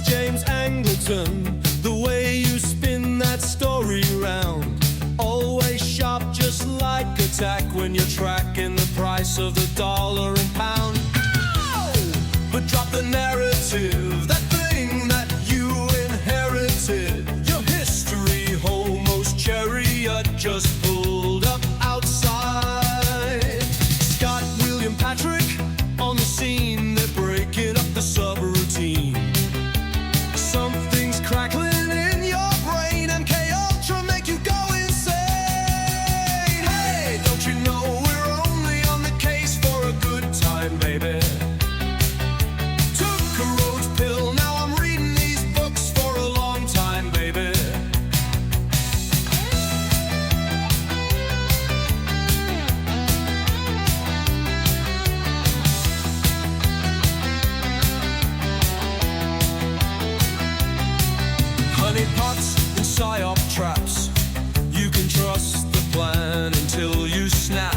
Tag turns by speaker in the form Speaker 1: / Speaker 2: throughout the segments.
Speaker 1: James Angleton, the way you spin that story round. Always sharp, just like a tack when you're tracking the price of the dollar and pound. But drop the narrative, that thing that you inherited. Your history homos chariot just pulled up outside. Scott, William, Patrick on the scene, they're breaking up the subroutine. Something's crackling in your brain, MK Ultra make you go insane. Hey, don't you know we're only on the case for a good time, baby? Took a rose pill, now I'm reading these books for a long time, baby. Honey pots and psyop traps, you can trust the plan until you snap.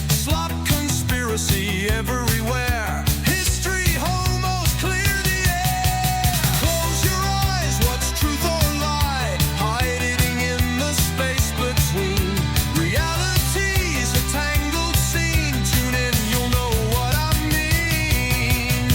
Speaker 1: Slop conspiracy everywhere. History homos clear the air. Close your eyes, what's truth or lie? Hiding in the space between. Reality's a tangled scene. Tune in, you'll know what I mean.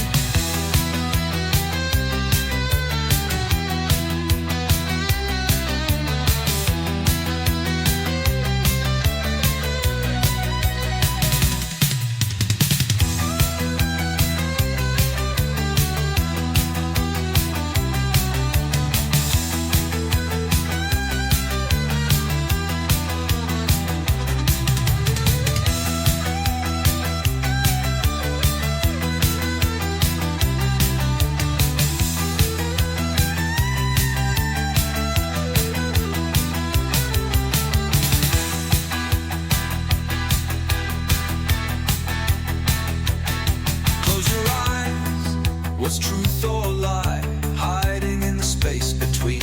Speaker 1: Close your eyes, what's truth or lie? Hiding in the space between.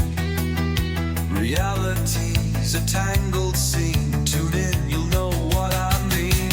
Speaker 1: Reality's a tangled scene. Tune in, you'll know what I mean.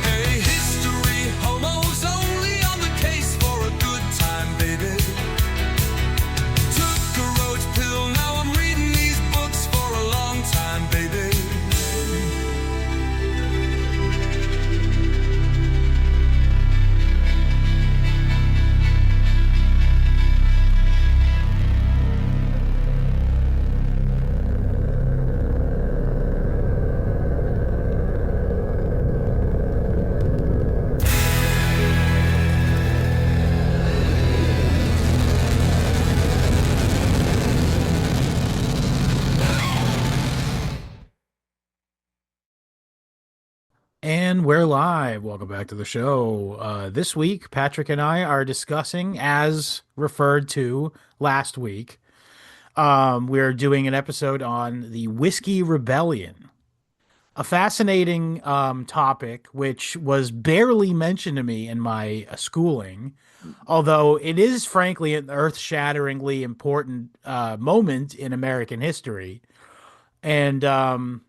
Speaker 1: Hey, history homos only on the case for a good time, baby. Took a roach pill, now I'm reading these books for a long time, baby.
Speaker 2: And we're live. Welcome back to the show. This week, Patrick and I are discussing, as referred to last week, we're doing an episode on the Whiskey Rebellion, a fascinating topic which was barely mentioned to me in my schooling, although it is frankly an earth-shatteringly important moment in American history. And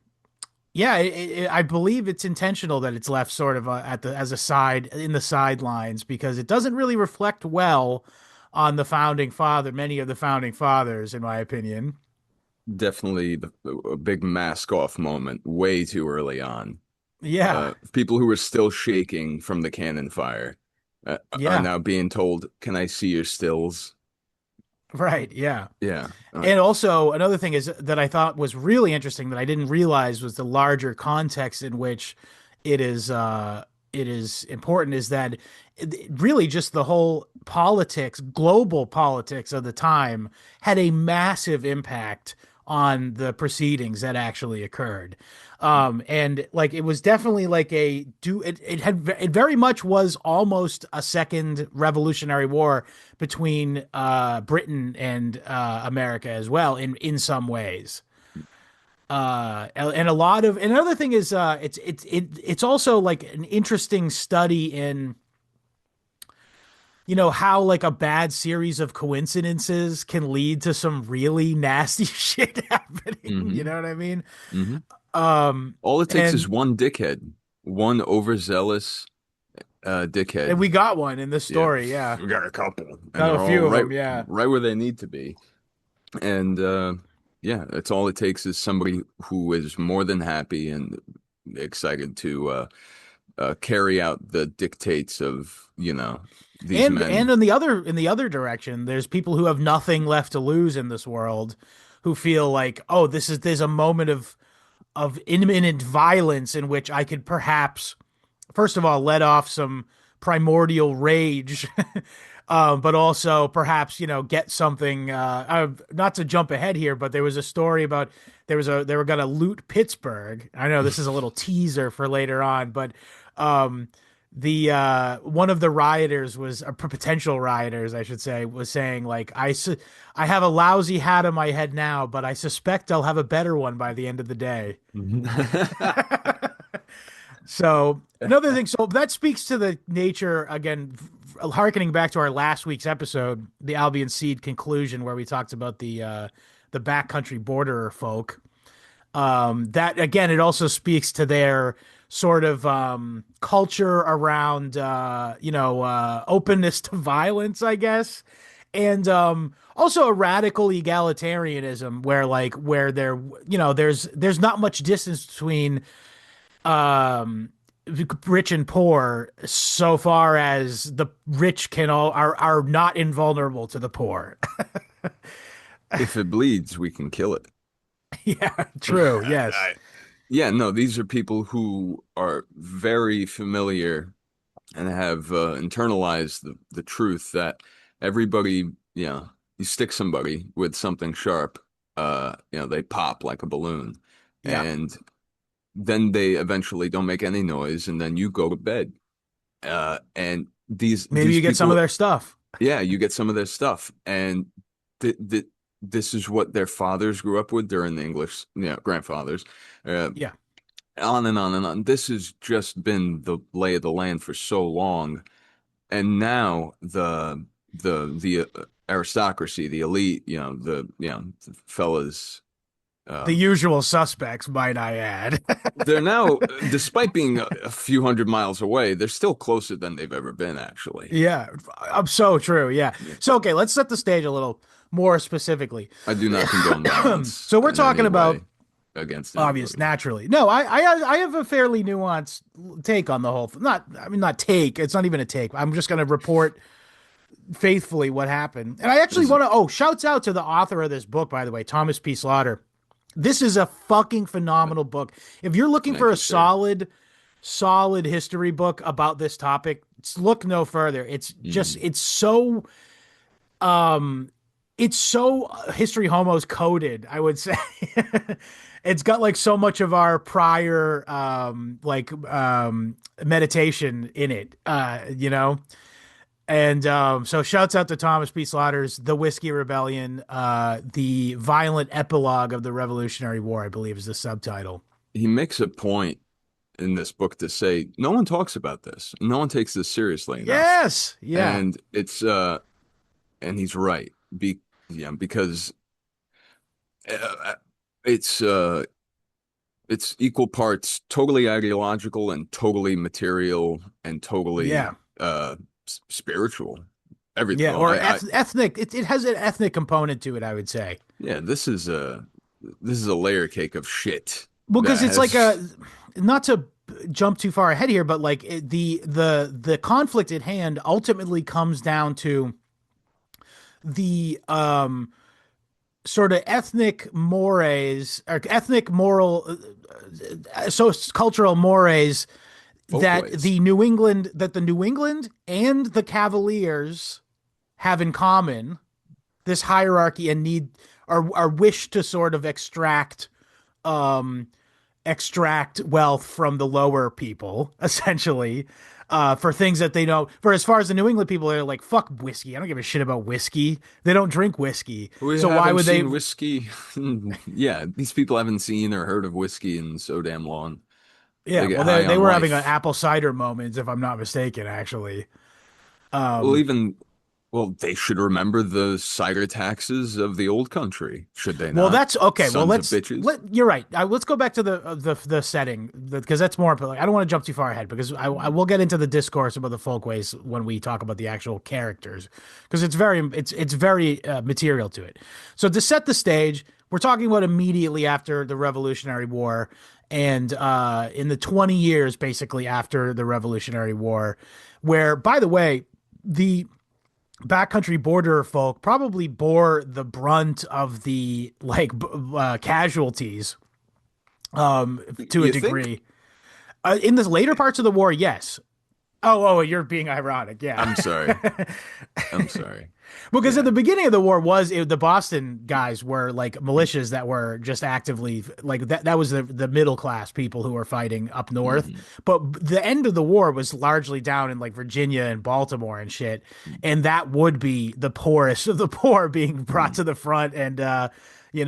Speaker 2: yeah, I believe it's intentional that it's left sort of as a side in the sidelines, because it doesn't really reflect well on many of the founding fathers, in my opinion.
Speaker 3: Definitely a big mask off moment way too early on.
Speaker 2: Yeah,
Speaker 3: People who were still shaking from the cannon fire
Speaker 2: yeah,
Speaker 3: are now being told, "Can I see your stills?"
Speaker 2: right, yeah.
Speaker 3: Yeah.
Speaker 2: And also another thing is that I thought was really interesting that I didn't realize was the larger context in which it is important, is that really just the whole global politics of the time had a massive impact on the proceedings that actually occurred. And like it was definitely like it very much was almost a second Revolutionary War between Britain and America as well in some ways. And a lot of another thing is it's also like an interesting study in how like a bad series of coincidences can lead to some really nasty shit happening. You
Speaker 3: Hmm.
Speaker 2: know what I mean?
Speaker 3: Hmm.
Speaker 2: Um,
Speaker 3: All it takes is
Speaker 2: and
Speaker 3: one dickhead, one overzealous
Speaker 2: and
Speaker 3: dickhead.
Speaker 2: we got one in this
Speaker 3: Yeah,
Speaker 2: story. Yeah,
Speaker 3: we got a couple, and
Speaker 2: got a
Speaker 3: they're all
Speaker 2: few of them. Yeah.
Speaker 3: right where they need to be. And yeah, that's all it takes is somebody who is more than happy and excited to carry out the dictates of, these
Speaker 2: And
Speaker 3: men.
Speaker 2: in the other direction, there's people who have nothing left to lose in this world, who feel like, oh, there's a moment of imminent violence in which I could perhaps, first of all, let off some primordial rage, but also perhaps get something. Not to jump ahead here, but there was a story about they were going to loot Pittsburgh. I know this is a little teaser for later on, but um, the one of the rioters was potential rioters, I should say, was saying like I have a lousy hat on my head now, but I suspect I'll have a better one by the end of the day. So another thing, so that speaks to the nature again, harkening back to our last week's episode, the Albion Seed conclusion, where we talked about the backcountry borderer folk. That again, it also speaks to their sort of culture around openness to violence, I guess, and also a radical egalitarianism where there's not much distance between um rich and poor, so far as the rich can all are not invulnerable to the poor.
Speaker 3: If it bleeds, we can kill it.
Speaker 2: Yeah, true. Yes.
Speaker 3: Yeah, no, these are people who are very familiar and have internalized the truth that everybody, you stick somebody with something sharp, they pop like a balloon.
Speaker 2: Yeah.
Speaker 3: And then they eventually don't make any noise, and then you go to bed. And
Speaker 2: Maybe
Speaker 3: these
Speaker 2: you get some of
Speaker 3: people,
Speaker 2: their stuff.
Speaker 3: yeah, you get some of their stuff, and this is what their fathers grew up with during the English, grandfathers, uh,
Speaker 2: Yeah.
Speaker 3: on and on and on. This has just been the lay of the land for so long, and now the aristocracy, the elite, the fellas.
Speaker 2: The
Speaker 3: Um,
Speaker 2: usual suspects, might I add.
Speaker 3: they're now, despite being a few hundred miles away, they're still closer than they've ever been, actually.
Speaker 2: Yeah. I'm so true. Yeah. So okay, let's set the stage a little more specifically.
Speaker 3: I do not condone violence
Speaker 2: So we're
Speaker 3: in any
Speaker 2: talking about
Speaker 3: way against
Speaker 2: obvious
Speaker 3: anybody.
Speaker 2: naturally. No, I have a fairly nuanced take on the whole thing. Not take, it's not even a take. I'm just going to report faithfully what happened. And I actually
Speaker 3: Is
Speaker 2: want to shouts out to the author of this book, by the way, Thomas P. Slaughter. This is a fucking phenomenal book. If you're looking for
Speaker 3: Thank
Speaker 2: a
Speaker 3: you, sir.
Speaker 2: solid history book about this topic, look no further. It's just
Speaker 3: Mhm.
Speaker 2: um it's so history homos coded, I would say. It's got like so much of our prior meditation in it, and so shouts out to Thomas P. Slaughter's The Whiskey Rebellion, the violent epilogue of the Revolutionary War, I believe is the subtitle.
Speaker 3: He makes a point in this book to say no one talks about this. No one takes this seriously enough.
Speaker 2: Yes. Yeah.
Speaker 3: And and he's right. Because uh, it's uh it's equal parts totally ideological and totally material and totally
Speaker 2: Yeah.
Speaker 3: spiritual. Everything.
Speaker 2: Yeah.
Speaker 3: Well,
Speaker 2: Or ethnic. It has an ethnic component to it, I would say.
Speaker 3: yeah, this is a layer cake of shit
Speaker 2: Well,
Speaker 3: that
Speaker 2: because it's like
Speaker 3: has.
Speaker 2: not to jump too far ahead here, but like the conflict at hand ultimately comes down to the sort of ethnic mores or ethnic moral, so cultural mores that
Speaker 3: Folkways.
Speaker 2: the New England and the Cavaliers have in common, this hierarchy and need or wish to sort of um extract wealth from the lower people, essentially, for things that they don't. For as far as the New England people, they're like, fuck whiskey. I don't give a shit about whiskey. They don't drink whiskey.
Speaker 3: We
Speaker 2: So why
Speaker 3: haven't
Speaker 2: would they?
Speaker 3: seen whiskey. Yeah, these people haven't seen or heard of whiskey in so damn long.
Speaker 2: Yeah,
Speaker 3: They get
Speaker 2: well,
Speaker 3: high
Speaker 2: they
Speaker 3: on
Speaker 2: were having an
Speaker 3: life.
Speaker 2: apple cider moment, if I'm not mistaken, actually.
Speaker 3: Well,
Speaker 2: Um,
Speaker 3: even well, they should remember the cider taxes of the old country, should they
Speaker 2: Well,
Speaker 3: not?
Speaker 2: that's okay. Well,
Speaker 3: Sons of bitches.
Speaker 2: you're right. Let's go back to the setting because that's more important. I don't want to jump too far ahead because I will get into the discourse about the folkways when we talk about the actual characters because it's very material to it. So to set the stage, we're talking about immediately after the Revolutionary War and in the 20 years basically after the Revolutionary War, where by the way the backcountry border folk probably bore the brunt of the casualties to a
Speaker 3: You think?
Speaker 2: degree in the later parts of the war. Yes. Oh, you're being ironic. Yeah.
Speaker 3: I'm sorry. I'm sorry.
Speaker 2: Because at
Speaker 3: Yeah.
Speaker 2: the beginning of the war the Boston guys were like militias that were just actively like that was the middle class people who were fighting up north.
Speaker 3: Mhm.
Speaker 2: But the end of the war was largely down in like Virginia and Baltimore and shit. And that would be the poorest of the poor being brought
Speaker 3: Mhm.
Speaker 2: to the front and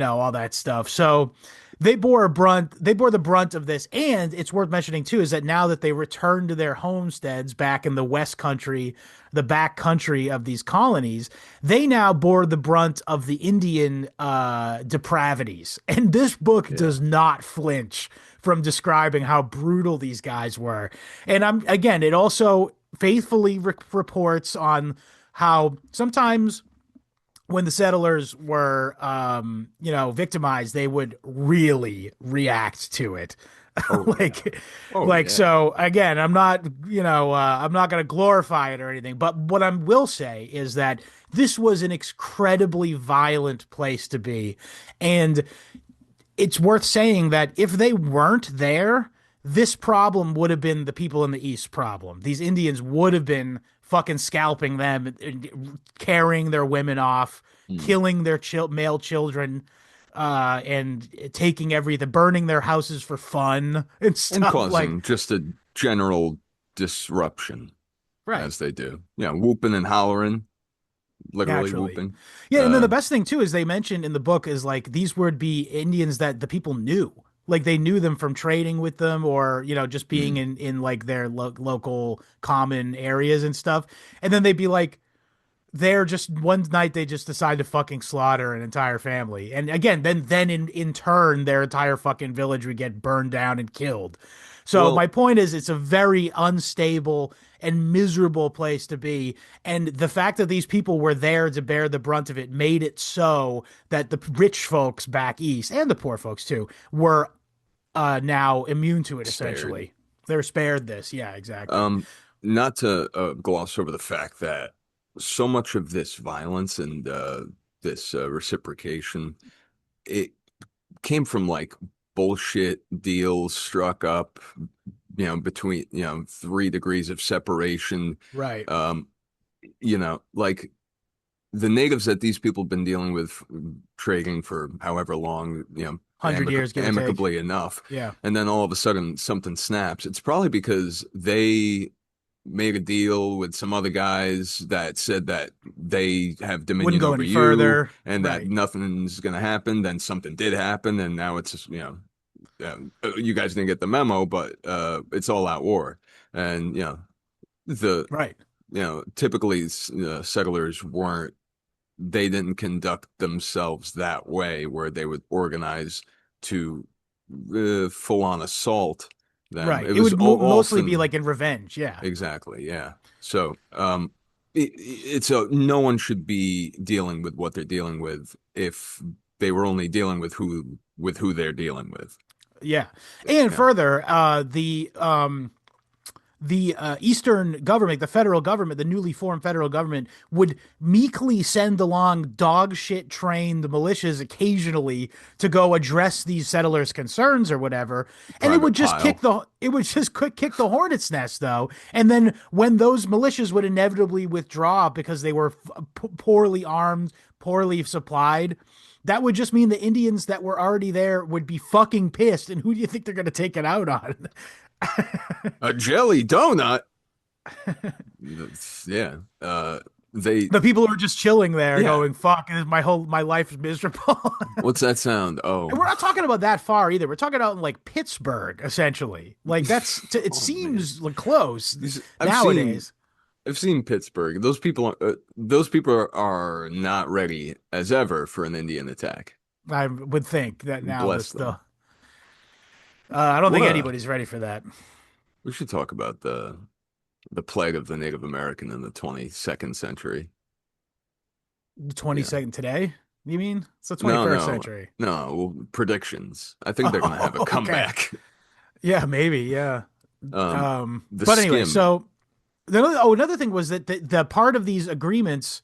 Speaker 2: all that stuff. So they bore the brunt of this. And it's worth mentioning too is that now that they returned to their homesteads back in the West Country, the back country of these colonies, they now bore the brunt of the Indian depravities. And this book
Speaker 3: Yeah.
Speaker 2: does not flinch from describing how brutal these guys were. And it also faithfully reports on how sometimes when the settlers were victimized, they would really react to it.
Speaker 3: Oh yeah.
Speaker 2: like
Speaker 3: Oh yeah.
Speaker 2: so again, I'm not going to glorify it or anything, but what I will say is that this was an incredibly violent place to be. And it's worth saying that if they weren't there, this problem would have been the people in the East problem. These Indians would have been fucking scalping them, carrying their women off,
Speaker 3: Mm.
Speaker 2: killing their male children, and taking everything, burning their houses for fun and
Speaker 3: And
Speaker 2: stuff like.
Speaker 3: causing just a general disruption
Speaker 2: Right.
Speaker 3: as they do. Yeah, whooping and hollering, literally
Speaker 2: Naturally.
Speaker 3: whooping.
Speaker 2: Yeah, and then
Speaker 3: Uh,
Speaker 2: the best thing too is they mentioned in the book is like these would be Indians that the people knew. Like they knew them from trading with them or, just being
Speaker 3: mm.
Speaker 2: in like their local common areas and stuff. And then they'd be like they're just one night they just decide to fucking slaughter an entire family. And again, then in turn their entire fucking village would get burned down and killed. So my
Speaker 3: Well,
Speaker 2: point is it's a very unstable and miserable place to be. And the fact that these people were there to bear the brunt of it made it so that the rich folks back east and the poor folks too were now immune to it
Speaker 3: spared.
Speaker 2: essentially. They're spared this. Yeah, exactly.
Speaker 3: Um, Not to gloss over the fact that so much of this violence and this reciprocation, it came from like bullshit deals struck up, between, 3 degrees of separation.
Speaker 2: Right.
Speaker 3: Um, like the natives that these people have been dealing with, trading for however long,
Speaker 2: 100 years, give or take.
Speaker 3: amicably enough,
Speaker 2: Yeah.
Speaker 3: and then all of a sudden something snaps. It's probably because they made a deal with some other guys that said that they have
Speaker 2: Wouldn't
Speaker 3: dominion
Speaker 2: go
Speaker 3: over
Speaker 2: any
Speaker 3: you
Speaker 2: further.
Speaker 3: and that
Speaker 2: Right.
Speaker 3: nothing's going to happen. Then something did happen, and now it's just, you guys didn't get the memo, but it's all out war. And the
Speaker 2: Right.
Speaker 3: typically settlers weren't, they didn't conduct themselves that way where they would organize to full on assault them.
Speaker 2: Right.
Speaker 3: It
Speaker 2: It
Speaker 3: was
Speaker 2: would mostly be
Speaker 3: often
Speaker 2: like in revenge. Yeah.
Speaker 3: exactly, yeah. So it's a, no one should be dealing with what they're dealing with if they were only dealing with who they're dealing with.
Speaker 2: Yeah. And
Speaker 3: Yeah.
Speaker 2: further, the Eastern government, the federal government, the newly formed federal government would meekly send along dog shit trained militias occasionally to go address these settlers' concerns or whatever. And
Speaker 3: Private pile.
Speaker 2: it would just kick the hornet's nest though. And then when those militias would inevitably withdraw because they were poorly armed, poorly supplied, that would just mean the Indians that were already there would be fucking pissed. And who do you think they're going to take it out on?
Speaker 3: A jelly donut. Yeah. They.
Speaker 2: The people who are just chilling there
Speaker 3: Yeah.
Speaker 2: going, fuck, my life is miserable.
Speaker 3: What's that sound? Oh,
Speaker 2: And we're not talking about that far either. We're talking about in like Pittsburgh, essentially. Like it
Speaker 3: oh,
Speaker 2: seems like close
Speaker 3: I've
Speaker 2: nowadays.
Speaker 3: I've seen Pittsburgh. Those people are not ready as ever for an Indian attack.
Speaker 2: I would think that now
Speaker 3: Bless
Speaker 2: is
Speaker 3: them.
Speaker 2: I don't
Speaker 3: What
Speaker 2: think
Speaker 3: a
Speaker 2: anybody's ready for that.
Speaker 3: We should talk about the plague of the Native American in the 22nd century.
Speaker 2: The
Speaker 3: Yeah.
Speaker 2: 22nd today, you mean? It's the
Speaker 3: No,
Speaker 2: 21st
Speaker 3: no,
Speaker 2: century.
Speaker 3: no. Well, predictions. I think they're going to have a
Speaker 2: Okay.
Speaker 3: comeback.
Speaker 2: Yeah, maybe. Yeah.
Speaker 3: Um, the
Speaker 2: But anyway,
Speaker 3: skim.
Speaker 2: so another thing was that the part of these agreements,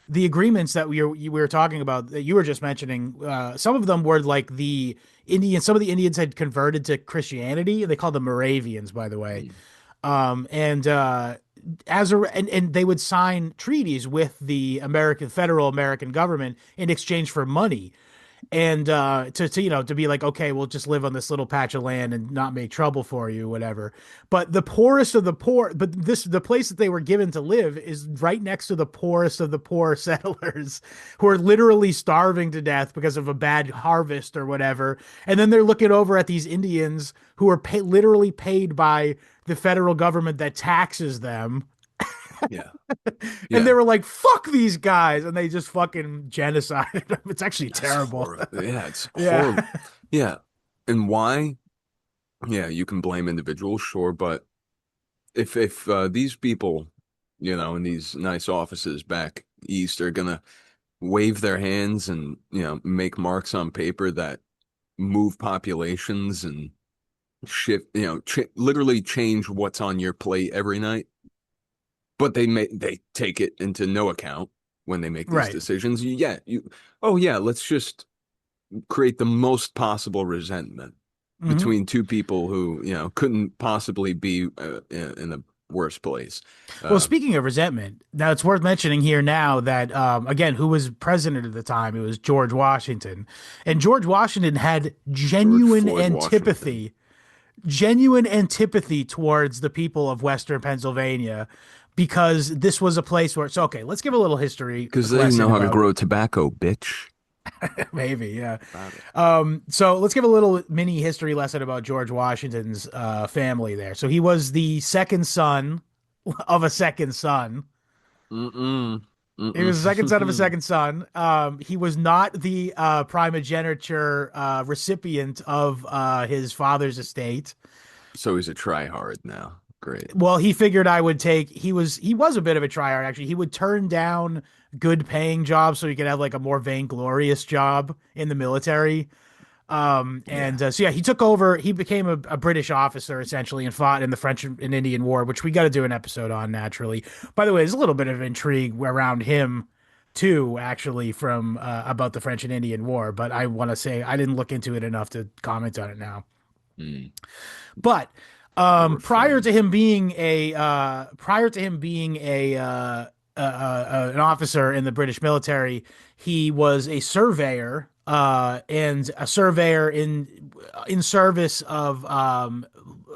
Speaker 2: the agreements that we were talking about that you were just mentioning, some of them were like the Indians. Some of the Indians had converted to Christianity. They called them Moravians, by the way. And and they would sign treaties with the federal American government in exchange for money. And to be like, okay, we'll just live on this little patch of land and not make trouble for you, whatever. But the poorest of the poor, the place that they were given to live is right next to the poorest of the poor settlers who are literally starving to death because of a bad harvest or whatever. And then they're looking over at these Indians who are literally paid by the federal government that taxes them.
Speaker 3: Yeah.
Speaker 2: And they were like, fuck these guys. And they just fucking genocided them. It's actually terrible.
Speaker 3: Yeah, it's
Speaker 2: Yeah.
Speaker 3: horrible. Yeah. And why? Yeah, you can blame individuals, sure, but if these people, in these nice offices back east are gonna wave their hands and, make marks on paper that move populations and shift, literally change what's on your plate every night, but they take it into no account when they make these
Speaker 2: Right.
Speaker 3: decisions. Let's just create the most possible resentment between two people who couldn't possibly be in the worst place.
Speaker 2: Well, speaking of resentment, now it's worth mentioning here now that again, who was president at the time? It was George Washington, and George Washington had genuine antipathy towards the people of Western Pennsylvania, because this was a place where it's okay. Let's give a little history
Speaker 3: Because they didn't know how to grow tobacco, bitch.
Speaker 2: Maybe, yeah. So let's give a little mini history lesson about George Washington's family there. So he was the second son of a second son.
Speaker 3: Mm-mm. Mm-mm.
Speaker 2: He was the second son of a second son. He was not the primogeniture recipient of his father's estate.
Speaker 3: So he's a tryhard now. Great.
Speaker 2: Well, he figured he was a bit of a tryhard, actually. He would turn down good paying jobs so he could have like a more vainglorious job in the military. He took over. He became a British officer essentially and fought in the French and Indian War, which we got to do an episode on naturally. By the way, there's a little bit of intrigue around him too, actually, from about the French and Indian War. But I want to say I didn't look into it enough to comment on it now. But prior to him being an officer in the British military, he was a surveyor, and a surveyor in service of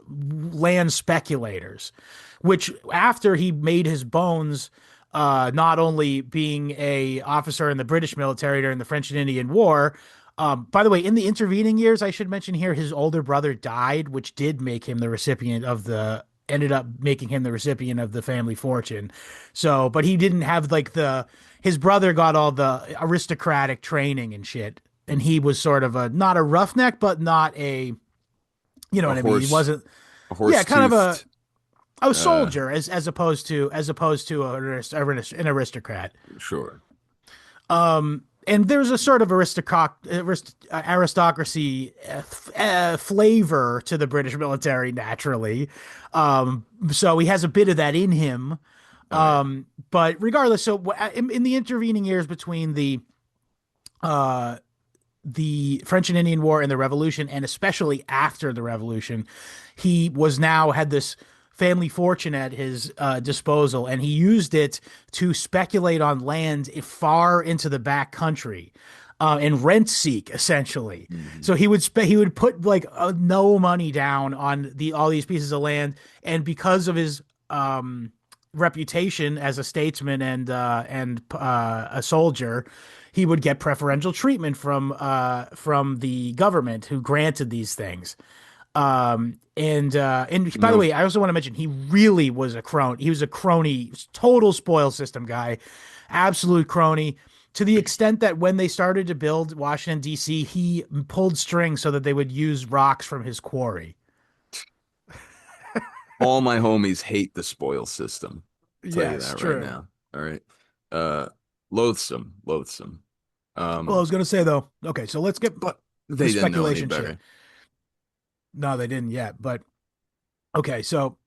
Speaker 2: land speculators, which after he made his bones, not only being a officer in the British military during the French and Indian War. By the way, in the intervening years, I should mention here, his older brother died, which did make him ended up making him the recipient of the family fortune. So, but he didn't have his brother got all the aristocratic training and shit. And he was sort of not a roughneck, but not a, you know what I mean? He wasn't, kind of a soldier as opposed to an aristocrat.
Speaker 3: Sure.
Speaker 2: And there's a sort of aristocracy flavor to the British military, naturally. So he has a bit of that in him. But regardless, so in the intervening years between the French and Indian War and the Revolution, and especially after the Revolution, he had this family fortune at his disposal, and he used it to speculate on land far into the back country. And rent seek essentially.
Speaker 3: Mhm.
Speaker 2: So he would put like no money down on all these pieces of land, and because of his reputation as a statesman and a soldier, he would get preferential treatment from the government who granted these things. And by the
Speaker 3: No,
Speaker 2: way, I also want to mention he really was a crony. He was a crony, total spoil system guy, absolute crony. To the extent that when they started to build Washington, D.C., he pulled strings so that they would use rocks from his quarry.
Speaker 3: all my homies hate the spoil system. I'll tell you
Speaker 2: Yes,
Speaker 3: that right
Speaker 2: true.
Speaker 3: now. All right. Uh, loathsome, loathsome.
Speaker 2: Well, I
Speaker 3: Um,
Speaker 2: was going to say, though, okay, so let's get
Speaker 3: but
Speaker 2: the
Speaker 3: they didn't know any
Speaker 2: speculation shit.
Speaker 3: better.
Speaker 2: No, they didn't yet. But okay, so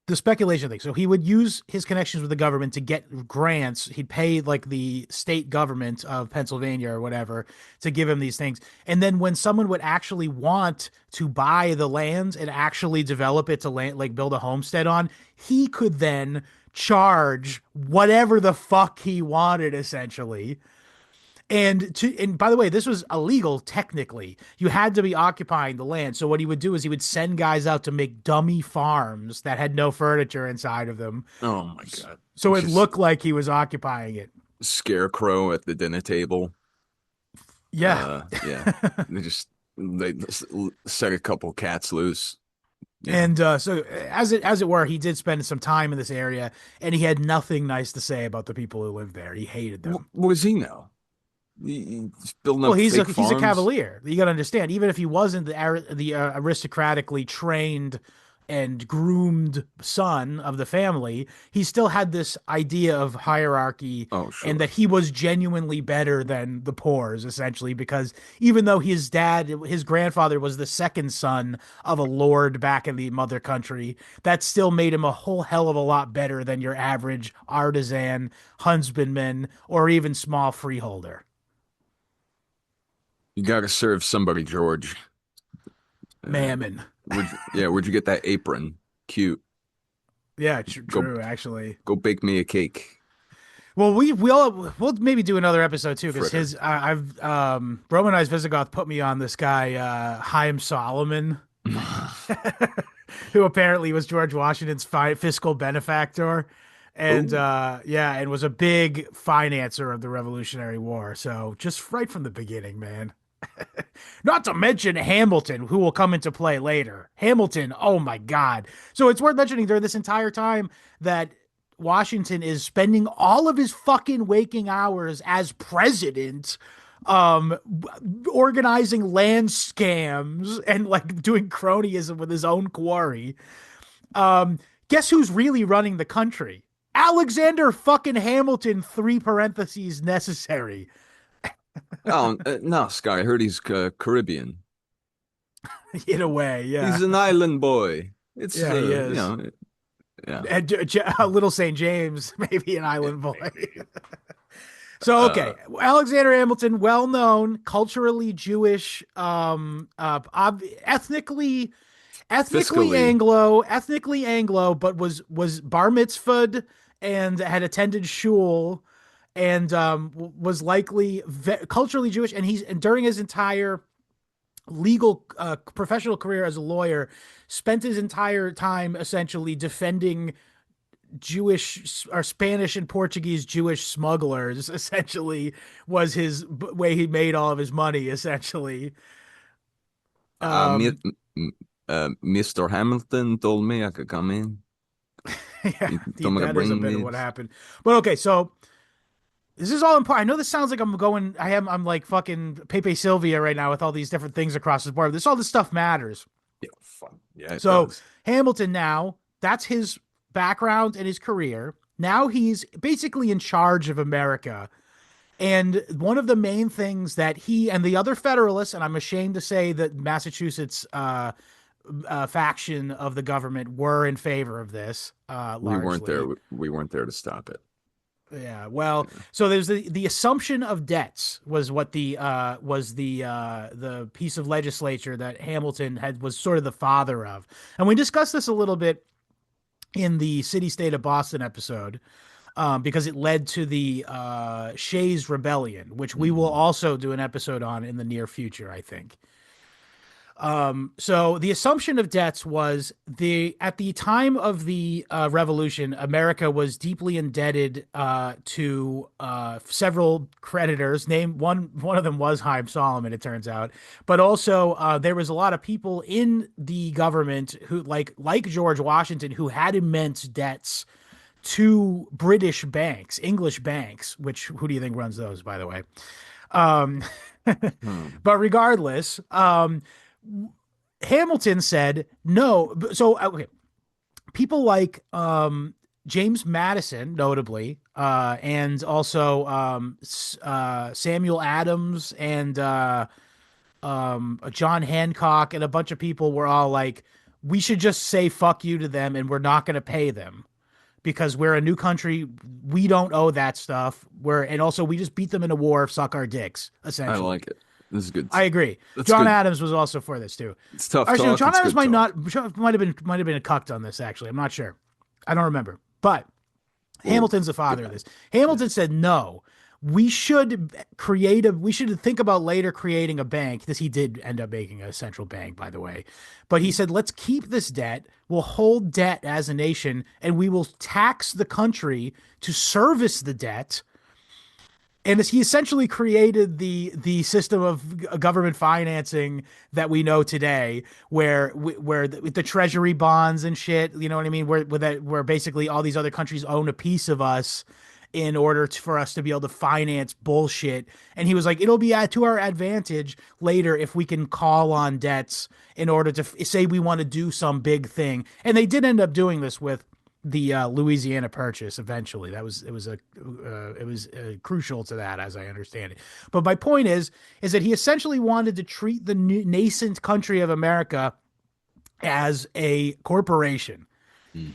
Speaker 2: the speculation thing. So he would use his connections with the government to get grants. He'd pay like the state government of Pennsylvania or whatever to give him these things. And then when someone would actually want to buy the land and actually develop it to land, like build a homestead on, he could then charge whatever the fuck he wanted, essentially. And by the way, this was illegal technically. You had to be occupying the land. So what he would do is he would send guys out to make dummy farms that had no furniture inside of them.
Speaker 3: Oh my God.
Speaker 2: So it
Speaker 3: Just
Speaker 2: looked like he was occupying it.
Speaker 3: scarecrow at the dinner table.
Speaker 2: Yeah.
Speaker 3: Yeah. They just set a couple cats loose. Yeah.
Speaker 2: And so as it were, he did spend some time in this area, and he had nothing nice to say about the people who lived there. He hated them.
Speaker 3: What does he know? He's building
Speaker 2: Well,
Speaker 3: up fake
Speaker 2: he's a
Speaker 3: farms.
Speaker 2: cavalier. You got to understand. Even if he wasn't the aristocratically trained and groomed son of the family, he still had this idea of hierarchy
Speaker 3: Oh,
Speaker 2: and
Speaker 3: sure.
Speaker 2: that he was genuinely better than the poors, essentially, because even though his grandfather was the second son of a lord back in the mother country, that still made him a whole hell of a lot better than your average artisan, husbandman, or even small freeholder.
Speaker 3: You got to serve somebody, George. Uh,
Speaker 2: Mammon.
Speaker 3: where'd you get that apron? Cute.
Speaker 2: Yeah,
Speaker 3: Go,
Speaker 2: true, actually.
Speaker 3: go bake me a cake.
Speaker 2: Well, we'll maybe do another episode too because
Speaker 3: Fritter.
Speaker 2: his I've Romanized Visigoth put me on this guy Chaim Solomon, who apparently was George Washington's fiscal benefactor, and
Speaker 3: Oh,
Speaker 2: yeah, and was a big financer of the Revolutionary War. So just right from the beginning, man. Not to mention Hamilton, who will come into play later. Hamilton, oh my God. So it's worth mentioning during this entire time that Washington is spending all of his fucking waking hours as president organizing land scams and like doing cronyism with his own quarry. Guess who's really running the country? Alexander fucking Hamilton, three parentheses necessary.
Speaker 3: oh no, Scott. I heard he's Caribbean.
Speaker 2: In a way, yeah.
Speaker 3: He's an island boy. It's
Speaker 2: Yeah, he is.
Speaker 3: yeah.
Speaker 2: And Little St. James, maybe an island boy. So
Speaker 3: Uh,
Speaker 2: okay, Alexander Hamilton, well known, culturally Jewish,
Speaker 3: fiscally.
Speaker 2: ethnically Anglo, but was bar mitzvahed and had attended shul, and was likely culturally Jewish. And during his entire legal professional career as a lawyer, spent his entire time essentially defending Jewish or Spanish and Portuguese Jewish smugglers. Essentially, was his way he made all of his money. Essentially,
Speaker 3: Me,
Speaker 2: um,
Speaker 3: Mr. Hamilton told me I could come in.
Speaker 2: yeah,
Speaker 3: He told me to
Speaker 2: that is a
Speaker 3: bring
Speaker 2: bit of what
Speaker 3: this.
Speaker 2: happened. But okay, so this is all important. I know this sounds like I'm going. I'm like fucking Pepe Sylvia right now with all these different things across the board. All this stuff matters.
Speaker 3: Yeah, fun. Yeah, it
Speaker 2: So
Speaker 3: does.
Speaker 2: Hamilton now, that's his background and his career. Now he's basically in charge of America. And one of the main things that he and the other Federalists, and I'm ashamed to say that Massachusetts faction of the government were in favor of this
Speaker 3: We weren't there.
Speaker 2: largely.
Speaker 3: We weren't there to stop it.
Speaker 2: Yeah, well, so there's the assumption of debts was what the piece of legislature that Hamilton had was sort of the father of. And we discussed this a little bit in the City State of Boston episode, because it led to the Shays Rebellion, which we will
Speaker 3: Mhm.
Speaker 2: also do an episode on in the near future, I think. So the assumption of debts was the at the time of the revolution, America was deeply indebted to several creditors. One of them was Haym Solomon, it turns out, but also there was a lot of people in the government who, like George Washington, who had immense debts to British banks, English banks. Which who do you think runs those, by the way? Um,
Speaker 3: Hmm.
Speaker 2: but regardless, Hamilton said no. So okay, people like James Madison, notably, and also Samuel Adams and John Hancock and a bunch of people were all like, we should just say fuck you to them and we're not going to pay them because we're a new country. We don't owe that stuff. And also we just beat them in a war, suck our dicks,
Speaker 3: I
Speaker 2: essentially.
Speaker 3: like it. This is good.
Speaker 2: I agree.
Speaker 3: That's
Speaker 2: John
Speaker 3: good.
Speaker 2: Adams was also for this too.
Speaker 3: It's tough
Speaker 2: Actually, no,
Speaker 3: talk.
Speaker 2: John
Speaker 3: It's
Speaker 2: Adams
Speaker 3: good talk.
Speaker 2: might have been a cucked on this. Actually, I'm not sure. I don't remember. But
Speaker 3: Well,
Speaker 2: Hamilton's the father of
Speaker 3: depends.
Speaker 2: this.
Speaker 3: Yeah.
Speaker 2: Hamilton said no. We should think about later creating a bank. This he did end up making a central bank, by the way. But he said, let's keep this debt. We'll hold debt as a nation, and we will tax the country to service the debt. And he essentially created the system of government financing that we know today, where the treasury bonds and shit, you know what I mean, where basically all these other countries own a piece of us in order for us to be able to finance bullshit. And he was like, it'll be to our advantage later if we can call on debts in order to say we want to do some big thing. And they did end up doing this with the Louisiana Purchase eventually. It was crucial to that, as I understand it. But my point is that he essentially wanted to treat the nascent country of America as a corporation.
Speaker 3: Hmm.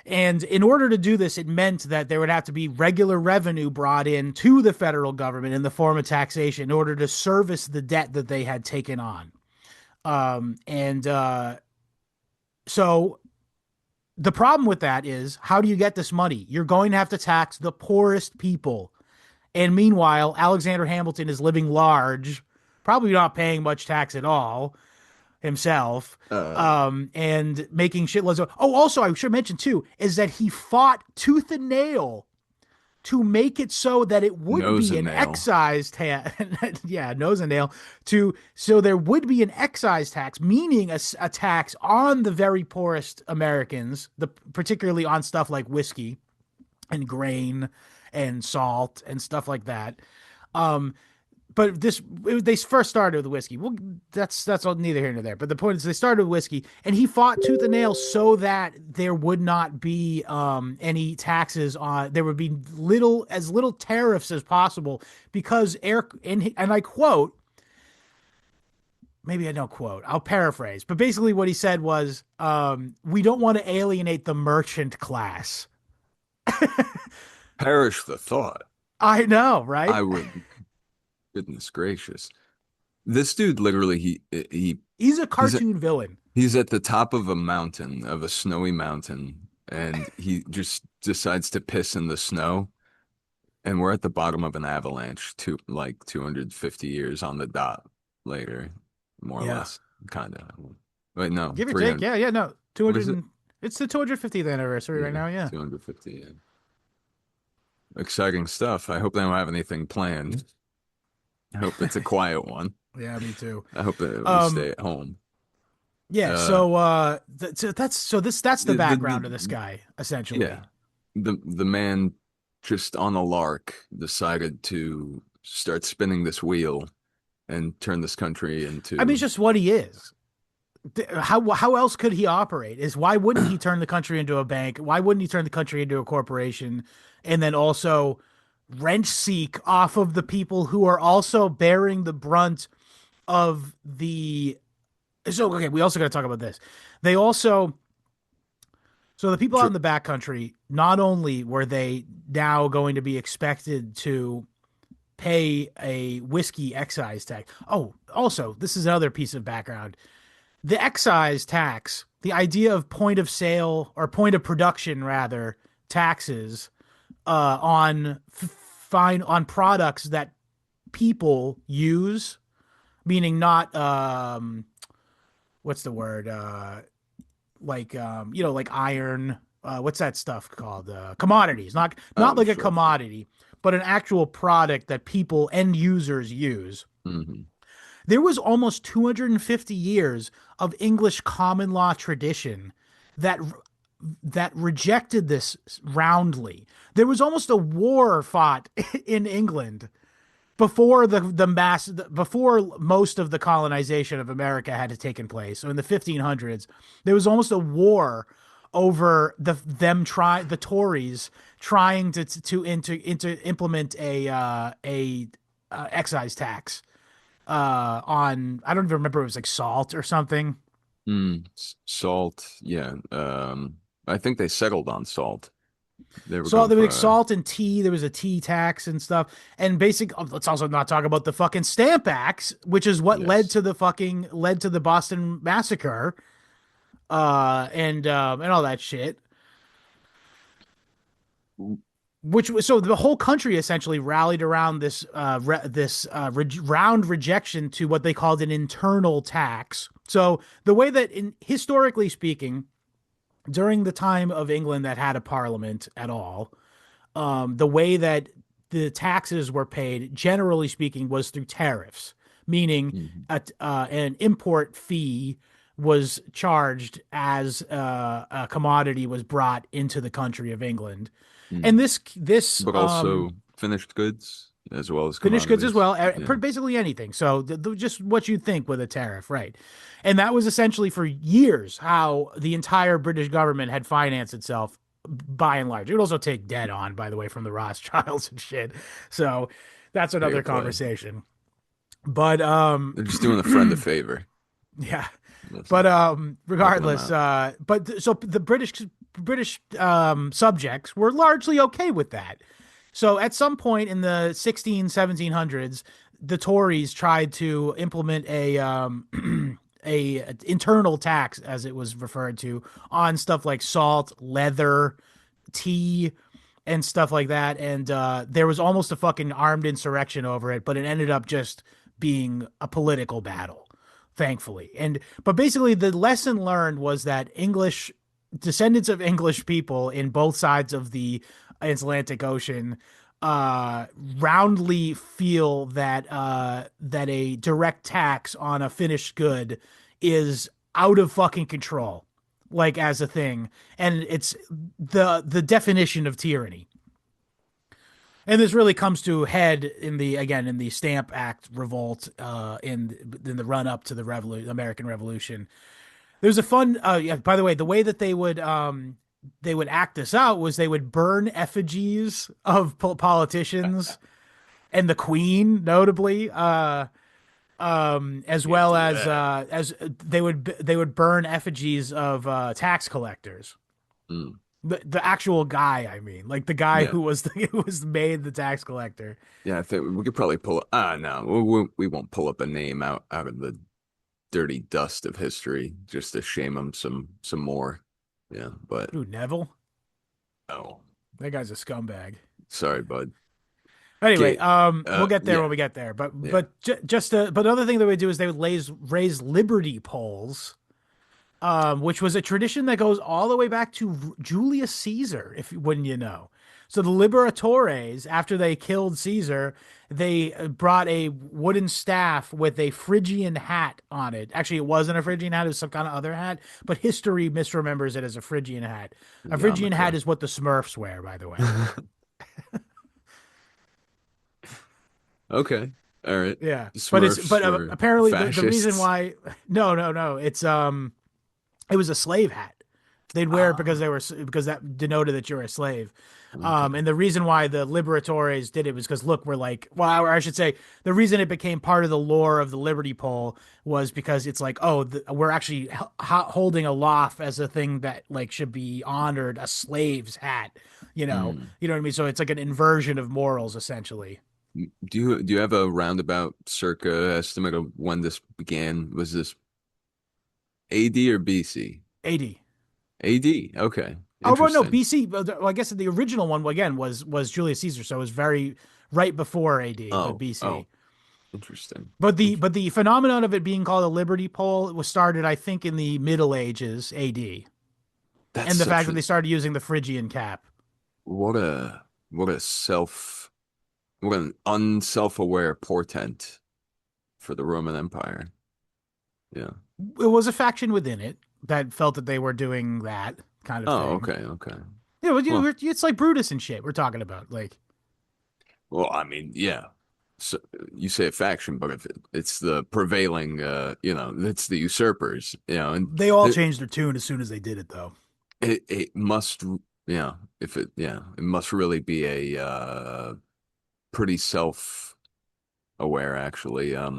Speaker 2: And in order to do this, it meant that there would have to be regular revenue brought in to the federal government in the form of taxation in order to service the debt that they had taken on. And so the problem with that is, how do you get this money? You're going to have to tax the poorest people. And meanwhile, Alexander Hamilton is living large, probably not paying much tax at all himself,
Speaker 3: Uh,
Speaker 2: and making shitloads of. Oh, also, I should mention too, is that he fought tooth and nail to make it so that it would
Speaker 3: Nose
Speaker 2: be
Speaker 3: and
Speaker 2: an
Speaker 3: nail.
Speaker 2: excise tax. Yeah, nose and nail. So there would be an excise tax, meaning a tax on the very poorest Americans, particularly on stuff like whiskey and grain and salt and stuff like that. Um, but they first started with whiskey. Well, that's all, neither here nor there. But the point is, they started with whiskey, and he fought tooth and nail so that there would not be any taxes on. There would be little tariffs as possible because and I quote. Maybe I don't quote. I'll paraphrase, but basically what he said was, "We don't want to alienate the merchant class."
Speaker 3: Perish the thought.
Speaker 2: I know, right?
Speaker 3: I would. Goodness gracious. This dude literally
Speaker 2: He's a
Speaker 3: he's
Speaker 2: cartoon villain.
Speaker 3: he's at the top of a mountain, of a snowy mountain, and he just decides to piss in the snow. And we're at the bottom of an avalanche, 250 years on the dot later, more or
Speaker 2: Yeah.
Speaker 3: less, kind of. Wait, no,
Speaker 2: Give or take.
Speaker 3: 300.
Speaker 2: Yeah, yeah, no.
Speaker 3: What
Speaker 2: 200
Speaker 3: is it?
Speaker 2: it's the 250th anniversary right
Speaker 3: Yeah,
Speaker 2: now, yeah.
Speaker 3: 250. Yeah. Exciting stuff. I hope they don't have anything planned. I hope it's a quiet one.
Speaker 2: Yeah, me too.
Speaker 3: I hope that we
Speaker 2: Um
Speaker 3: stay at home.
Speaker 2: yeah,
Speaker 3: Uh,
Speaker 2: that's the background of this
Speaker 3: the
Speaker 2: guy essentially.
Speaker 3: yeah, the man just on a lark decided to start spinning this wheel and turn this country
Speaker 2: I mean, it's
Speaker 3: into
Speaker 2: just what he is. How else could he operate? Is why wouldn't he turn the country into a bank? Why wouldn't he turn the country into a corporation and then also rent seek off of the people who are also bearing the brunt of the. So okay, we also got to talk about this. They also So the people out in
Speaker 3: True.
Speaker 2: the backcountry, not only were they now going to be expected to pay a whiskey excise tax. Oh, also, this is another piece of background. The excise tax, the idea of point of sale or point of production rather taxes on fine on products that people use, meaning not what's the word like like iron, what's that stuff called, commodities, not
Speaker 3: Oh,
Speaker 2: like a
Speaker 3: sure, sure.
Speaker 2: commodity but an actual product that people end users use.
Speaker 3: Hmm.
Speaker 2: There was almost 250 years of English common law tradition that rejected this roundly. There was almost a war fought in England before before most of the colonization of America had taken place. So in the 1500s, there was almost a war over the Tories trying to implement a excise tax on, I don't even remember, it was like salt or something.
Speaker 3: Salt, yeah. I think they settled on salt. They were
Speaker 2: So
Speaker 3: going
Speaker 2: there was
Speaker 3: for
Speaker 2: like salt and tea. There was a tea tax and stuff. And let's also not talk about the fucking Stamp Acts, which is what
Speaker 3: yes.
Speaker 2: led to the Boston Massacre, and all that shit. Which was, so the whole country essentially rallied around round rejection to what they called an internal tax. So the way that, historically speaking, during the time of England that had a parliament at all, the way that the taxes were paid, generally speaking, was through tariffs, meaning
Speaker 3: Mhm.
Speaker 2: an import fee was charged as a commodity was brought into the country of England. And
Speaker 3: Mm.
Speaker 2: this
Speaker 3: But also finished goods as well as
Speaker 2: finished goods as
Speaker 3: commodities.
Speaker 2: well,
Speaker 3: Yeah.
Speaker 2: basically anything. So just what you'd think with a tariff, right? And that was essentially for years how the entire British government had financed itself, by and large. It would also take debt on, by the way, from the Rothschilds and shit. So that's
Speaker 3: Fair
Speaker 2: another
Speaker 3: play.
Speaker 2: conversation. But
Speaker 3: They're just doing a friend a favor.
Speaker 2: yeah.
Speaker 3: That's
Speaker 2: But
Speaker 3: it. Helping them
Speaker 2: regardless,
Speaker 3: out.
Speaker 2: so the British subjects were largely okay with that. So at some point in the 1700s, the Tories tried to implement a internal tax, as it was referred to, on stuff like salt, leather, tea, and stuff like that. And there was almost a fucking armed insurrection over it, but it ended up just being a political battle, thankfully. And but basically, the lesson learned was that English descendants of English people in both sides of the Atlantic Ocean roundly feel that a direct tax on a finished good is out of fucking control, like as a thing, and it's the definition of tyranny. And this really comes to head in the Stamp Act revolt, in the run up to the American Revolution. There's a fun, yeah, by the way, the way that they would act this out was they would burn effigies of politicians and the Queen, notably, as
Speaker 3: Can't
Speaker 2: well
Speaker 3: do that.
Speaker 2: as they would burn effigies of tax collectors.
Speaker 3: Mm.
Speaker 2: The actual guy, I mean, like the guy
Speaker 3: Yeah.
Speaker 2: who was made the tax collector.
Speaker 3: Yeah, I think we could probably pull. Ah, no, we won't pull up a name out of the dirty dust of history just to shame them some more. Yeah, but
Speaker 2: Ooh, Neville,
Speaker 3: oh,
Speaker 2: that guy's a scumbag.
Speaker 3: sorry, bud.
Speaker 2: Anyway,
Speaker 3: Gate.
Speaker 2: we'll get there
Speaker 3: Yeah,
Speaker 2: when we get there.
Speaker 3: yeah.
Speaker 2: But another thing they would do is they would raise liberty poles, which was a tradition that goes all the way back to Julius Caesar, if wouldn't you know. So the Liberatores, after they killed Caesar, they brought a wooden staff with a Phrygian hat on it. Actually, it wasn't a Phrygian hat; it was some kind of other hat. But history misremembers it as a Phrygian hat. A Phrygian hat
Speaker 3: Yarmulke.
Speaker 2: is what the Smurfs wear, by the way.
Speaker 3: Okay. All right.
Speaker 2: Yeah,
Speaker 3: Smurfs were
Speaker 2: apparently the reason
Speaker 3: fascists.
Speaker 2: why, no, it's it was a slave hat. They'd wear it because
Speaker 3: Ah,
Speaker 2: they were because that denoted that you're a slave.
Speaker 3: okay.
Speaker 2: And the reason why the liberatores did it was because look, we're like, well, or I should say, the reason it became part of the lore of the Liberty Pole was because it's like, oh, we're actually holding aloft as a thing that like should be honored, a slave's hat.
Speaker 3: Hmm.
Speaker 2: You know what I mean. So it's like an inversion of morals, essentially.
Speaker 3: Do you have a roundabout circa estimate of when this began? Was this AD or BC?
Speaker 2: AD.
Speaker 3: AD. Okay.
Speaker 2: Oh, well, no,
Speaker 3: Interesting.
Speaker 2: BC. Well, I guess the original one again was Julius Caesar, so it was very right before AD, but
Speaker 3: Oh,
Speaker 2: BC.
Speaker 3: interesting.
Speaker 2: But the phenomenon of it being called a liberty pole was started, I think, in the Middle Ages AD,
Speaker 3: That's
Speaker 2: and the fact
Speaker 3: such
Speaker 2: that
Speaker 3: a
Speaker 2: they started using the Phrygian cap.
Speaker 3: what a self what an unself-aware portent for the Roman Empire. Yeah.
Speaker 2: It was a faction within it that felt that they were doing that kind of
Speaker 3: Oh,
Speaker 2: thing.
Speaker 3: okay, okay.
Speaker 2: Yeah,
Speaker 3: Well,
Speaker 2: it's like Brutus and shit we're talking about. Like,
Speaker 3: I mean, yeah. So you say a faction, but if it's the prevailing, it's the usurpers, and
Speaker 2: they all
Speaker 3: it,
Speaker 2: changed their tune as soon as they did it, though.
Speaker 3: it must, it must really be a pretty self-aware, actually, uh,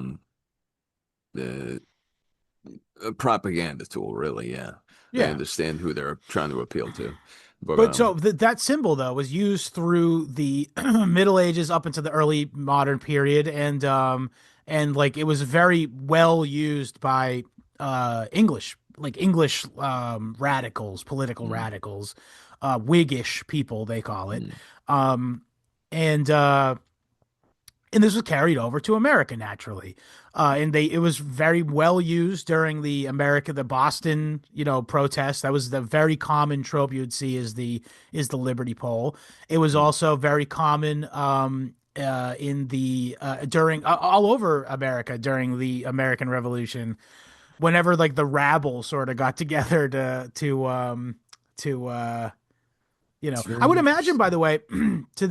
Speaker 3: a propaganda tool, really. Yeah, they
Speaker 2: Yeah.
Speaker 3: understand who they're trying to appeal to, but
Speaker 2: But so that symbol though was used through the Middle Ages up into the early modern period, and like it was very well used by English radicals, political
Speaker 3: mm,
Speaker 2: radicals, Whiggish people they call it,
Speaker 3: mm,
Speaker 2: um, and uh, and this was carried over to America naturally. And they it was very well used during the Boston, protest. That was the very common trope you'd see is the Liberty Pole. It was
Speaker 3: mm.
Speaker 2: also very common in the during all over America during the American Revolution. Whenever like the rabble sort of got together to
Speaker 3: It's
Speaker 2: I
Speaker 3: very
Speaker 2: would imagine, by
Speaker 3: interesting.
Speaker 2: the way, to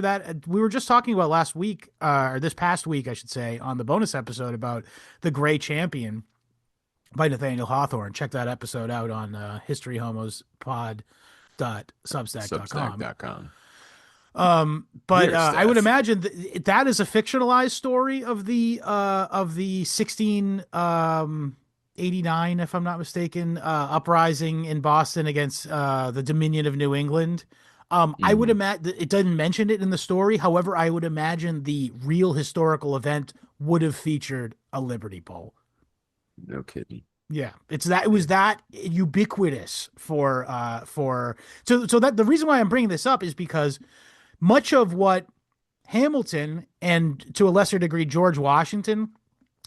Speaker 2: that we were just talking about last week, or this past week, I should say, on the bonus episode about the Gray Champion by Nathaniel Hawthorne. Check that episode out on historyhomospod.substack.com.
Speaker 3: Substack.com.
Speaker 2: But
Speaker 3: Here,
Speaker 2: I would
Speaker 3: Steph.
Speaker 2: imagine that is a fictionalized story of the 1689, if I'm not mistaken, uprising in Boston against the Dominion of New England. I would
Speaker 3: Mm,
Speaker 2: imagine it doesn't mention it in the story. However, I would imagine the real historical event would have featured a Liberty Pole.
Speaker 3: no kidding.
Speaker 2: Yeah, it
Speaker 3: Yeah.
Speaker 2: was that ubiquitous so that the reason why I'm bringing this up is because much of what Hamilton and to a lesser degree George Washington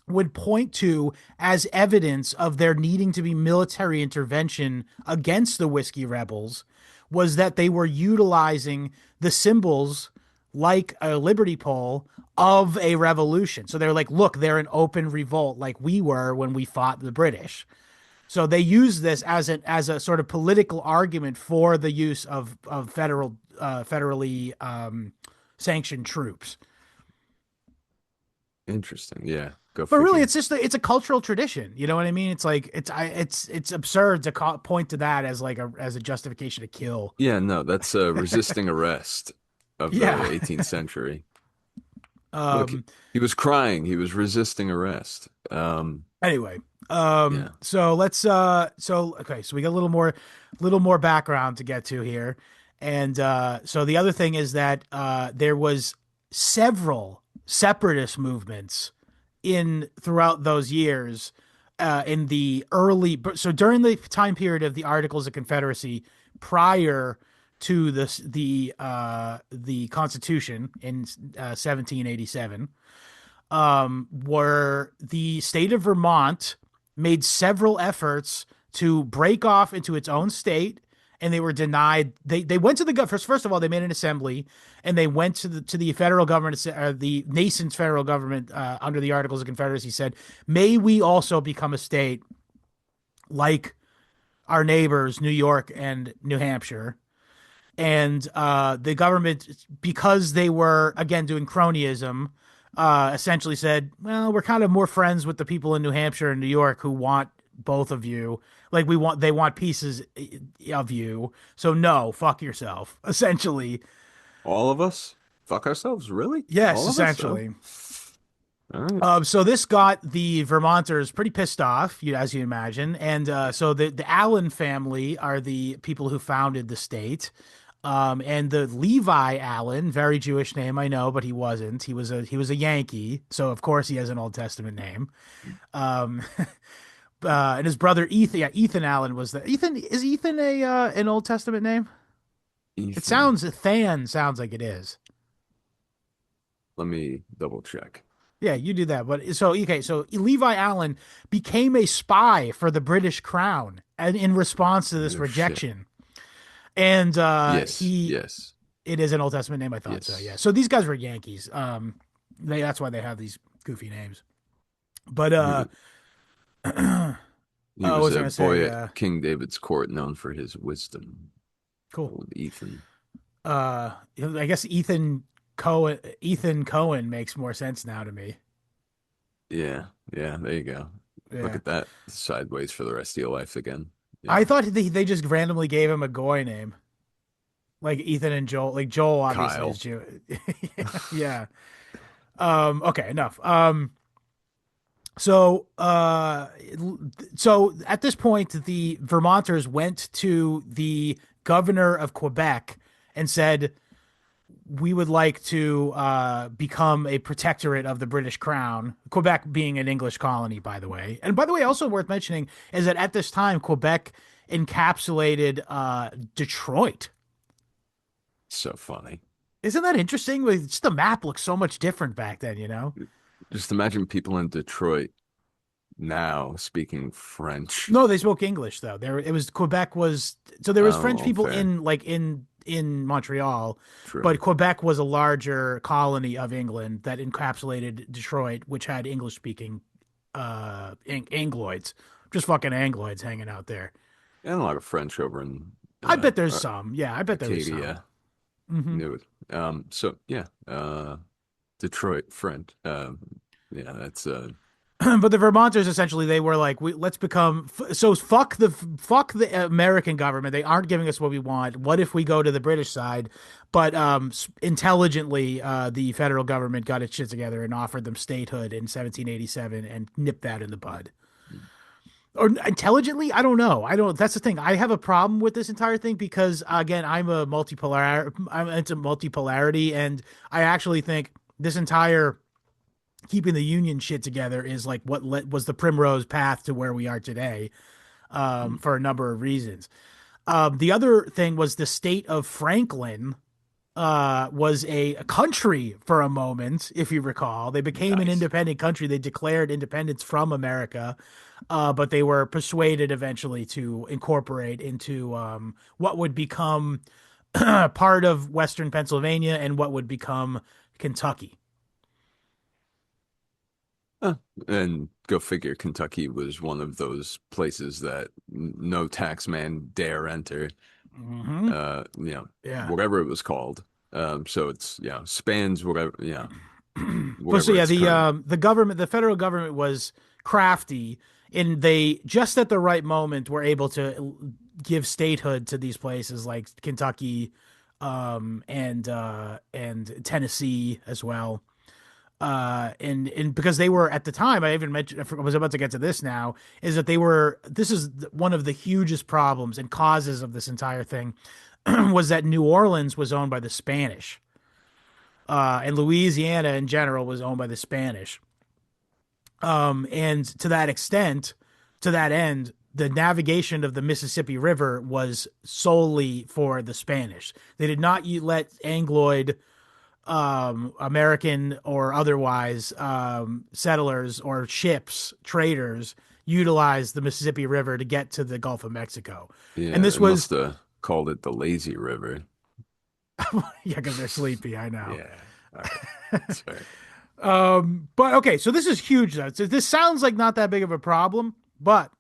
Speaker 2: would point to as evidence of there needing to be military intervention against the whiskey rebels was that they were utilizing the symbols like a liberty pole of a revolution. So they're like, look, they're an open revolt like we were when we fought the British. So they use this as a sort of political argument for the use of federally sanctioned troops.
Speaker 3: Interesting. Yeah. Go
Speaker 2: But really,
Speaker 3: figure.
Speaker 2: it's just it's a cultural tradition. You know what I mean? It's like it's absurd to point to that as like as a justification to kill.
Speaker 3: Yeah, no, that's resisting arrest of the
Speaker 2: Yeah.
Speaker 3: 18th century. Look,
Speaker 2: Um.
Speaker 3: he was crying. He was resisting arrest.
Speaker 2: Anyway.
Speaker 3: Yeah.
Speaker 2: So let's. So okay. So we got a little more background to get to here, and so the other thing is that there was several separatist movements in throughout those years in the early so during the time period of the Articles of Confederacy prior to the Constitution in 1787 were the state of Vermont made several efforts to break off into its own state, and they were denied. They went to the first of all they made an assembly, and they went to the federal government, the nascent federal government under the Articles of Confederacy said, may we also become a state like our neighbors New York and New Hampshire. And the government, because they were again doing cronyism, essentially said, well, we're kind of more friends with the people in New Hampshire and New York who want both of you. Like they want pieces of you. So no, fuck yourself, essentially.
Speaker 3: All of us? Fuck ourselves? Really?
Speaker 2: Yes,
Speaker 3: All of us? Oh,
Speaker 2: essentially.
Speaker 3: all right.
Speaker 2: So this got the Vermonters pretty pissed off, as you imagine, and so the Allen family are the people who founded the state, and the Levi Allen, very Jewish name, I know, but he wasn't. He was a Yankee, so of course he has an Old Testament name. Um, and his brother Ethan, yeah, Ethan Allen was the Ethan. Is Ethan a an Old Testament name? It
Speaker 3: Ethan.
Speaker 2: sounds Than sounds like it is.
Speaker 3: Let me double check.
Speaker 2: Yeah, you do that. But so okay, so Levi Allen became a spy for the British Crown and in response to this
Speaker 3: No shit.
Speaker 2: rejection. And
Speaker 3: Yes,
Speaker 2: he
Speaker 3: yes,
Speaker 2: it is an Old Testament name, I thought so. Yeah.
Speaker 3: yes.
Speaker 2: So these guys were Yankees. That's why they have these goofy names. But
Speaker 3: He was, he
Speaker 2: what
Speaker 3: was
Speaker 2: was I
Speaker 3: a
Speaker 2: gonna say?
Speaker 3: boy at King David's court known for his wisdom.
Speaker 2: Cool.
Speaker 3: Old Ethan.
Speaker 2: I guess Ethan Cohen makes more sense now to me.
Speaker 3: Yeah, yeah, there you go. Look
Speaker 2: Yeah.
Speaker 3: at that sideways for the rest of your life again.
Speaker 2: I
Speaker 3: Yeah.
Speaker 2: thought they just randomly gave him a Goy name. Like Ethan and Joel. Like Joel obviously is
Speaker 3: Kyle.
Speaker 2: Jew. Yeah. Okay, enough. So so at this point the Vermonters went to the governor of Quebec and said we would like to become a protectorate of the British Crown. Quebec being an English colony, by the way. And by the way, also worth mentioning is that at this time Quebec encapsulated Detroit.
Speaker 3: So funny.
Speaker 2: Isn't that interesting? Like, just the map looks so much different back then, you know?
Speaker 3: Just imagine people in Detroit now speaking French.
Speaker 2: No, they spoke English though. It was Quebec was so there was French
Speaker 3: Oh,
Speaker 2: people
Speaker 3: fair.
Speaker 2: in Montreal,
Speaker 3: True.
Speaker 2: but Quebec was a larger colony of England that encapsulated Detroit, which had English speaking Angloids, just fucking Angloids hanging out there.
Speaker 3: And a lot of French over in
Speaker 2: I bet there's some. Yeah, I bet there was some.
Speaker 3: Acadia.
Speaker 2: Hmm.
Speaker 3: Knew it. So yeah, Detroit French. Yeah, that's
Speaker 2: But the Vermonters essentially they were like, let's become so fuck the American government. They aren't giving us what we want. What if we go to the British side? But intelligently, the federal government got its shit together and offered them statehood in 1787 and nipped that in the bud. Or intelligently, I don't know. I don't. That's the thing. I have a problem with this entire thing because again, I'm into multipolarity, and I actually think this entire keeping the union shit together is like was the primrose path to where we are today, for a number of reasons. The other thing was the state of Franklin was a country for a moment, if you recall. They became an
Speaker 3: nice.
Speaker 2: independent country. They declared independence from America, but they were persuaded eventually to incorporate into what would become part of Western Pennsylvania and what would become Kentucky.
Speaker 3: Huh. And go figure, Kentucky was one of those places that no tax man dare enter.
Speaker 2: Hmm. Yeah.
Speaker 3: Whatever it was called. So it's spans whatever
Speaker 2: But so
Speaker 3: whatever
Speaker 2: yeah,
Speaker 3: its current.
Speaker 2: the federal government was crafty, and they just at the right moment were able to give statehood to these places like Kentucky, and Tennessee as well. And because they were at the time, I even mentioned, I was about to get to this now, is that this is one of the hugest problems and causes of this entire thing was that New Orleans was owned by the Spanish, and Louisiana in general was owned by the Spanish. And to that extent, to that end, the navigation of the Mississippi River was solely for the Spanish. They did not let Angloid, American or otherwise, settlers or ships, traders, utilize the Mississippi River to get to the Gulf of Mexico. And
Speaker 3: Yeah,
Speaker 2: this
Speaker 3: they must
Speaker 2: was,
Speaker 3: have called it the lazy river.
Speaker 2: yeah, because they're sleepy, I know.
Speaker 3: Yeah. All right. Sorry.
Speaker 2: But okay, so this is huge though. So this sounds like not that big of a problem, but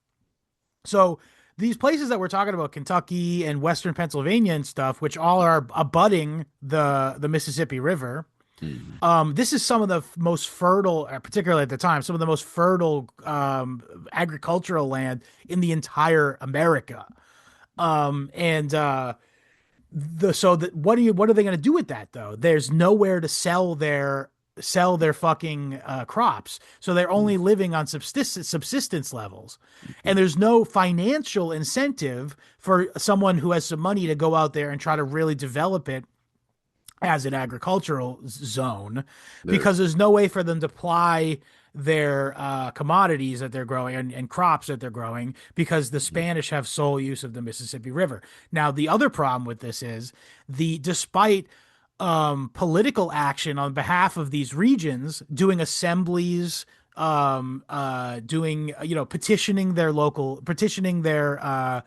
Speaker 2: so these places that we're talking about, Kentucky and Western Pennsylvania and stuff, which all are abutting the Mississippi River,
Speaker 3: Mhm.
Speaker 2: This is some of the most fertile, particularly at the time, some of the most fertile agricultural land in the entire America. And the so that what are they going to do with that though? There's nowhere to sell their fucking crops, so they're only living on subsistence levels, and there's no financial incentive for someone who has some money to go out there and try to really develop it as an agricultural zone,
Speaker 3: There,
Speaker 2: because there's no way for them to ply their commodities that they're growing and crops that they're growing, because the Spanish have sole use of the Mississippi River. Now, the other problem with this is despite political action on behalf of these regions, doing assemblies, doing, petitioning their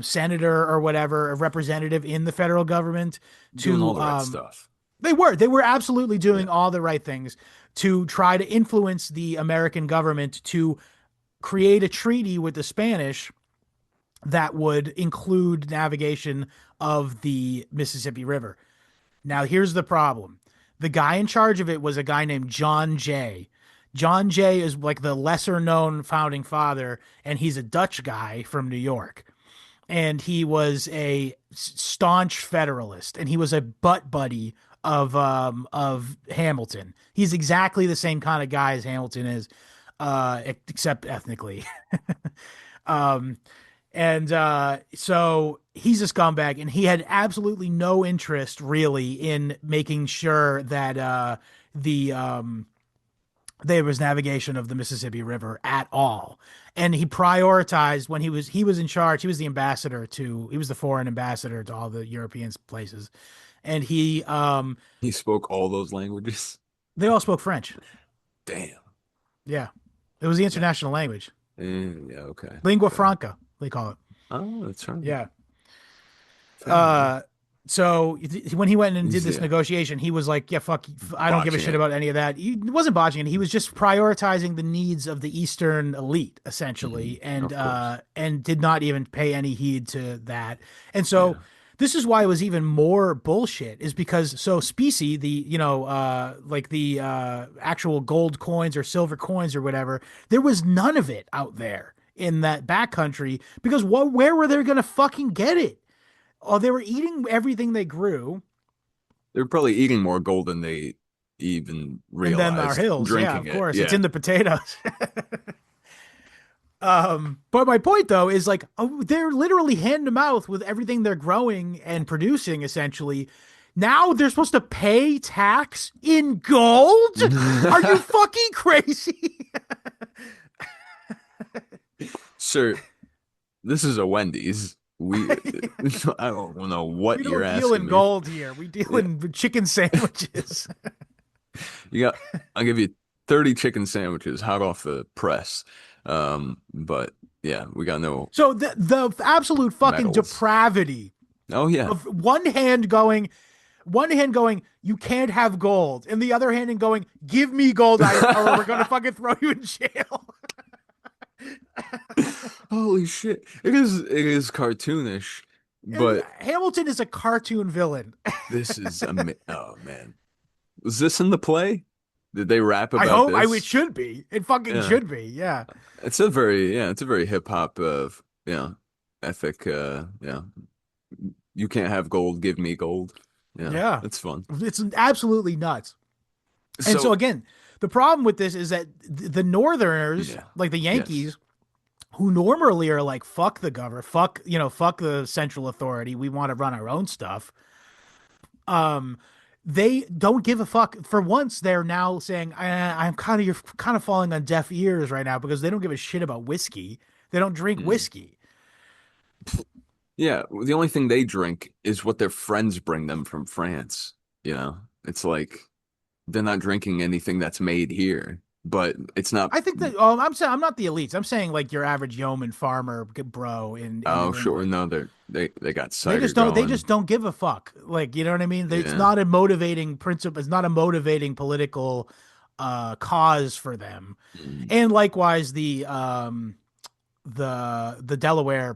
Speaker 2: senator or whatever, a representative in the federal government
Speaker 3: doing all
Speaker 2: to
Speaker 3: the right stuff.
Speaker 2: they were absolutely doing
Speaker 3: Yeah.
Speaker 2: all the right things to try to influence the American government to create a treaty with the Spanish that would include navigation of the Mississippi River. Now, here's the problem. The guy in charge of it was a guy named John Jay. John Jay is like the lesser known founding father, and he's a Dutch guy from New York. And he was a staunch Federalist, and he was a butt buddy of Hamilton. He's exactly the same kind of guy as Hamilton is, except ethnically. um, and so he's a scumbag, and he had absolutely no interest really in making sure that there was navigation of the Mississippi River at all. And he prioritized, when he was in charge, he was the foreign ambassador to all the European places. And
Speaker 3: He spoke all those languages.
Speaker 2: they all spoke French.
Speaker 3: Damn.
Speaker 2: Yeah. It was the international language.
Speaker 3: Yeah. Okay.
Speaker 2: Lingua franca, they call it.
Speaker 3: Oh, that's right.
Speaker 2: Yeah.
Speaker 3: Fair enough.
Speaker 2: Uh, so when he went and did
Speaker 3: He's,
Speaker 2: this
Speaker 3: yeah,
Speaker 2: negotiation, he was like, "Yeah, fuck, I don't give a
Speaker 3: botching
Speaker 2: shit
Speaker 3: it.
Speaker 2: about any of that." He wasn't botching it. He was just prioritizing the needs of the Eastern elite, essentially,
Speaker 3: Of course.
Speaker 2: and did not even pay any heed to that. And so
Speaker 3: Yeah.
Speaker 2: this is why it was even more bullshit. Is because so specie, the like the actual gold coins or silver coins or whatever, there was none of it out there in that backcountry, because where were they gonna fucking get it? Oh, they were eating everything they grew,
Speaker 3: They were probably eating more gold than they even
Speaker 2: and then our
Speaker 3: realized.
Speaker 2: hills. Yeah,
Speaker 3: Drinking
Speaker 2: of
Speaker 3: it.
Speaker 2: course, it's
Speaker 3: Yeah.
Speaker 2: in the potatoes. But my point though is like, they're literally hand to mouth with everything they're growing and producing. Essentially, now they're supposed to pay tax in gold. Are you fucking crazy?
Speaker 3: Sir, this is a Wendy's. I don't know what
Speaker 2: We
Speaker 3: you're
Speaker 2: don't deal in
Speaker 3: asking me.
Speaker 2: gold here. We deal
Speaker 3: Yeah.
Speaker 2: in chicken sandwiches.
Speaker 3: I'll give you 30 chicken sandwiches hot off the press. But yeah, we got no
Speaker 2: So the absolute fucking
Speaker 3: medals.
Speaker 2: depravity
Speaker 3: Oh yeah.
Speaker 2: of one hand going, you can't have gold, and the other hand and going, give me gold, or we're gonna fucking throw you in jail.
Speaker 3: Holy shit. It is cartoonish, but
Speaker 2: Hamilton is a cartoon villain.
Speaker 3: this is oh man. Was this in the play? Did they rap
Speaker 2: I
Speaker 3: about
Speaker 2: hope
Speaker 3: this?
Speaker 2: it should be. It fucking
Speaker 3: Yeah.
Speaker 2: should be. Yeah.
Speaker 3: It's a very hip hop ethic you can't have gold, give me gold.
Speaker 2: Yeah.
Speaker 3: It's fun.
Speaker 2: It's absolutely nuts. And so again, the problem with this is that the Northerners,
Speaker 3: Yeah.
Speaker 2: like the Yankees,
Speaker 3: Yes.
Speaker 2: who normally are like, fuck the government, fuck the central authority, we want to run our own stuff. They don't give a fuck. For once, they're now saying, you're kind of falling on deaf ears right now, because they don't give a shit about whiskey. They don't drink whiskey.
Speaker 3: Yeah, the only thing they drink is what their friends bring them from France. It's like they're not drinking anything that's made here, but it's not.
Speaker 2: I think that I'm not the elites. I'm saying like your average yeoman farmer bro in
Speaker 3: Oh,
Speaker 2: New
Speaker 3: sure.
Speaker 2: England.
Speaker 3: No, they got
Speaker 2: They
Speaker 3: cider
Speaker 2: just don't. They
Speaker 3: going.
Speaker 2: just don't give a fuck. Like, you know what I mean? It's
Speaker 3: Yeah.
Speaker 2: not a motivating principle. It's not a motivating political cause for them.
Speaker 3: Mm.
Speaker 2: And likewise, the Delaware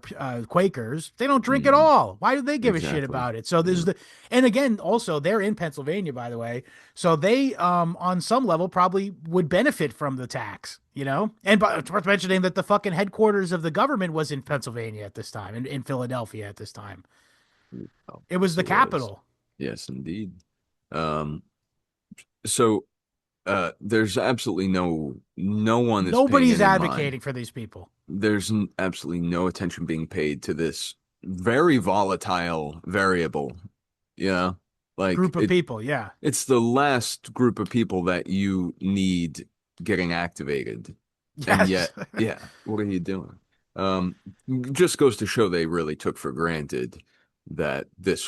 Speaker 2: Quakers, they don't drink at
Speaker 3: Mhm.
Speaker 2: all. Why do they give a shit
Speaker 3: Exactly.
Speaker 2: about it? So there's
Speaker 3: Yeah.
Speaker 2: and again, also they're in Pennsylvania, by the way, so they on some level probably would benefit from the tax, you know. And but it's worth mentioning that the fucking headquarters of the government was in Pennsylvania at this time, in Philadelphia at this time.
Speaker 3: Oh,
Speaker 2: It was
Speaker 3: yes,
Speaker 2: the
Speaker 3: it was.
Speaker 2: capital.
Speaker 3: Yes, indeed. Um, so there's absolutely no one is paying
Speaker 2: Nobody's
Speaker 3: any mind.
Speaker 2: advocating for these people.
Speaker 3: There's absolutely no attention being paid to this very volatile variable. Yeah. Like
Speaker 2: Group of people, yeah.
Speaker 3: it's the last group of people that you need getting activated. And
Speaker 2: Yes.
Speaker 3: yet, yeah, what are you doing? Um, just goes to show they really took for granted that this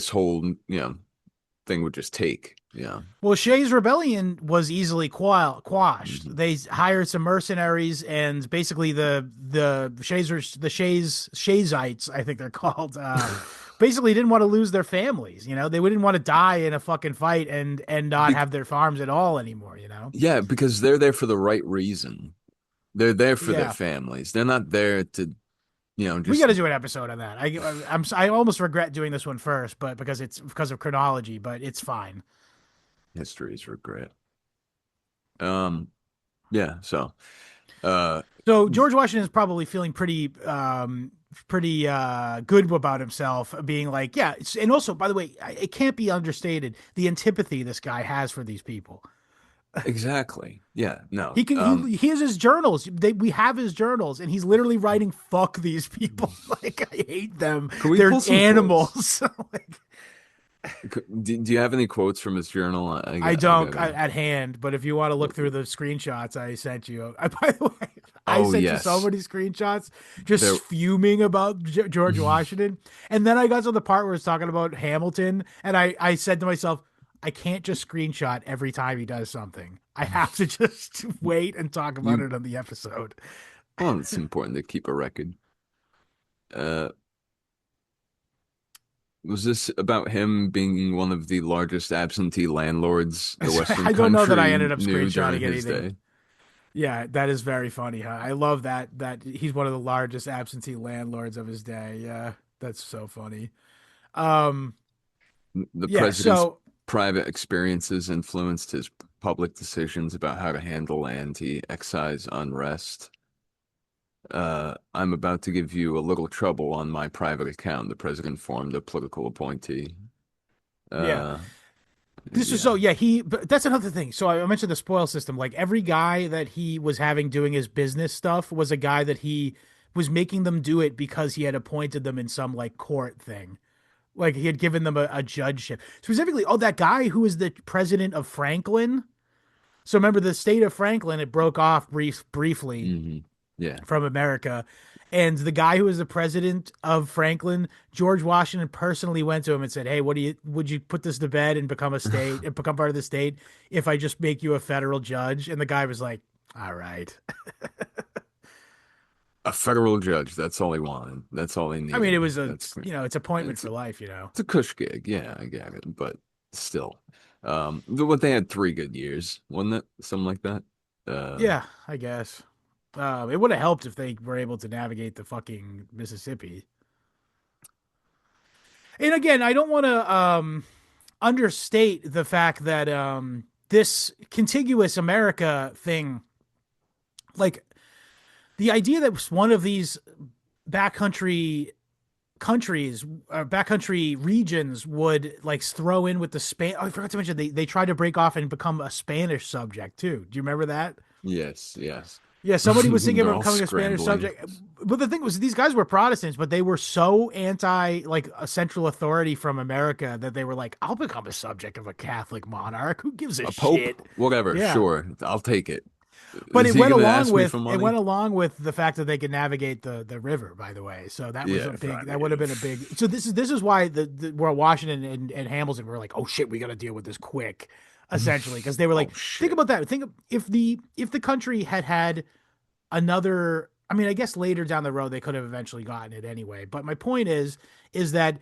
Speaker 3: whole, thing would just take. Yeah.
Speaker 2: Well, Shays' rebellion was easily quashed.
Speaker 3: Mhm.
Speaker 2: They hired some mercenaries, and basically the Shayites, I think they're called, basically didn't want to lose their families. You know, they wouldn't want to die in a fucking fight and not
Speaker 3: Be
Speaker 2: have their farms at all anymore. You know?
Speaker 3: yeah, because they're there for the right reason. They're there for their
Speaker 2: Yeah,
Speaker 3: families. They're not there to,
Speaker 2: we got
Speaker 3: just
Speaker 2: to do an episode on that. I almost regret doing this one first, but because of chronology, but it's fine.
Speaker 3: history's regret. Um, yeah, so uh
Speaker 2: So George Washington is probably feeling pretty good about himself, being like, yeah. And also, by the way, it can't be understated the antipathy this guy has for these people.
Speaker 3: exactly. Yeah, no.
Speaker 2: He can he has his journals. We have his journals, and he's literally writing "fuck these people." Like I hate them.
Speaker 3: Can we
Speaker 2: They're
Speaker 3: pull some quotes?
Speaker 2: animals. Like,
Speaker 3: Do you have any quotes from his journal?
Speaker 2: I
Speaker 3: I
Speaker 2: don't
Speaker 3: gotta
Speaker 2: at hand, but if you want to look
Speaker 3: look
Speaker 2: through
Speaker 3: at.
Speaker 2: the screenshots I sent you, by the way, I
Speaker 3: Oh
Speaker 2: sent you so
Speaker 3: yes.
Speaker 2: many screenshots
Speaker 3: There
Speaker 2: just fuming about George Washington. And then I got to the part where it's talking about Hamilton, and I said to myself, I can't just screenshot every time he does something. I have to just wait and talk about
Speaker 3: you
Speaker 2: it on the episode.
Speaker 3: well, it's important to keep a record. Uh was this about him being one of the largest absentee landlords the Western
Speaker 2: I don't know that I
Speaker 3: country
Speaker 2: ended up
Speaker 3: knew during
Speaker 2: screenshotting
Speaker 3: his
Speaker 2: anything.
Speaker 3: day?
Speaker 2: Yeah, that is very funny, huh? I love that he's one of the largest absentee landlords of his day. Yeah, that's so funny. Um,
Speaker 3: The
Speaker 2: yeah,
Speaker 3: president's
Speaker 2: so
Speaker 3: private experiences influenced his public decisions about how to handle anti-excise unrest. I'm about to give you a little trouble on my private account. The president informed a political appointee.
Speaker 2: yeah.
Speaker 3: Uh,
Speaker 2: This is so
Speaker 3: yeah,
Speaker 2: yeah, but that's another thing. So I mentioned the spoil system. Like every guy that he was having doing his business stuff was a guy that he was making them do it because he had appointed them in some like court thing. Like he had given them a judgeship. Specifically, oh, that guy who was the president of Franklin. So remember the state of Franklin, it broke off briefly
Speaker 3: hmm yeah.
Speaker 2: from America. And the guy who was the president of Franklin, George Washington personally went to him and said, "Hey, would you put this to bed and become a state and become part of the state if I just make you a federal judge?" And the guy was like, "All right."
Speaker 3: A federal judge. That's all he wanted. That's all he
Speaker 2: I mean, it
Speaker 3: needed.
Speaker 2: was
Speaker 3: That's great.
Speaker 2: it's appointment
Speaker 3: It's
Speaker 2: for life, you know.
Speaker 3: it's a cush gig. Yeah, I get it. But still, what they had 3 good years, wasn't it? Something like that. Uh,
Speaker 2: Yeah, I guess. It would have helped if they were able to navigate the fucking Mississippi. And again, I don't want to understate the fact that this contiguous America thing, like the idea that one of these backcountry countries or backcountry regions would like throw in with the Spain. Oh, I forgot to mention they tried to break off and become a Spanish subject too. Do you remember that?
Speaker 3: yes, yes.
Speaker 2: Yeah, somebody was thinking
Speaker 3: They're
Speaker 2: about
Speaker 3: all
Speaker 2: becoming a Spanish
Speaker 3: scrambling.
Speaker 2: subject. But the thing was, these guys were Protestants, but they were so anti like a central authority from America that they were like, I'll become a subject of a Catholic monarch. Who gives a
Speaker 3: A pope,
Speaker 2: shit?
Speaker 3: whatever.
Speaker 2: Yeah.
Speaker 3: Sure, I'll take it.
Speaker 2: But
Speaker 3: Is he gonna ask me for
Speaker 2: it went
Speaker 3: money?
Speaker 2: along with the fact that they could navigate the river, by the way. So that was a
Speaker 3: Yeah,
Speaker 2: big that
Speaker 3: right.
Speaker 2: would have been a big so this is why the where Washington and Hamilton were like, oh shit, we gotta deal with this quick, essentially. Because they were
Speaker 3: Oh
Speaker 2: like, think
Speaker 3: shit.
Speaker 2: about that. Think of if the country had another, I mean, I guess later down the road they could have eventually gotten it anyway. But my point is that,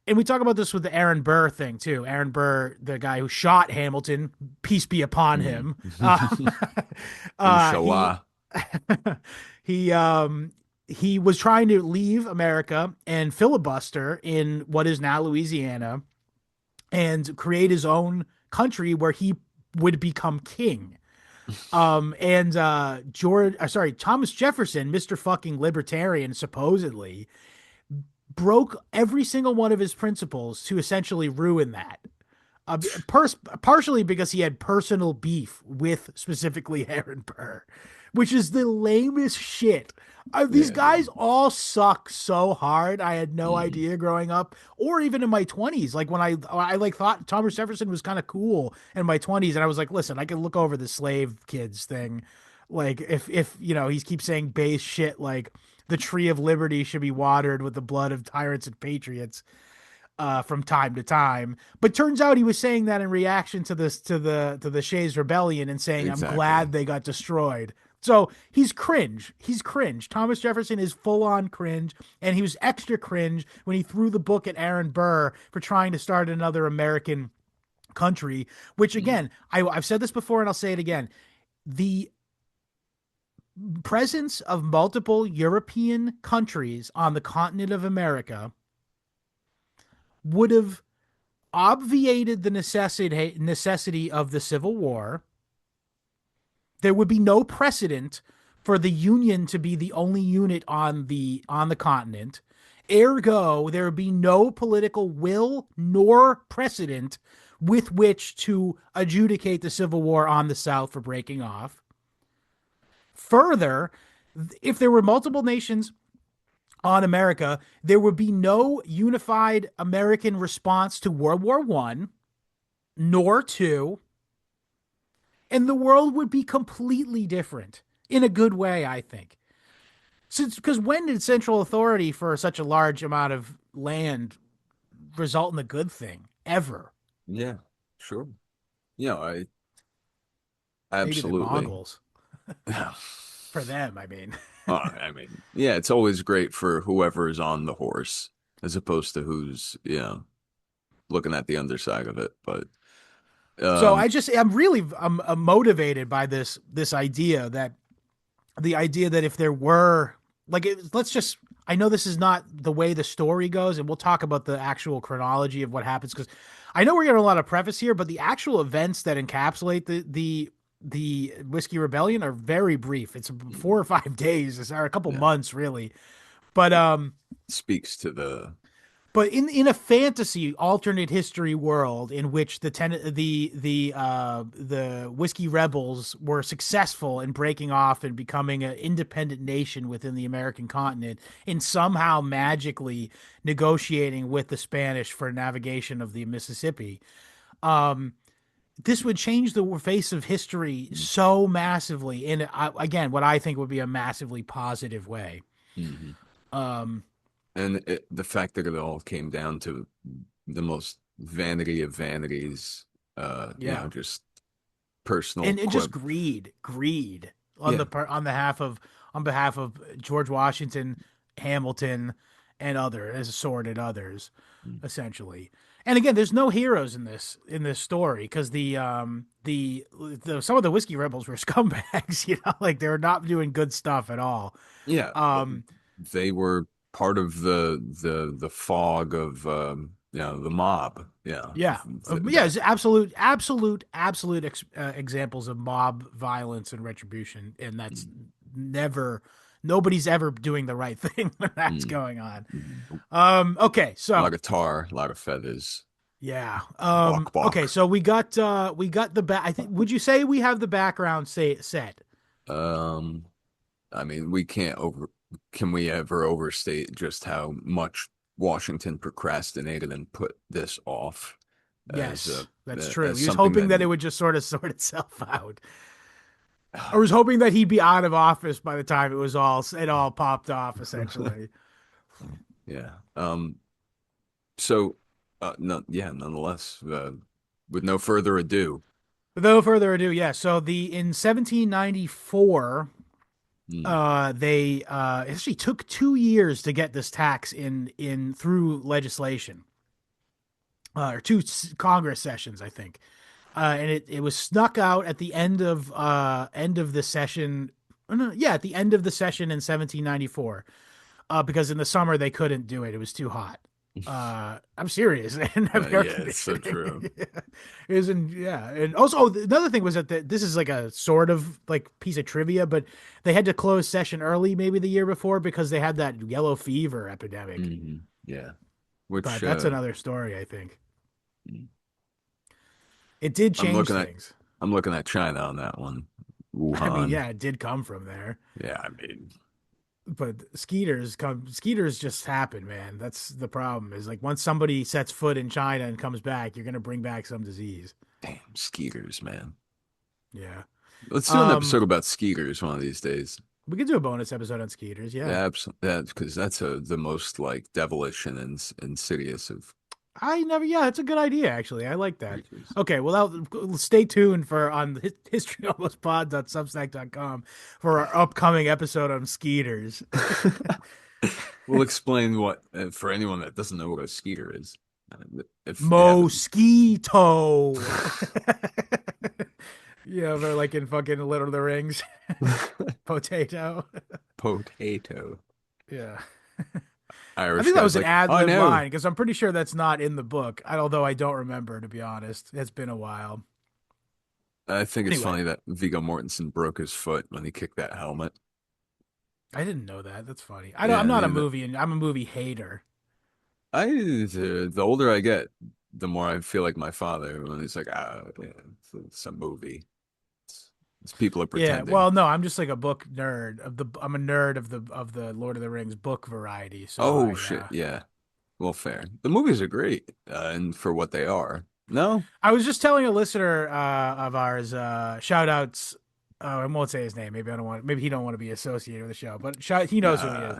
Speaker 2: and we talk about this with the Aaron Burr thing too. Aaron Burr, the guy who shot Hamilton, peace be upon
Speaker 3: Mhm.
Speaker 2: him. He
Speaker 3: Inshallah.
Speaker 2: he he was trying to leave America and filibuster in what is now Louisiana and create his own country where he would become king. And Thomas Jefferson, Mr. fucking libertarian, supposedly broke every single one of his principles to essentially ruin that. Partially because he had personal beef with specifically Aaron Burr, which is the lamest shit. These
Speaker 3: Yeah,
Speaker 2: guys all suck so hard. I had no
Speaker 3: mhm.
Speaker 2: idea growing up, or even in my 20s. Like when I like thought Thomas Jefferson was kind of cool in my 20s, and I was like, listen, I can look over the slave kids thing. Like if he keeps saying base shit like the tree of liberty should be watered with the blood of tyrants and patriots from time to time. But turns out he was saying that in reaction to the Shays Rebellion and saying, I'm
Speaker 3: Exactly.
Speaker 2: glad they got destroyed. So he's cringe. He's cringe. Thomas Jefferson is full on cringe, and he was extra cringe when he threw the book at Aaron Burr for trying to start another American country. Which
Speaker 3: Mm.
Speaker 2: again, I've said this before, and I'll say it again. The presence of multiple European countries on the continent of America would have obviated the necessity of the Civil War. There would be no precedent for the Union to be the only unit on the continent. Ergo, there would be no political will nor precedent with which to adjudicate the Civil War on the South for breaking off. Further, if there were multiple nations on America, there would be no unified American response to World War One, nor two, and the world would be completely different in a good way, I think. Since because when did central authority for such a large amount of land result in a good thing ever?
Speaker 3: Yeah, sure. I
Speaker 2: Maybe the
Speaker 3: absolutely.
Speaker 2: Mongols for them. I mean,
Speaker 3: I mean, yeah, it's always great for whoever is on the horse as opposed to who's, looking at the underside of it. But
Speaker 2: so
Speaker 3: um,
Speaker 2: I'm motivated by this idea that the idea that if there were let's just I know this is not the way the story goes, and we'll talk about the actual chronology of what happens because I know we're getting a lot of preface here, but the actual events that encapsulate the Whiskey Rebellion are very brief. It's 4 or 5 days, or a couple
Speaker 3: yeah,
Speaker 2: months really. But
Speaker 3: it speaks to the
Speaker 2: in a fantasy alternate history world in which the whiskey rebels were successful in breaking off and becoming an independent nation within the American continent and somehow magically negotiating with the Spanish for navigation of the Mississippi, this would change the face of history so massively in again what I think would be a massively positive way.
Speaker 3: Mhm.
Speaker 2: Um,
Speaker 3: the fact that it all came down to the most vanity of vanities,
Speaker 2: yeah.
Speaker 3: just personal
Speaker 2: And just
Speaker 3: quip.
Speaker 2: greed on
Speaker 3: Yeah.
Speaker 2: the part on behalf of George Washington, Hamilton, and assorted others,
Speaker 3: Mm.
Speaker 2: essentially. And again, there's no heroes in this story because the some of the whiskey rebels were scumbags, like they're not doing good stuff at all.
Speaker 3: Yeah,
Speaker 2: Um,
Speaker 3: they were part of the fog of the mob. Yeah,
Speaker 2: yeah, yeah,
Speaker 3: that
Speaker 2: it's absolute examples of mob violence and retribution, and that's never nobody's ever doing the right thing when that's
Speaker 3: mm,
Speaker 2: going on.
Speaker 3: mm.
Speaker 2: Okay,
Speaker 3: A
Speaker 2: so
Speaker 3: lot of tar, a lot of feathers.
Speaker 2: yeah,
Speaker 3: Bok
Speaker 2: okay,
Speaker 3: bok.
Speaker 2: so we got the back. I think would you say we have the background set?
Speaker 3: Um, I mean, we can't over. Can we ever overstate just how much Washington procrastinated and put this off
Speaker 2: Yes, that's true.
Speaker 3: as
Speaker 2: He was
Speaker 3: something
Speaker 2: hoping
Speaker 3: that
Speaker 2: that it would just sort of sort itself out. Or was hoping that he'd be out of office by the time it all popped off, essentially.
Speaker 3: yeah. So, no, yeah. Nonetheless, with no further ado,
Speaker 2: With no further ado, yeah. So in 1794,
Speaker 3: mm,
Speaker 2: they it actually took 2 years to get this tax in through legislation, or two Congress sessions, I think. And it was snuck out at the end of the session Oh, no, yeah, at the end of the session in 1794, because in the summer they couldn't do it; it was too hot. I'm serious, and have air
Speaker 3: Yeah, it's so
Speaker 2: conditioning.
Speaker 3: true.
Speaker 2: Isn't yeah, and also another thing was that this is like a sort of like piece of trivia, but they had to close session early maybe the year before because they had that yellow fever epidemic.
Speaker 3: Yeah, which
Speaker 2: But that's another story, I think.
Speaker 3: mm,
Speaker 2: It did
Speaker 3: I'm
Speaker 2: change
Speaker 3: looking at
Speaker 2: things.
Speaker 3: I'm looking at China on that one.
Speaker 2: I mean,
Speaker 3: Wuhan.
Speaker 2: yeah, it did come from there.
Speaker 3: Yeah, I mean,
Speaker 2: But skeeters just happen, man. That's the problem. Is like once somebody sets foot in China and comes back, you're gonna bring back some disease.
Speaker 3: damn skeeters, man.
Speaker 2: Yeah.
Speaker 3: Let's do an
Speaker 2: Um,
Speaker 3: episode about skeeters one of these days.
Speaker 2: we could do a bonus episode on skeeters. Yeah.
Speaker 3: Yeah, yeah, because that's the most like devilish and insidious of
Speaker 2: I never. Yeah, that's a good idea. Actually, I like that.
Speaker 3: creatures.
Speaker 2: Okay, well, stay tuned for on historyhomospod.substack.com for our upcoming episode on skeeters.
Speaker 3: We'll explain what for anyone that doesn't know what a skeeter is. If you haven't,
Speaker 2: Mosquito. Yeah, they're like in fucking Lord of the Rings. Potato.
Speaker 3: potato.
Speaker 2: Yeah. I
Speaker 3: Irish
Speaker 2: think that
Speaker 3: guy's
Speaker 2: was an
Speaker 3: like,
Speaker 2: ad
Speaker 3: I
Speaker 2: lib
Speaker 3: know.
Speaker 2: line because I'm pretty sure that's not in the book. Although I don't remember, to be honest. It's been a while.
Speaker 3: I think it's
Speaker 2: Anyway,
Speaker 3: funny that Viggo Mortensen broke his foot when he kicked that helmet.
Speaker 2: I didn't know that. That's funny. I'm
Speaker 3: Yeah,
Speaker 2: not a movie, and I'm a movie hater.
Speaker 3: the older I get, the more I feel like my father when he's like, yeah, it's a movie. People are
Speaker 2: Yeah.
Speaker 3: pretending.
Speaker 2: Well, no, I'm just like a book nerd I'm a nerd of the Lord of the Rings book variety. So
Speaker 3: Oh shit, yeah. Well, fair. The movies are great, and for what they are. No?
Speaker 2: I was just telling a listener of ours, shout outs. I won't say his name. Maybe I don't want. Maybe he don't want to be associated with the show, but he knows who he is.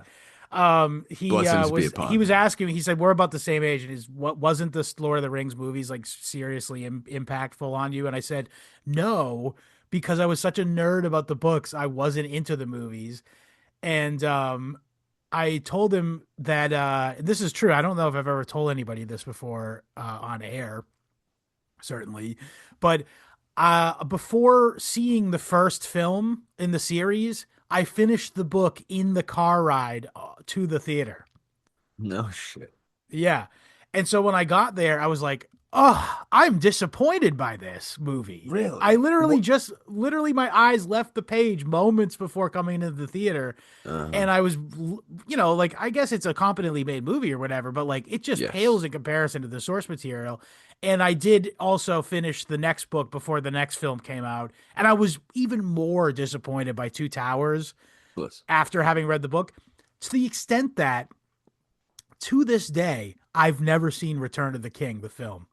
Speaker 3: Nah.
Speaker 2: He
Speaker 3: Blessings be
Speaker 2: was
Speaker 3: upon him.
Speaker 2: asking me. He said we're about the same age, and is what wasn't the Lord of the Rings movies like seriously impactful on you? And I said no, because I was such a nerd about the books, I wasn't into the movies, and I told him that this is true. I don't know if I've ever told anybody this before on air, certainly, but before seeing the first film in the series, I finished the book in the car ride to the theater.
Speaker 3: No shit.
Speaker 2: Yeah. And so when I got there, I was like, oh, I'm disappointed by this movie. I
Speaker 3: Really?
Speaker 2: literally
Speaker 3: What?
Speaker 2: just, literally, my eyes left the page moments before coming into the theater.
Speaker 3: Uh-huh.
Speaker 2: And I was, like, I guess it's a competently made movie or whatever, but like, it just pales
Speaker 3: Yes.
Speaker 2: in comparison to the source material. And I did also finish the next book before the next film came out. And I was even more disappointed by Two Towers
Speaker 3: Listen.
Speaker 2: after having read the book, to the extent that to this day, I've never seen Return of the King, the film.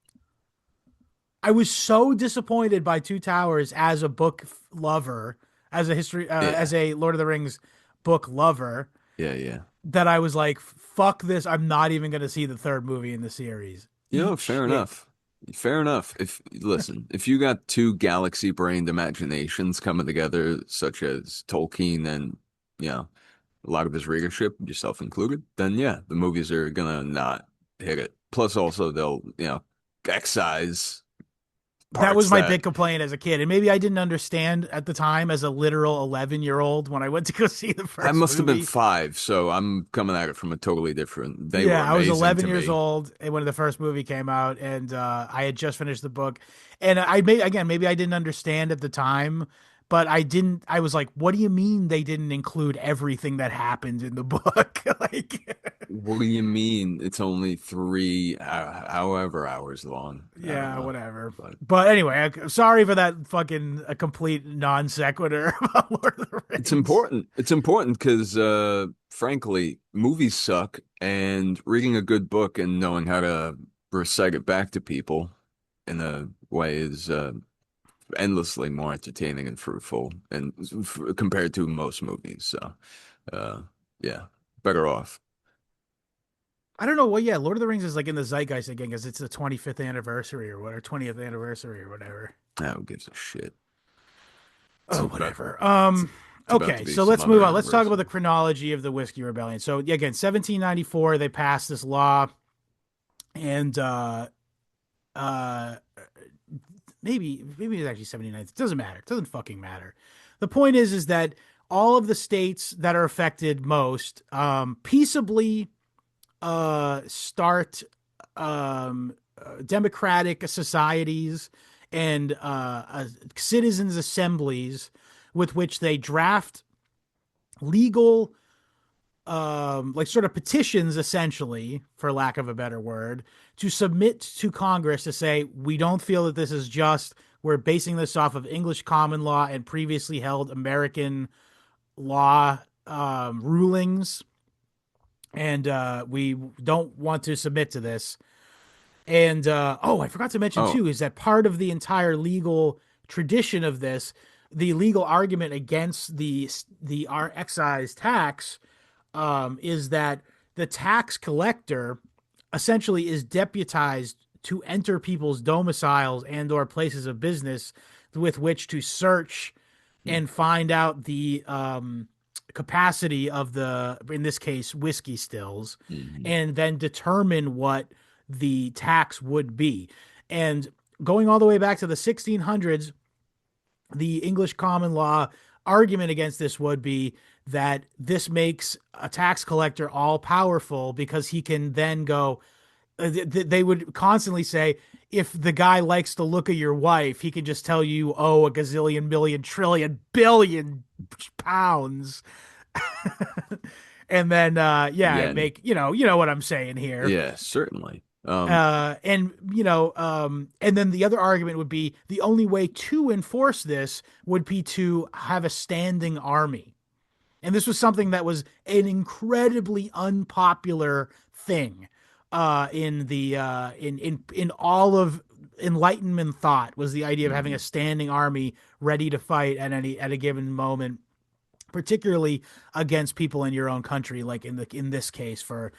Speaker 2: I was so disappointed by Two Towers as a book lover, as a as
Speaker 3: Yeah.
Speaker 2: a Lord of the Rings book lover,
Speaker 3: Yeah, yeah.
Speaker 2: that I was like, fuck this. I'm not even going to see the third movie in the series. Eat
Speaker 3: Fair
Speaker 2: shit.
Speaker 3: enough. Fair enough. If listen, if you got two galaxy-brained imaginations coming together, such as Tolkien and you know a lot of his readership, yourself included, then yeah, the movies are gonna not hit it. Plus, also they'll excise
Speaker 2: That was
Speaker 3: parts
Speaker 2: my
Speaker 3: that
Speaker 2: big complaint as a kid. And maybe I didn't understand at the time as a literal 11-year-old when I went to go see the
Speaker 3: I
Speaker 2: first
Speaker 3: must have been
Speaker 2: movie.
Speaker 3: 5, so I'm coming at it from a totally different. They were
Speaker 2: Yeah, I was
Speaker 3: amazing
Speaker 2: 11
Speaker 3: to
Speaker 2: years
Speaker 3: me.
Speaker 2: old when the first movie came out, and I had just finished the book. And I may again, maybe I didn't understand at the time, but I didn't. I was like, "What do you mean they didn't include everything that happened in the book?" Like,
Speaker 3: What do you mean? It's only three, however hours long. I don't
Speaker 2: yeah,
Speaker 3: know,
Speaker 2: whatever.
Speaker 3: but.
Speaker 2: But anyway, sorry for that fucking a complete non sequitur about Lord of the
Speaker 3: It's
Speaker 2: Rings.
Speaker 3: important. It's important because, frankly, movies suck, and reading a good book and knowing how to recite it back to people in a way is endlessly more entertaining and fruitful, and compared to most movies. So, uh, yeah, better off.
Speaker 2: I don't know. Well, yeah, Lord of the Rings is like in the zeitgeist again because it's the 25th anniversary or whatever, 20th anniversary or whatever.
Speaker 3: Who gives a shit? It's
Speaker 2: Oh,
Speaker 3: about
Speaker 2: whatever.
Speaker 3: it's, it's about to
Speaker 2: Okay,
Speaker 3: be
Speaker 2: so
Speaker 3: some
Speaker 2: let's move
Speaker 3: other
Speaker 2: on. Let's talk about the
Speaker 3: anniversary.
Speaker 2: chronology of the Whiskey Rebellion. So yeah, again, 1794, they passed this law, and uh, maybe it's actually 79. It doesn't matter. It doesn't fucking matter. The point is that all of the states that are affected most peaceably start democratic societies and citizens' assemblies with which they draft legal like sort of petitions, essentially, for lack of a better word, to submit to Congress to say, we don't feel that this is just. We're basing this off of English common law and previously held American law rulings, and we don't want to submit to this. And oh, I forgot to mention
Speaker 3: Oh,
Speaker 2: too, is that part of the entire legal tradition of this, the legal argument against the our excise tax, is that the tax collector essentially is deputized to enter people's domiciles and or places of business with which to search and find out the capacity of the, in this case, whiskey stills,
Speaker 3: mhm.
Speaker 2: and then determine what the tax would be. And going all the way back to the 1600s, the English common law argument against this would be that this makes a tax collector all powerful because he can then go, they would constantly say, if the guy likes the look of your wife, he can just tell you, oh, a gazillion, million, trillion, billion pounds. And then, yeah,
Speaker 3: Yeah,
Speaker 2: make, what I'm saying here.
Speaker 3: yeah, certainly.
Speaker 2: And and then the other argument would be the only way to enforce this would be to have a standing army. And this was something that was an incredibly unpopular thing in the in all of Enlightenment thought, was the idea of having a
Speaker 3: Mhm.
Speaker 2: standing army ready to fight at a given moment, particularly against people in your own country, like in this case for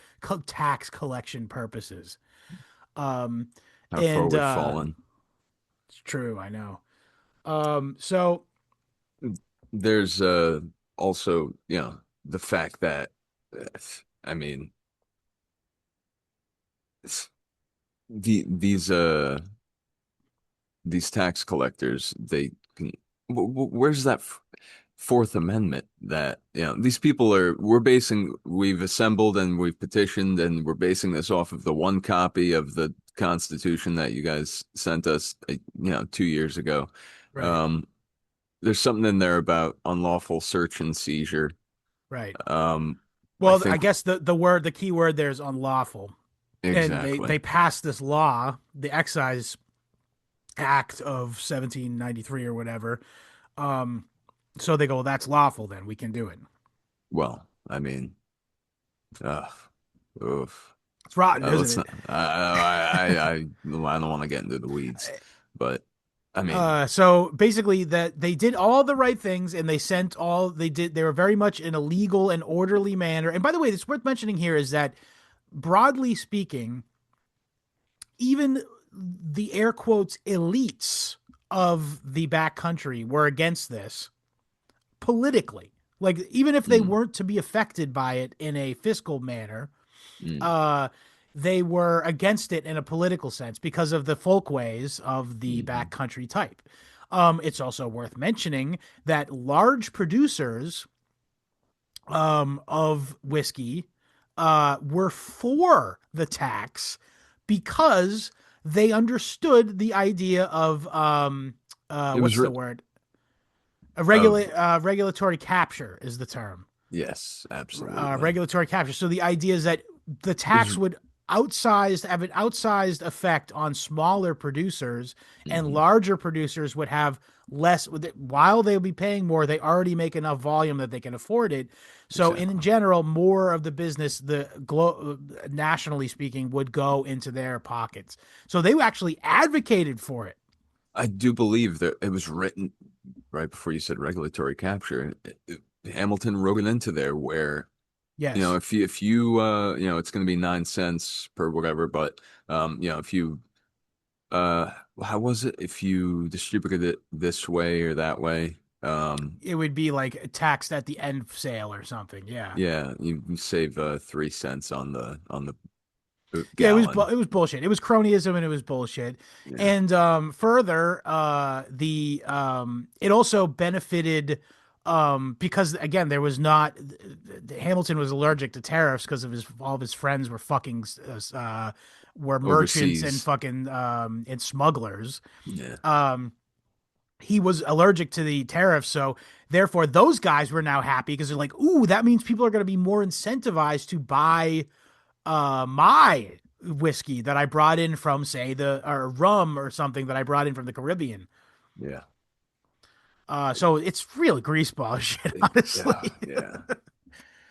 Speaker 2: tax collection purposes. Um,
Speaker 3: How far
Speaker 2: and
Speaker 3: we've fallen.
Speaker 2: It's true, I know. So
Speaker 3: There's also, the fact that, uh, I mean, it's- these these tax collectors, they can, where's that Fourth Amendment that, these people we've assembled and we've petitioned and we're basing this off of the one copy of the Constitution that you guys sent us, 2 years ago.
Speaker 2: right,
Speaker 3: Um, there's something in there about unlawful search and seizure.
Speaker 2: right.
Speaker 3: Um, I
Speaker 2: Well, I
Speaker 3: think
Speaker 2: guess the key word there is unlawful. And they
Speaker 3: exactly.
Speaker 2: passed this law, the Excise Act of 1793 or whatever. Um, so they go, well, that's lawful. Then we can do it.
Speaker 3: Well, I mean, uh, oof.
Speaker 2: It's rotten, isn't
Speaker 3: Let's
Speaker 2: it?
Speaker 3: not. I don't want to get into the weeds, but I mean,
Speaker 2: So basically, that they did all the right things, and they were very much in a legal and orderly manner. And by the way, it's worth mentioning here is that, broadly speaking, even the air quotes elites of the backcountry were against this politically. Like, even if they
Speaker 3: mm,
Speaker 2: weren't to be affected by it in a fiscal manner,
Speaker 3: mm,
Speaker 2: uh, they were against it in a political sense because of the folkways of the
Speaker 3: mhm,
Speaker 2: backcountry type. It's also worth mentioning that large producers of whiskey were for the tax because they understood the idea of
Speaker 3: it was
Speaker 2: what's the
Speaker 3: written
Speaker 2: word?
Speaker 3: of
Speaker 2: Regulatory capture is the term.
Speaker 3: yes, absolutely.
Speaker 2: Regulatory capture. So the idea is that the
Speaker 3: It was
Speaker 2: tax would have an outsized effect on smaller producers, and
Speaker 3: mhm,
Speaker 2: larger producers would have less. While they'll be paying more, they already make enough volume that they can afford it. So in
Speaker 3: exactly.
Speaker 2: general, more of the business, nationally speaking, would go into their pockets. So they actually advocated for it.
Speaker 3: I do believe that it was written right before you said regulatory capture. Hamilton wrote it into there where,
Speaker 2: Yes,
Speaker 3: it's going to be 9 cents per whatever, but if you how was it if you distributed it this way or that way?
Speaker 2: it would be like taxed at the end sale or something. Yeah.
Speaker 3: Yeah, you save 3 cents on the
Speaker 2: Yeah,
Speaker 3: gallon.
Speaker 2: it was bullshit. It was cronyism and it was bullshit.
Speaker 3: Yeah.
Speaker 2: And further, the it also benefited Because again, there was not Hamilton was allergic to tariffs because of his all of his friends were fucking were merchants and
Speaker 3: Overseas.
Speaker 2: fucking and smugglers.
Speaker 3: Yeah.
Speaker 2: Um, he was allergic to the tariffs, so therefore those guys were now happy because they're like, ooh, that means people are going to be more incentivized to buy my whiskey that I brought in from, say, the or rum or something that I brought in from the Caribbean.
Speaker 3: Yeah.
Speaker 2: So it's really greaseball shit,
Speaker 3: Yeah.
Speaker 2: honestly.
Speaker 3: Yeah.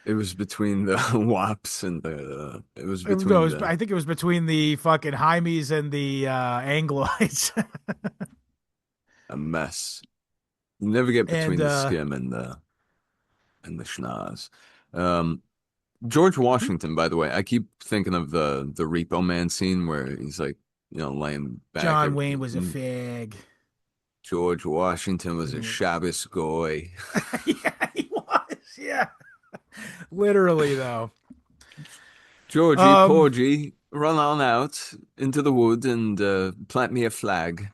Speaker 3: It was between the Wops and it was
Speaker 2: No,
Speaker 3: between the
Speaker 2: I think it was between the fucking Hymies and the Angloites.
Speaker 3: a mess. You never get
Speaker 2: And
Speaker 3: between the skim and the schnoz. Um, George Washington, by the way, I keep thinking of the Repo Man scene where he's like, laying back.
Speaker 2: John Wayne was a fag.
Speaker 3: George Washington was a Shabbos goy.
Speaker 2: Yeah, he was. Yeah, literally though.
Speaker 3: Georgie,
Speaker 2: Um,
Speaker 3: Porgy, run on out into the wood and plant me a flag.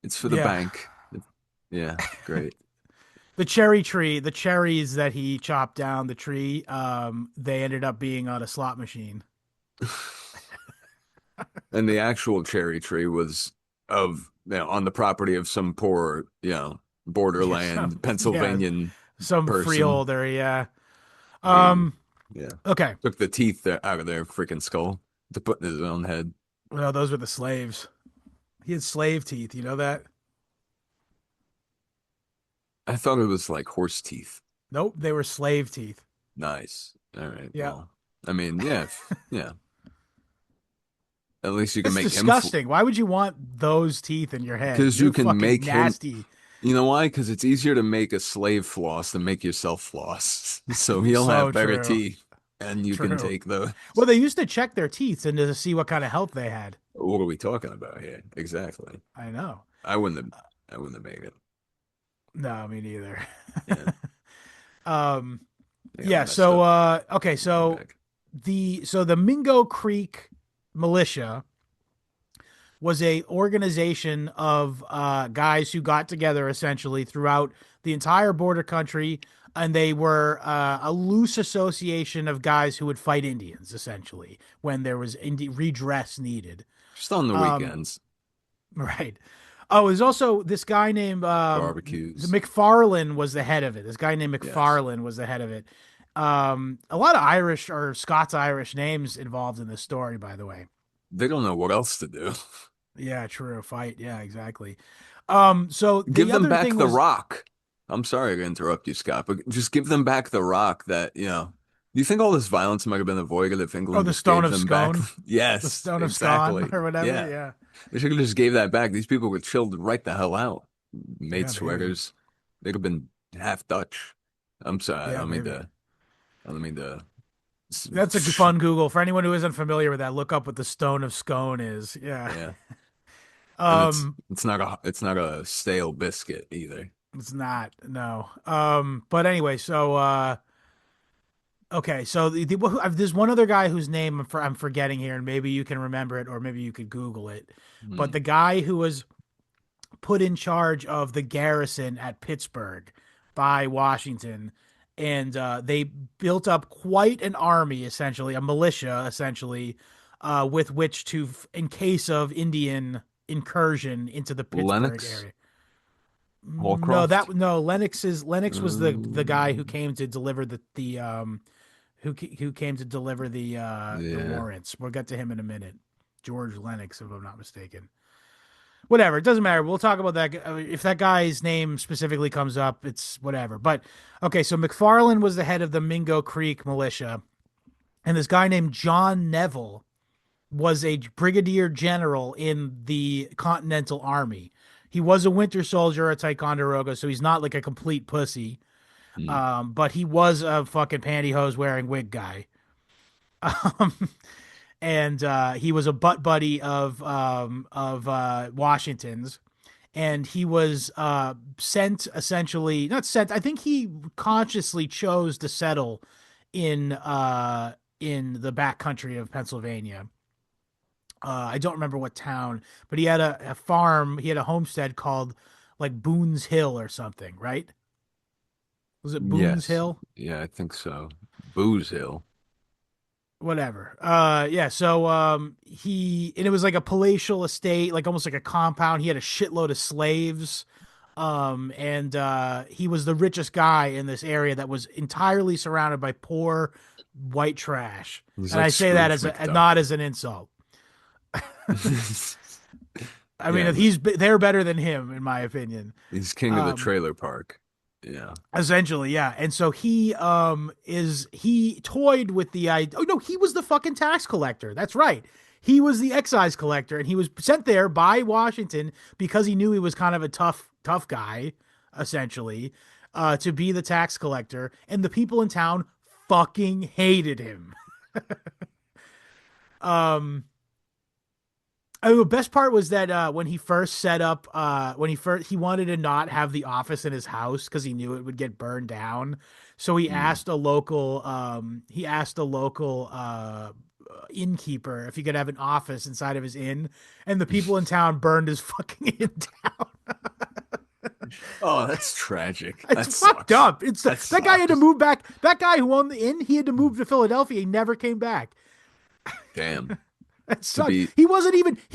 Speaker 3: It's for the
Speaker 2: yeah.
Speaker 3: bank. Yeah, great.
Speaker 2: The cherry tree, the cherries that he chopped down the tree, they ended up being on a slot machine.
Speaker 3: And the actual cherry tree was on the property of some poor,
Speaker 2: Yeah,
Speaker 3: borderland
Speaker 2: yeah,
Speaker 3: Pennsylvanian
Speaker 2: some
Speaker 3: person.
Speaker 2: freeholder. Yeah.
Speaker 3: Made him,
Speaker 2: Um.
Speaker 3: yeah,
Speaker 2: Okay.
Speaker 3: took the teeth out of their freaking skull to put in his own head.
Speaker 2: Well, those were the slaves. He had slave teeth. You know that?
Speaker 3: I thought it was like horse teeth.
Speaker 2: Nope, they were slave teeth.
Speaker 3: Nice. All right.
Speaker 2: Yeah.
Speaker 3: Well, I mean, yeah, yeah. At least you can
Speaker 2: It's
Speaker 3: make him
Speaker 2: disgusting. Why would you want those teeth in your head?
Speaker 3: because you
Speaker 2: You're
Speaker 3: can
Speaker 2: fucking
Speaker 3: make him.
Speaker 2: nasty.
Speaker 3: You know why? Because it's easier to make a slave floss than make yourself floss. So he'll
Speaker 2: So
Speaker 3: have better
Speaker 2: true.
Speaker 3: teeth, and you can
Speaker 2: True.
Speaker 3: take the.
Speaker 2: Well, they used to check their teeth and to see what kind of health they had.
Speaker 3: What are we talking about here? Exactly.
Speaker 2: I know.
Speaker 3: I wouldn't have. I wouldn't have made it.
Speaker 2: No, me neither.
Speaker 3: Yeah,
Speaker 2: um,
Speaker 3: they got
Speaker 2: yeah.
Speaker 3: messed
Speaker 2: So,
Speaker 3: up.
Speaker 2: okay.
Speaker 3: Way
Speaker 2: So
Speaker 3: back.
Speaker 2: the Mingo Creek Militia was a organization of guys who got together essentially throughout the entire border country, and they were a loose association of guys who would fight Indians essentially when there was redress needed.
Speaker 3: Just on the
Speaker 2: Um,
Speaker 3: weekends,
Speaker 2: right. Oh, there's also this guy named
Speaker 3: barbecues.
Speaker 2: McFarlane was the head of it. This guy named
Speaker 3: Yes,
Speaker 2: McFarlane was the head of it. A lot of Irish or Scots Irish names involved in this story, by the way.
Speaker 3: they don't know what else to do.
Speaker 2: Yeah, true. Fight. Yeah, exactly. So
Speaker 3: Give
Speaker 2: the
Speaker 3: them
Speaker 2: other
Speaker 3: back
Speaker 2: thing
Speaker 3: the
Speaker 2: was,
Speaker 3: rock. I'm sorry to interrupt you, Scott, but just give them back the rock that. Do you think all this violence might have been avoided if
Speaker 2: oh,
Speaker 3: England
Speaker 2: the
Speaker 3: just
Speaker 2: Stone
Speaker 3: gave
Speaker 2: of
Speaker 3: them back?
Speaker 2: Scone, the
Speaker 3: Yes,
Speaker 2: Stone of Scone
Speaker 3: exactly.
Speaker 2: or whatever.
Speaker 3: Yeah.
Speaker 2: Yeah.
Speaker 3: They should have just gave that back. These people were chilled right the hell out. Made
Speaker 2: Yeah, maybe.
Speaker 3: sweaters. They'd have been half Dutch. I'm sorry. I
Speaker 2: Yeah,
Speaker 3: don't mean
Speaker 2: maybe.
Speaker 3: to. I don't mean to.
Speaker 2: That's a fun Google for anyone who isn't familiar with that. Look up what the Stone of Scone is. Yeah.
Speaker 3: Yeah, and it's
Speaker 2: Um,
Speaker 3: it's not a stale biscuit either.
Speaker 2: it's not. No. But anyway, so okay, so there's one other guy whose name I'm forgetting here, and maybe you can remember it, or maybe you could Google it. But
Speaker 3: Hmm.
Speaker 2: the guy who was put in charge of the garrison at Pittsburgh by Washington, and they built up quite an army, essentially a militia, essentially, with which to, in case of Indian incursion into the Pittsburgh
Speaker 3: Lennox
Speaker 2: area.
Speaker 3: Holcroft.
Speaker 2: No, Lennox was the guy who
Speaker 3: Um,
Speaker 2: came to deliver who came to deliver the
Speaker 3: yeah.
Speaker 2: warrants. We'll get to him in a minute. George Lennox, if I'm not mistaken. Whatever, it doesn't matter. We'll talk about that if that guy's name specifically comes up. It's whatever. But okay, so McFarland was the head of the Mingo Creek militia, and this guy named John Neville was a brigadier general in the Continental Army. He was a winter soldier at Ticonderoga, so he's not like a complete pussy.
Speaker 3: Hmm.
Speaker 2: But he was a fucking pantyhose wearing wig guy. Um, and he was a butt buddy of Washington's, and he was sent essentially not sent. I think he consciously chose to settle in the back country of Pennsylvania. I don't remember what town, but he had a farm. He had a homestead called like Boone's Hill or something, right? Was it Boone's
Speaker 3: Yes.
Speaker 2: Hill?
Speaker 3: Yeah, I think so. Booze Hill.
Speaker 2: Whatever. Yeah, so it was like a palatial estate, like almost like a compound. He had a shitload of slaves. And he was the richest guy in this area that was entirely surrounded by poor white trash.
Speaker 3: He's
Speaker 2: And I
Speaker 3: like
Speaker 2: say that
Speaker 3: Scrooge
Speaker 2: as a
Speaker 3: McDuck.
Speaker 2: not as an insult. I
Speaker 3: Yeah,
Speaker 2: mean, they're better than him in my opinion.
Speaker 3: he's king of the
Speaker 2: Um,
Speaker 3: trailer park. Yeah.
Speaker 2: Essentially, yeah. And so he toyed with the idea. Oh no, he was the fucking tax collector. That's right. He was the excise collector, and he was sent there by Washington because he knew he was kind of a tough guy, essentially, to be the tax collector. And the people in town fucking hated him. Um, the best part was that when he first set up, he wanted to not have the office in his house because he knew it would get burned down. So
Speaker 3: Mm.
Speaker 2: he asked a local innkeeper if he could have an office inside of his inn, and the people in town burned his fucking inn down.
Speaker 3: Oh, that's tragic.
Speaker 2: It's
Speaker 3: That
Speaker 2: fucked
Speaker 3: sucks.
Speaker 2: up. It's
Speaker 3: That
Speaker 2: that guy had to
Speaker 3: sucks.
Speaker 2: move back. That guy who owned the inn, he had to move to Philadelphia. He never came back.
Speaker 3: Damn.
Speaker 2: That
Speaker 3: To
Speaker 2: sucked.
Speaker 3: be,
Speaker 2: He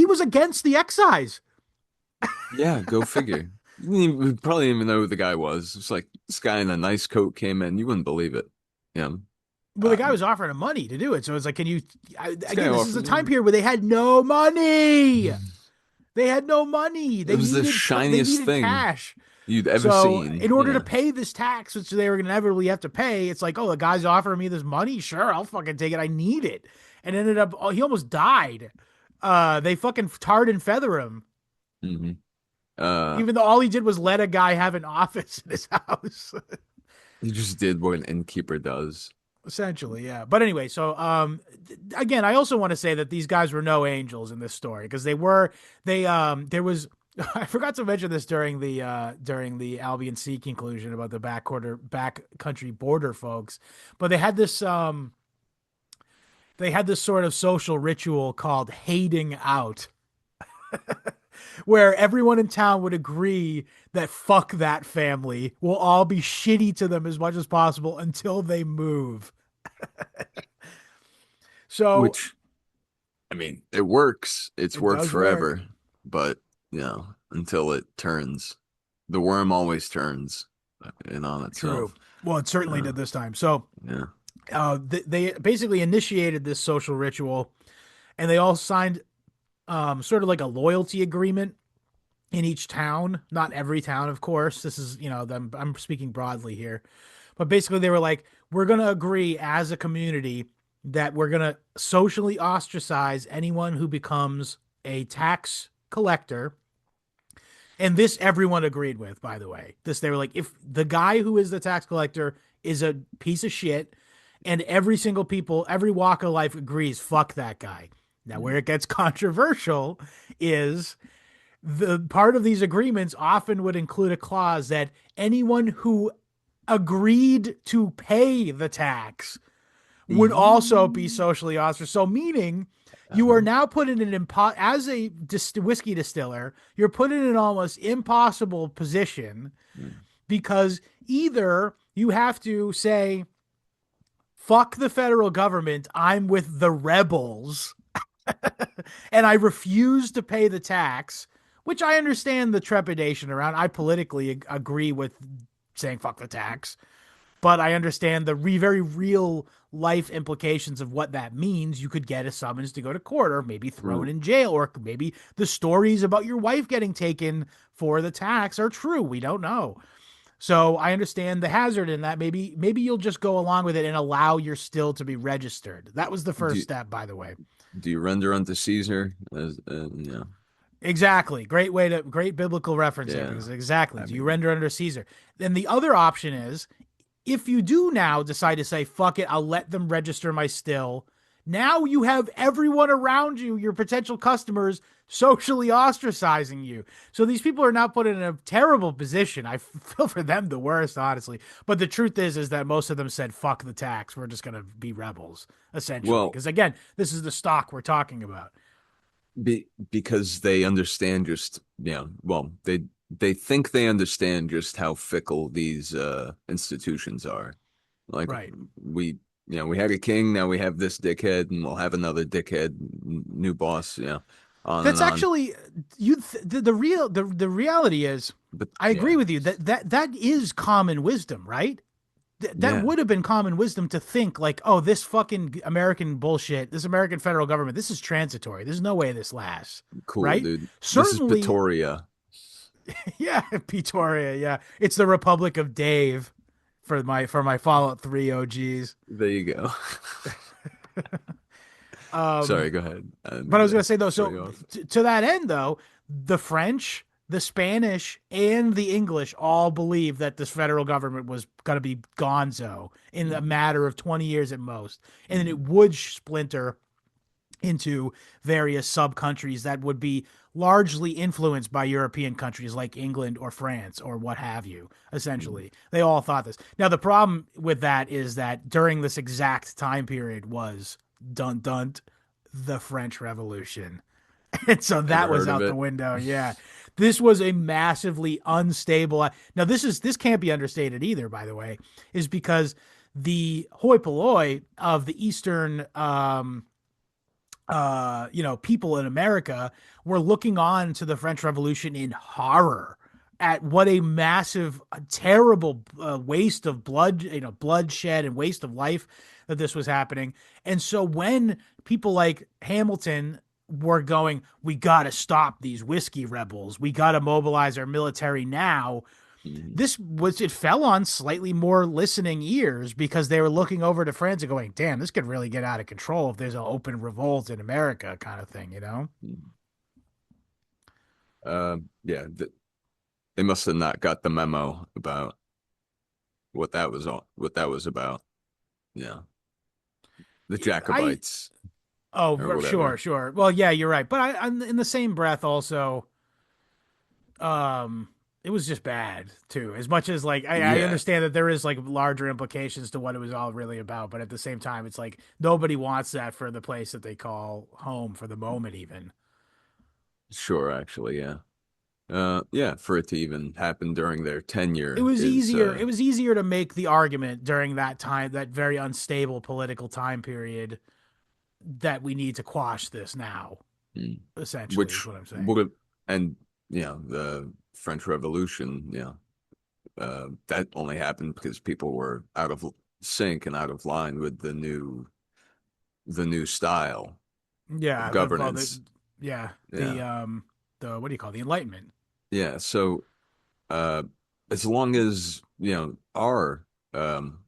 Speaker 2: was against the excise.
Speaker 3: yeah, go figure. You probably didn't even know who the guy was. It's like this guy in a nice coat came in. You wouldn't believe it. Yeah.
Speaker 2: Well, the guy
Speaker 3: Um,
Speaker 2: was offering him money to do it. So it's like,
Speaker 3: this guy
Speaker 2: again, this is a
Speaker 3: offered
Speaker 2: time
Speaker 3: me.
Speaker 2: period where they had no money. They had no money.
Speaker 3: It was the
Speaker 2: They
Speaker 3: shiniest
Speaker 2: needed
Speaker 3: thing
Speaker 2: cash.
Speaker 3: you'd ever
Speaker 2: So
Speaker 3: seen.
Speaker 2: in order to
Speaker 3: Yeah.
Speaker 2: pay this tax, which they were going to inevitably have to pay, it's like, oh, the guy's offering me this money. Sure, I'll fucking take it. I need it. And ended up, oh, he almost died. They fucking tarred and feather him,
Speaker 3: Hmm. Uh,
Speaker 2: even though all he did was let a guy have an office in his house.
Speaker 3: he just did what an innkeeper does.
Speaker 2: Essentially, yeah. But anyway, so again, I also want to say that these guys were no angels in this story because there was I forgot to mention this during the Albion Sea conclusion about the back country border folks, but they had this sort of social ritual called hating out where everyone in town would agree that fuck that family, we'll all be shitty to them as much as possible until they move. So
Speaker 3: Which, I mean, it works. It's
Speaker 2: it
Speaker 3: worked
Speaker 2: does work.
Speaker 3: forever, but until it turns, the worm always turns in on
Speaker 2: True.
Speaker 3: itself.
Speaker 2: Well, it certainly
Speaker 3: Uh,
Speaker 2: did this time. So
Speaker 3: yeah.
Speaker 2: they basically initiated this social ritual, and they all signed sort of like a loyalty agreement in each town. Not every town, of course. This is, I'm speaking broadly here. But basically, they were like, we're going to agree as a community that we're going to socially ostracize anyone who becomes a tax collector. And this everyone agreed with, by the way. They were like, if the guy who is the tax collector is a piece of shit, and every walk of life agrees, fuck that guy. Now, where it gets controversial is the part of these agreements often would include a clause that anyone who agreed to pay the tax would also be socially ostracized. So, meaning you are
Speaker 3: Uh-huh.
Speaker 2: now put in as a whiskey distiller, you're put in an almost impossible position because either you have to say, fuck the federal government, I'm with the rebels, and I refuse to pay the tax, which I understand the trepidation around. I politically agree with saying fuck the tax, but I understand the very real life implications of what that means. You could get a summons to go to court, or maybe thrown in jail, or maybe the stories about your wife getting taken for the tax are true. We don't know. So I understand the hazard in that. Maybe you'll just go along with it and allow your still to be registered. That was the
Speaker 3: Do
Speaker 2: first step, by the way.
Speaker 3: do you render unto Caesar? Yeah,
Speaker 2: Exactly. Great biblical reference there,
Speaker 3: yeah.
Speaker 2: because exactly.
Speaker 3: I
Speaker 2: Do you
Speaker 3: mean,
Speaker 2: render under Caesar? Then the other option is if you do now decide to say, fuck it, I'll let them register my still. Now you have everyone around you, your potential customers, socially ostracizing you. So these people are now put in a terrible position. I feel for them the worst, honestly. But the truth is that most of them said, fuck the tax. We're just going to be rebels, essentially.
Speaker 3: well,
Speaker 2: Because again, this is the stock we're talking about.
Speaker 3: because they understand just well, they think they understand just how fickle these institutions are. Like
Speaker 2: Right.
Speaker 3: we, we had a king, now we have this dickhead, and we'll have another dickhead, new boss, on and
Speaker 2: That's
Speaker 3: on.
Speaker 2: actually the reality is,
Speaker 3: But
Speaker 2: I agree
Speaker 3: yeah,
Speaker 2: with you that is common wisdom, right? That
Speaker 3: yeah,
Speaker 2: would have been common wisdom to think like, oh, this fucking American bullshit, this American federal government, this is transitory. There's no way this lasts,
Speaker 3: cool,
Speaker 2: right?
Speaker 3: dude. This is
Speaker 2: Certainly,
Speaker 3: Pretoria.
Speaker 2: yeah, Pretoria, yeah. It's the Republic of Dave for my Fallout 3 OGs.
Speaker 3: There you go.
Speaker 2: Um,
Speaker 3: Sorry, go ahead. I didn't
Speaker 2: but I
Speaker 3: mean
Speaker 2: was going
Speaker 3: to
Speaker 2: to say though,
Speaker 3: throw you
Speaker 2: so
Speaker 3: off.
Speaker 2: to that end though, the French, the Spanish, and the English all believed that this federal government was going to be gonzo in a
Speaker 3: Mhm.
Speaker 2: matter of 20 years at most, and then it
Speaker 3: Mhm.
Speaker 2: would splinter into various sub countries that would be largely influenced by European countries like England or France or what have you.
Speaker 3: Mhm.
Speaker 2: Essentially, they all thought this. Now, the problem with that is that during this exact time period was dun dun the French Revolution. And so that
Speaker 3: Never
Speaker 2: was
Speaker 3: heard of
Speaker 2: out the
Speaker 3: it.
Speaker 2: window. Yeah. This was a massively unstable. Now this can't be understated either, by the way, is because the hoi polloi of the Eastern people in America were looking on to the French Revolution in horror at what a massive, terrible waste of blood, bloodshed and waste of life that this was happening. And so when people like Hamilton were going, we got to stop these whiskey rebels, we got to mobilize our military now,
Speaker 3: Mhm.
Speaker 2: it fell on slightly more listening ears because they were looking over to France and going, damn, this could really get out of control if there's an open revolt in America kind of thing, you know?
Speaker 3: Mhm. Yeah, they must have not got the memo about what that was about. Yeah, the
Speaker 2: I
Speaker 3: Jacobites
Speaker 2: Oh,
Speaker 3: or
Speaker 2: sure,
Speaker 3: whatever.
Speaker 2: sure. Well, yeah, you're right. But I'm in the same breath also, um it was just bad too. As much as like I
Speaker 3: Yeah,
Speaker 2: understand that there is like larger implications to what it was all really about, but at the same time it's like nobody wants that for the place that they call home for the moment even.
Speaker 3: sure, actually, yeah. Yeah, for it to even happen during their
Speaker 2: it
Speaker 3: tenure
Speaker 2: was
Speaker 3: is
Speaker 2: easier it was easier to make the argument during that time, that very unstable political time period, that we need to quash this now,
Speaker 3: mm,
Speaker 2: essentially is
Speaker 3: which
Speaker 2: what I'm saying.
Speaker 3: would have, and the French Revolution, that only happened because people were out of sync and out of line with the new style of
Speaker 2: Yeah,
Speaker 3: governance.
Speaker 2: yeah,
Speaker 3: Yeah.
Speaker 2: the what do you call it? The Enlightenment.
Speaker 3: Yeah. So uh as long as, um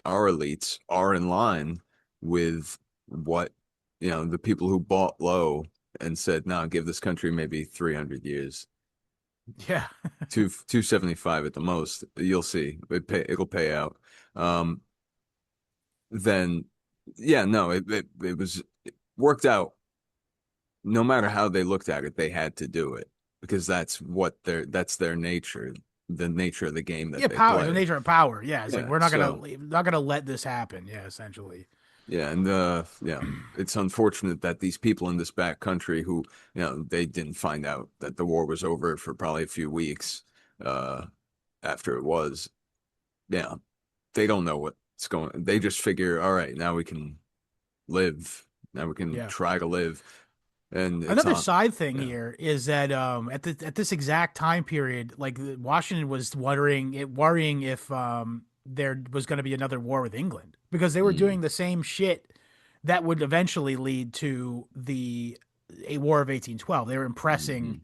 Speaker 3: our elites are in line with what, the people who bought low and said, no, give this country maybe 300 years,
Speaker 2: Yeah.
Speaker 3: 275 at the most, you'll see it'll pay out. Um, then yeah, no, it worked out. No matter how they looked at it, they had to do it because that's their nature, the nature of the game that
Speaker 2: Yeah,
Speaker 3: they
Speaker 2: power, the
Speaker 3: play.
Speaker 2: nature of power. Yeah, it's like
Speaker 3: Yeah.
Speaker 2: we're
Speaker 3: So
Speaker 2: not gonna let this happen. Yeah, essentially.
Speaker 3: yeah, and it's unfortunate that these people in this back country who, they didn't find out that the war was over for probably a few weeks uh after it was. Yeah, they don't know what's going. They just figure, all right, now we can live. Now we can
Speaker 2: Yeah.
Speaker 3: try to live, and it's
Speaker 2: Another
Speaker 3: on.
Speaker 2: side thing
Speaker 3: Yeah.
Speaker 2: here is that at this exact time period, like Washington was worrying if there was going to be another war with England, because they were
Speaker 3: Mm,
Speaker 2: doing the same shit that would eventually lead to the a War of 1812. They were impressing,
Speaker 3: mhm,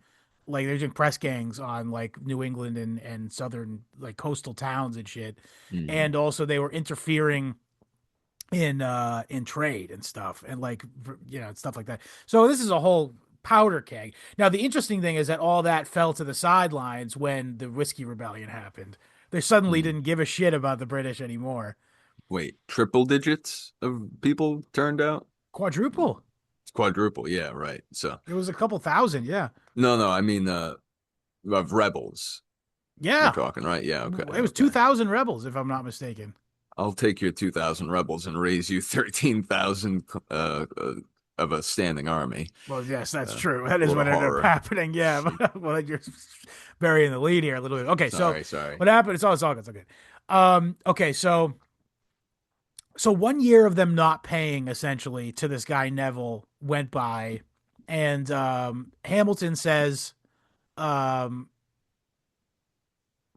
Speaker 2: like they're doing press gangs on like New England and southern like coastal towns and shit,
Speaker 3: mhm.
Speaker 2: and also they were interfering in trade and stuff, and like stuff like that. So this is a whole powder keg. Now the interesting thing is that all that fell to the sidelines when the Whiskey Rebellion happened. They suddenly
Speaker 3: Mm.
Speaker 2: didn't give a shit about the British anymore.
Speaker 3: Wait, triple digits of people turned out?
Speaker 2: Quadruple.
Speaker 3: It's quadruple. Yeah, right. So
Speaker 2: It was a couple thousand. Yeah.
Speaker 3: no, I mean of rebels. We're
Speaker 2: Yeah.
Speaker 3: talking, right? Yeah, okay,
Speaker 2: It was
Speaker 3: okay.
Speaker 2: 2,000 rebels, if I'm not mistaken.
Speaker 3: I'll take your 2,000 rebels and raise you 13,000 of a standing army.
Speaker 2: Well, yes, that's true. That is
Speaker 3: What a
Speaker 2: what ended up
Speaker 3: horror.
Speaker 2: happening. Yeah. Well, you're burying the lead here a little bit. Okay, so
Speaker 3: Sorry.
Speaker 2: what happened? It's all good. It's all good. Okay, so 1 year of them not paying essentially to this guy Neville went by, and Hamilton says,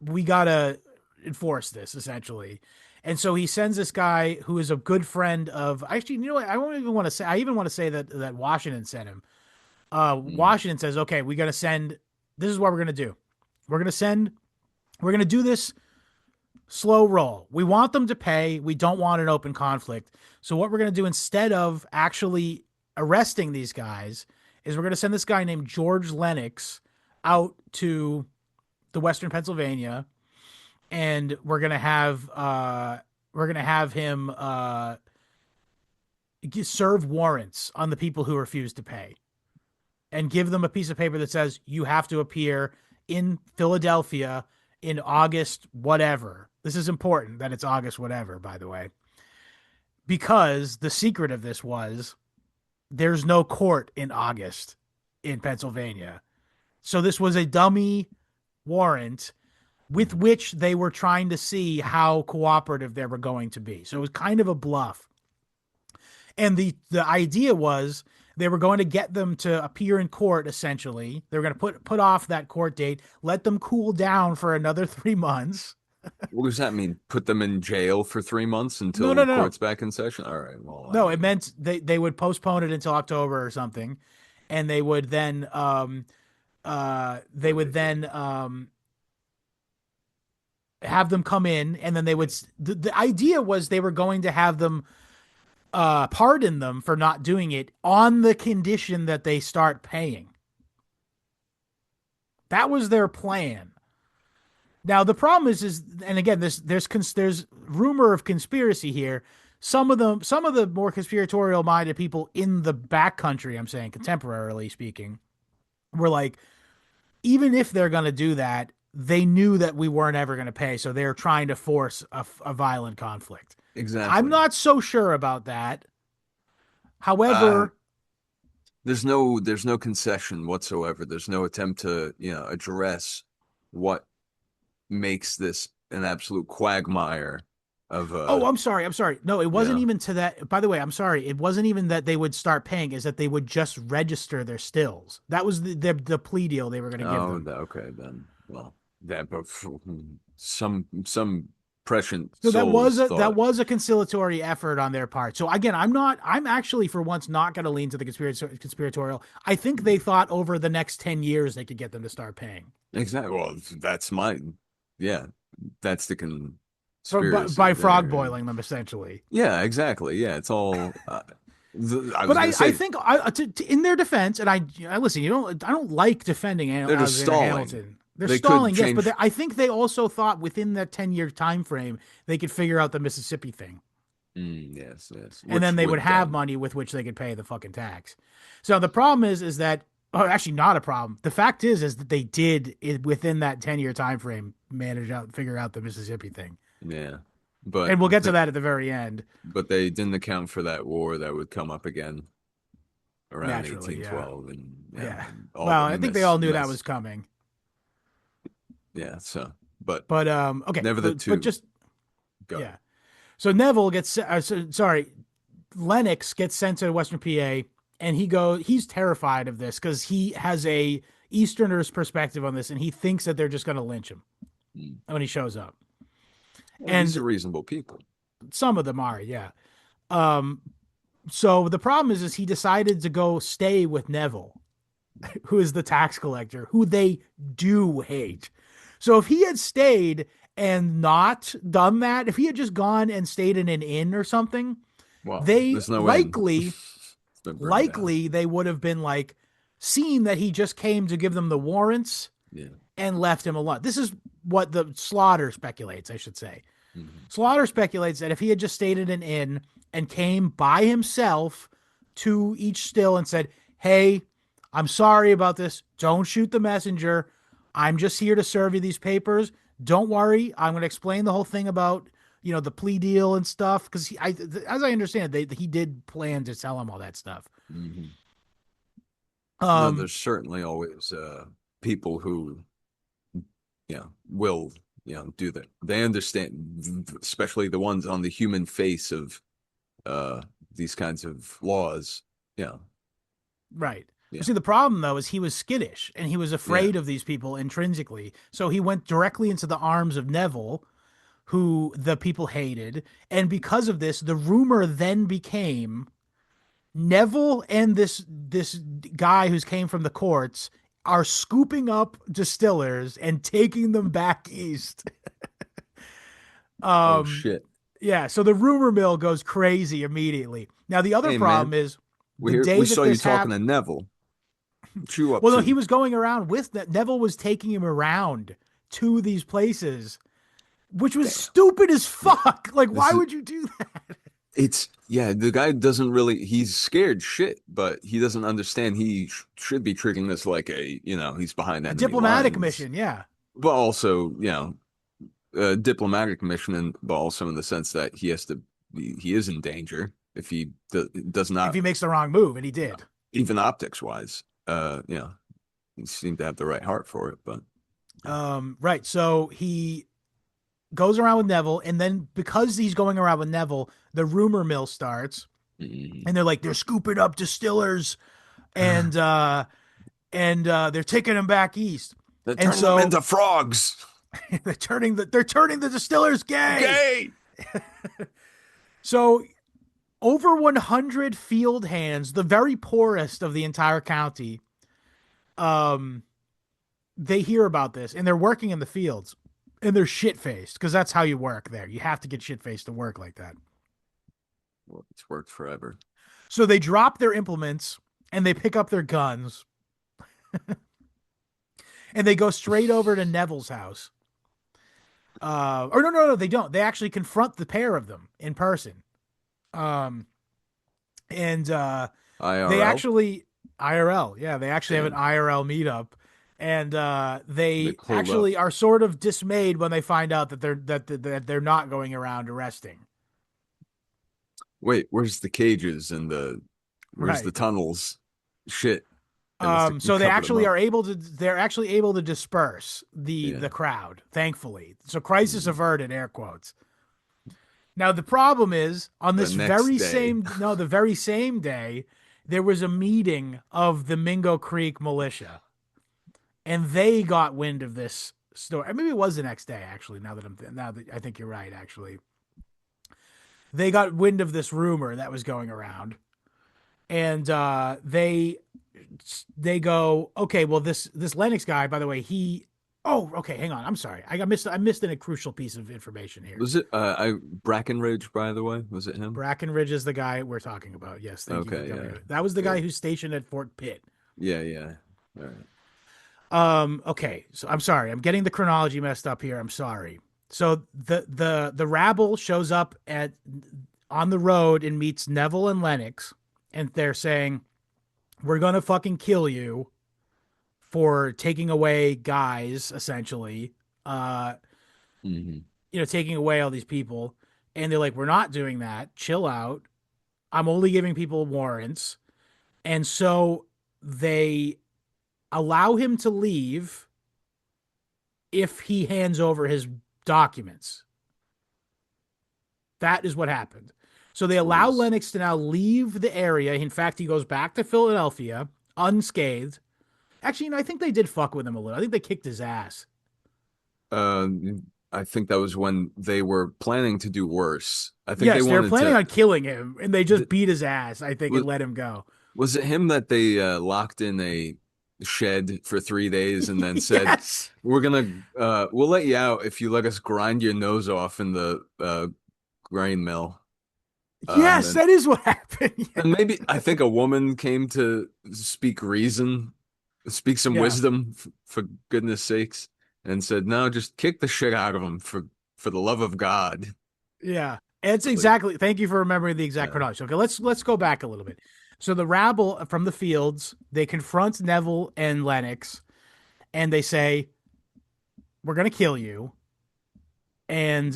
Speaker 2: "We gotta enforce this essentially." And so he sends this guy who is a good friend of. Actually, you know what? I won't even want to say. I even want to say that Washington sent him. Washington says, "Okay, we gotta send. This is what we're gonna do. We're gonna send. We're gonna do this." Slow roll. We want them to pay. We don't want an open conflict. So what we're going to do instead of actually arresting these guys is we're going to send this guy named George Lennox out to the Western Pennsylvania, and we're going to have him serve warrants on the people who refuse to pay, and give them a piece of paper that says you have to appear in Philadelphia in August whatever. This is important that it's August whatever, by the way, because the secret of this was there's no court in August in Pennsylvania. So this was a dummy warrant with which they were trying to see how cooperative they were going to be. So it was kind of a bluff. And the idea was they were going to get them to appear in court, essentially. They were going to put off that court date, let them cool down for another 3 months.
Speaker 3: What does that mean? Put them in jail for 3 months until
Speaker 2: No.
Speaker 3: court's back in session? All right. Well,
Speaker 2: No, it meant they would postpone it until October or something, and they would then have them come in, and then they would. The idea was they were going to have them pardon them for not doing it on the condition that they start paying. That was their plan. Now the problem is, and again, there's rumor of conspiracy here. Some of the more conspiratorial minded people in the backcountry, I'm saying contemporarily speaking, were like, even if they're going to do that, they knew that we weren't ever going to pay, so they're trying to force a violent conflict.
Speaker 3: Exactly.
Speaker 2: I'm not so sure about that. However,
Speaker 3: there's no concession whatsoever. There's no attempt to, address what makes this an absolute quagmire of
Speaker 2: I'm sorry. No, it wasn't even to that. By the way, I'm sorry. It wasn't even that they would start paying, is that they would just register their stills. That was the plea deal they were going to give them.
Speaker 3: Okay, then. Well, that, but some prescient
Speaker 2: So that
Speaker 3: souls
Speaker 2: was a conciliatory effort on their part. So again, I'm actually for once not going to lean to the conspiratorial. I think they thought over the next 10 years they could get them to start paying.
Speaker 3: Exactly. Well, that's that's the conspiracy.
Speaker 2: By frog boiling them, essentially.
Speaker 3: Yeah, exactly. Yeah, it's all.
Speaker 2: I think in their defense, and I listen. I don't like defending Hamilton. They're stalling, yes, but I think they also thought within that 10-year time frame they could figure out the Mississippi thing.
Speaker 3: Yes.
Speaker 2: And then they would have money with which they could pay the fucking tax. So the problem is that actually not a problem. The fact is that they did within that 10-year time frame figure out the Mississippi thing.
Speaker 3: Yeah.
Speaker 2: And we'll get to that at the very end.
Speaker 3: But they didn't account for that war that would come up again around
Speaker 2: Naturally,
Speaker 3: 1812
Speaker 2: yeah.
Speaker 3: and
Speaker 2: well, I think they all knew that was coming.
Speaker 3: Yeah, so but
Speaker 2: okay.
Speaker 3: Never the two.
Speaker 2: But just
Speaker 3: go.
Speaker 2: Yeah. So Neville gets Lennox gets sent to Western PA, and he's terrified of this because he has a Easterner's perspective on this, and he thinks that they're just going to lynch him when he shows up.
Speaker 3: Well, and these are reasonable people.
Speaker 2: Some of them are, yeah. So the problem is he decided to go stay with Neville, who is the tax collector, who they do hate. So if he had stayed and not done that, if he had just gone and stayed in an inn or something, they likely they would have been like seen that he just came to give them the warrants and left him alone. This is what the Slaughter speculates, I should say. Mm-hmm. Slaughter speculates that if he had just stayed in an inn and came by himself to each still and said, "Hey, I'm sorry about this. Don't shoot the messenger. I'm just here to serve you these papers. Don't worry. I'm going to explain the whole thing about, the plea deal and stuff." Because as I understand, he did plan to tell him all that stuff.
Speaker 3: Mhm. No,
Speaker 2: Um,
Speaker 3: there's certainly always people who, will, do that. They understand, especially the ones on the human face of uh these kinds of laws. Yeah,
Speaker 2: right. Well,
Speaker 3: yeah,
Speaker 2: see, the problem though is he was skittish and he was
Speaker 3: yeah.
Speaker 2: afraid of these people intrinsically. So he went directly into the arms of Neville, who the people hated, and because of this, the rumor then became Neville and this guy who's came from the courts are scooping up distillers and taking them back east.
Speaker 3: Oh
Speaker 2: Um,
Speaker 3: shit.
Speaker 2: yeah, so the rumor mill goes crazy immediately. Now the other
Speaker 3: Hey
Speaker 2: problem
Speaker 3: man,
Speaker 2: is the
Speaker 3: we
Speaker 2: day that
Speaker 3: saw you
Speaker 2: this
Speaker 3: talking to
Speaker 2: happened.
Speaker 3: Neville. What you up
Speaker 2: Well, no, he
Speaker 3: to?
Speaker 2: was going around with that. Neville was taking him around to these places, which was
Speaker 3: Damn.
Speaker 2: stupid as
Speaker 3: Yeah.
Speaker 2: fuck. Like, why
Speaker 3: This is
Speaker 2: would you do that?
Speaker 3: it's yeah, the guy doesn't really he's scared shit, but he doesn't understand he should be treating this like he's behind
Speaker 2: A
Speaker 3: enemy
Speaker 2: diplomatic
Speaker 3: lines,
Speaker 2: mission, yeah.
Speaker 3: but also, a diplomatic mission, but also in the sense that he is in danger if he does
Speaker 2: If
Speaker 3: not,
Speaker 2: he makes the wrong move, and he did.
Speaker 3: even optics wise. He seemed to have the right heart for it, but
Speaker 2: Right. So he goes around with Neville, and then because he's going around with Neville, the rumor mill starts,
Speaker 3: mm.
Speaker 2: and they're like they're scooping up distillers, and they're taking them back east,
Speaker 3: They're
Speaker 2: and
Speaker 3: turning them
Speaker 2: so
Speaker 3: into frogs.
Speaker 2: they're turning the distillers gay.
Speaker 3: Gay.
Speaker 2: So over 100 field hands, the very poorest of the entire county, um, they hear about this, and they're working in the fields, and they're shit faced because that's how you work there. You have to get shit faced to work like that.
Speaker 3: Well, it's worked forever.
Speaker 2: So they drop their implements and they pick up their guns and they go straight over to Neville's house. Or no, they don't. They actually confront the pair of them in person. Um, and they
Speaker 3: IRL.
Speaker 2: actually IRL, yeah, they actually have an
Speaker 3: Damn.
Speaker 2: IRL meetup, and
Speaker 3: They
Speaker 2: they
Speaker 3: pulled up.
Speaker 2: actually are sort of dismayed when they find out that they're not going around arresting.
Speaker 3: Wait, where's the cages and where's the
Speaker 2: Right.
Speaker 3: tunnels? Shit. They must have
Speaker 2: So they
Speaker 3: covered them
Speaker 2: actually
Speaker 3: up.
Speaker 2: are able to they're actually able to disperse the
Speaker 3: Yeah.
Speaker 2: crowd, thankfully. So crisis
Speaker 3: Mhm.
Speaker 2: averted, air quotes. Now the problem is on
Speaker 3: The
Speaker 2: this
Speaker 3: next
Speaker 2: very
Speaker 3: day.
Speaker 2: same no, the very same day, there was a meeting of the Mingo Creek militia, and they got wind of this story. Maybe it was the next day, actually. Now that I think you're right, actually, they got wind of this rumor that was going around, and they go, okay, well this Lennox guy, by the way, he. Oh, okay. Hang on. I'm sorry. I missed a crucial piece of information here.
Speaker 3: Was it I Brackenridge, by the way? Was it him?
Speaker 2: Brackenridge is the guy we're talking about. Yes, thank you for
Speaker 3: Okay,
Speaker 2: telling
Speaker 3: yeah.
Speaker 2: me. That was the guy
Speaker 3: Cool.
Speaker 2: who's stationed at Fort Pitt.
Speaker 3: Yeah, yeah. All right.
Speaker 2: Okay, so I'm sorry. I'm getting the chronology messed up here. I'm sorry. So the rabble shows up at on the road and meets Neville and Lennox, and they're saying, "We're gonna fucking kill you for taking away guys, essentially. Uh,
Speaker 3: Hmm.
Speaker 2: taking away all these people." And they're like, "We're not doing that. Chill out. I'm only giving people warrants." And so they allow him to leave if he hands over his documents. That is what happened. So they allow
Speaker 3: Jeez.
Speaker 2: Lennox to now leave the area. In fact, he goes back to Philadelphia unscathed. Actually, I think they did fuck with him a little. I think they kicked his ass.
Speaker 3: I think that was when they were planning to do worse. I think they
Speaker 2: Yes, they were
Speaker 3: wanted
Speaker 2: planning
Speaker 3: to.
Speaker 2: on killing him, and they just
Speaker 3: th-
Speaker 2: beat his ass, I think, and
Speaker 3: Was,
Speaker 2: let him go.
Speaker 3: was it him that they locked in a shed for 3 days and then said,
Speaker 2: Yes.
Speaker 3: we'll let you out if you let us grind your nose off in the grain mill. And
Speaker 2: Yes,
Speaker 3: then
Speaker 2: that is what happened.
Speaker 3: and maybe I think a woman came to speak reason, speak some
Speaker 2: Yeah.
Speaker 3: wisdom for goodness sakes, and said, "No, just kick the shit out of him for the love of God."
Speaker 2: Yeah. It's
Speaker 3: Like,
Speaker 2: exactly. Thank you for remembering the exact
Speaker 3: yeah.
Speaker 2: chronology. Okay, let's go back a little bit. So the rabble from the fields, they confront Neville and Lennox, and they say, "We're gonna kill you. and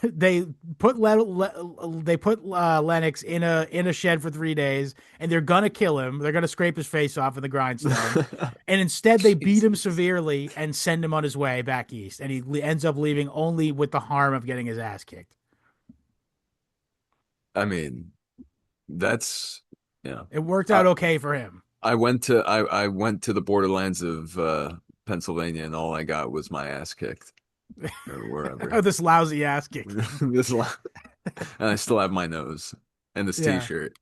Speaker 2: they put Lennox in a shed for 3 days, and they're gonna kill him. They're gonna scrape his face off with the grindstone, and instead they beat him
Speaker 3: Jesus.
Speaker 2: severely and send him on his way back east. And ends up leaving only with the harm of getting his ass kicked.
Speaker 3: I mean, that's yeah.
Speaker 2: It worked
Speaker 3: I,
Speaker 2: out okay for him.
Speaker 3: I went to the borderlands of Pennsylvania, and all I got was my ass kicked or
Speaker 2: Oh,
Speaker 3: wherever.
Speaker 2: this lousy ass kick.
Speaker 3: This la- and I still have my nose and this
Speaker 2: Yeah.
Speaker 3: t-shirt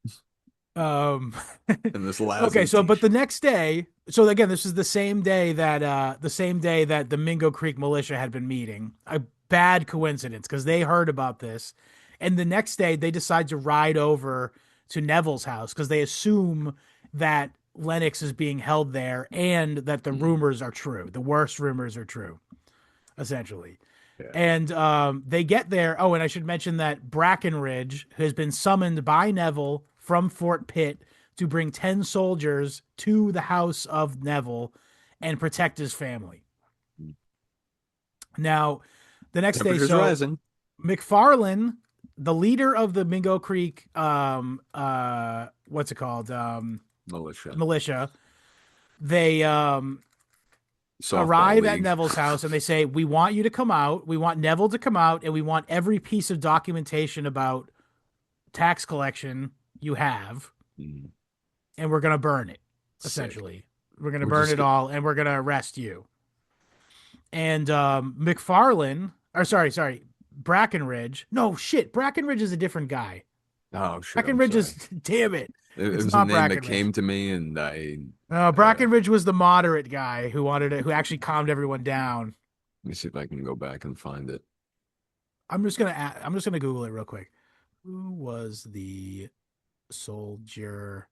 Speaker 2: Um.
Speaker 3: and this
Speaker 2: Okay.
Speaker 3: lousy
Speaker 2: So, but the
Speaker 3: t-shirt.
Speaker 2: next day. So again, this is the same day that the Mingo Creek militia had been meeting. A bad coincidence because they heard about this, and the next day they decide to ride over to Neville's house because they assume that Lennox is being held there and that the
Speaker 3: Mm,
Speaker 2: rumors are true. The worst rumors are true, essentially.
Speaker 3: yeah.
Speaker 2: And they get there. Oh, and I should mention that Brackenridge has been summoned by Neville from Fort Pitt to bring 10 soldiers to the house of Neville and protect his family. Now, the next day,
Speaker 3: Temperature's
Speaker 2: so
Speaker 3: rising.
Speaker 2: McFarlane, the leader of the Mingo Creek, what's it called?
Speaker 3: Militia.
Speaker 2: Militia, they
Speaker 3: Softball
Speaker 2: arrive at
Speaker 3: league.
Speaker 2: Neville's house and they say, "We want you to come out. We want Neville to come out, and we want every piece of documentation about tax collection you have,
Speaker 3: Mm,
Speaker 2: and we're gonna burn it.
Speaker 3: sick.
Speaker 2: Essentially, we're gonna
Speaker 3: We're
Speaker 2: burn
Speaker 3: just
Speaker 2: it all, and we're gonna arrest you." And McFarlane, or sorry, Brackenridge. No shit, Brackenridge is a different guy.
Speaker 3: oh shit, I'm
Speaker 2: Brackenridge is,
Speaker 3: sorry.
Speaker 2: damn it,
Speaker 3: It
Speaker 2: it's
Speaker 3: was a
Speaker 2: not
Speaker 3: name that
Speaker 2: Brackenridge.
Speaker 3: came to me and I
Speaker 2: Brackenridge was the moderate guy who wanted it, who actually calmed everyone down.
Speaker 3: let me see if I can go back and find it.
Speaker 2: I'm just gonna Google it real quick. Who was the soldier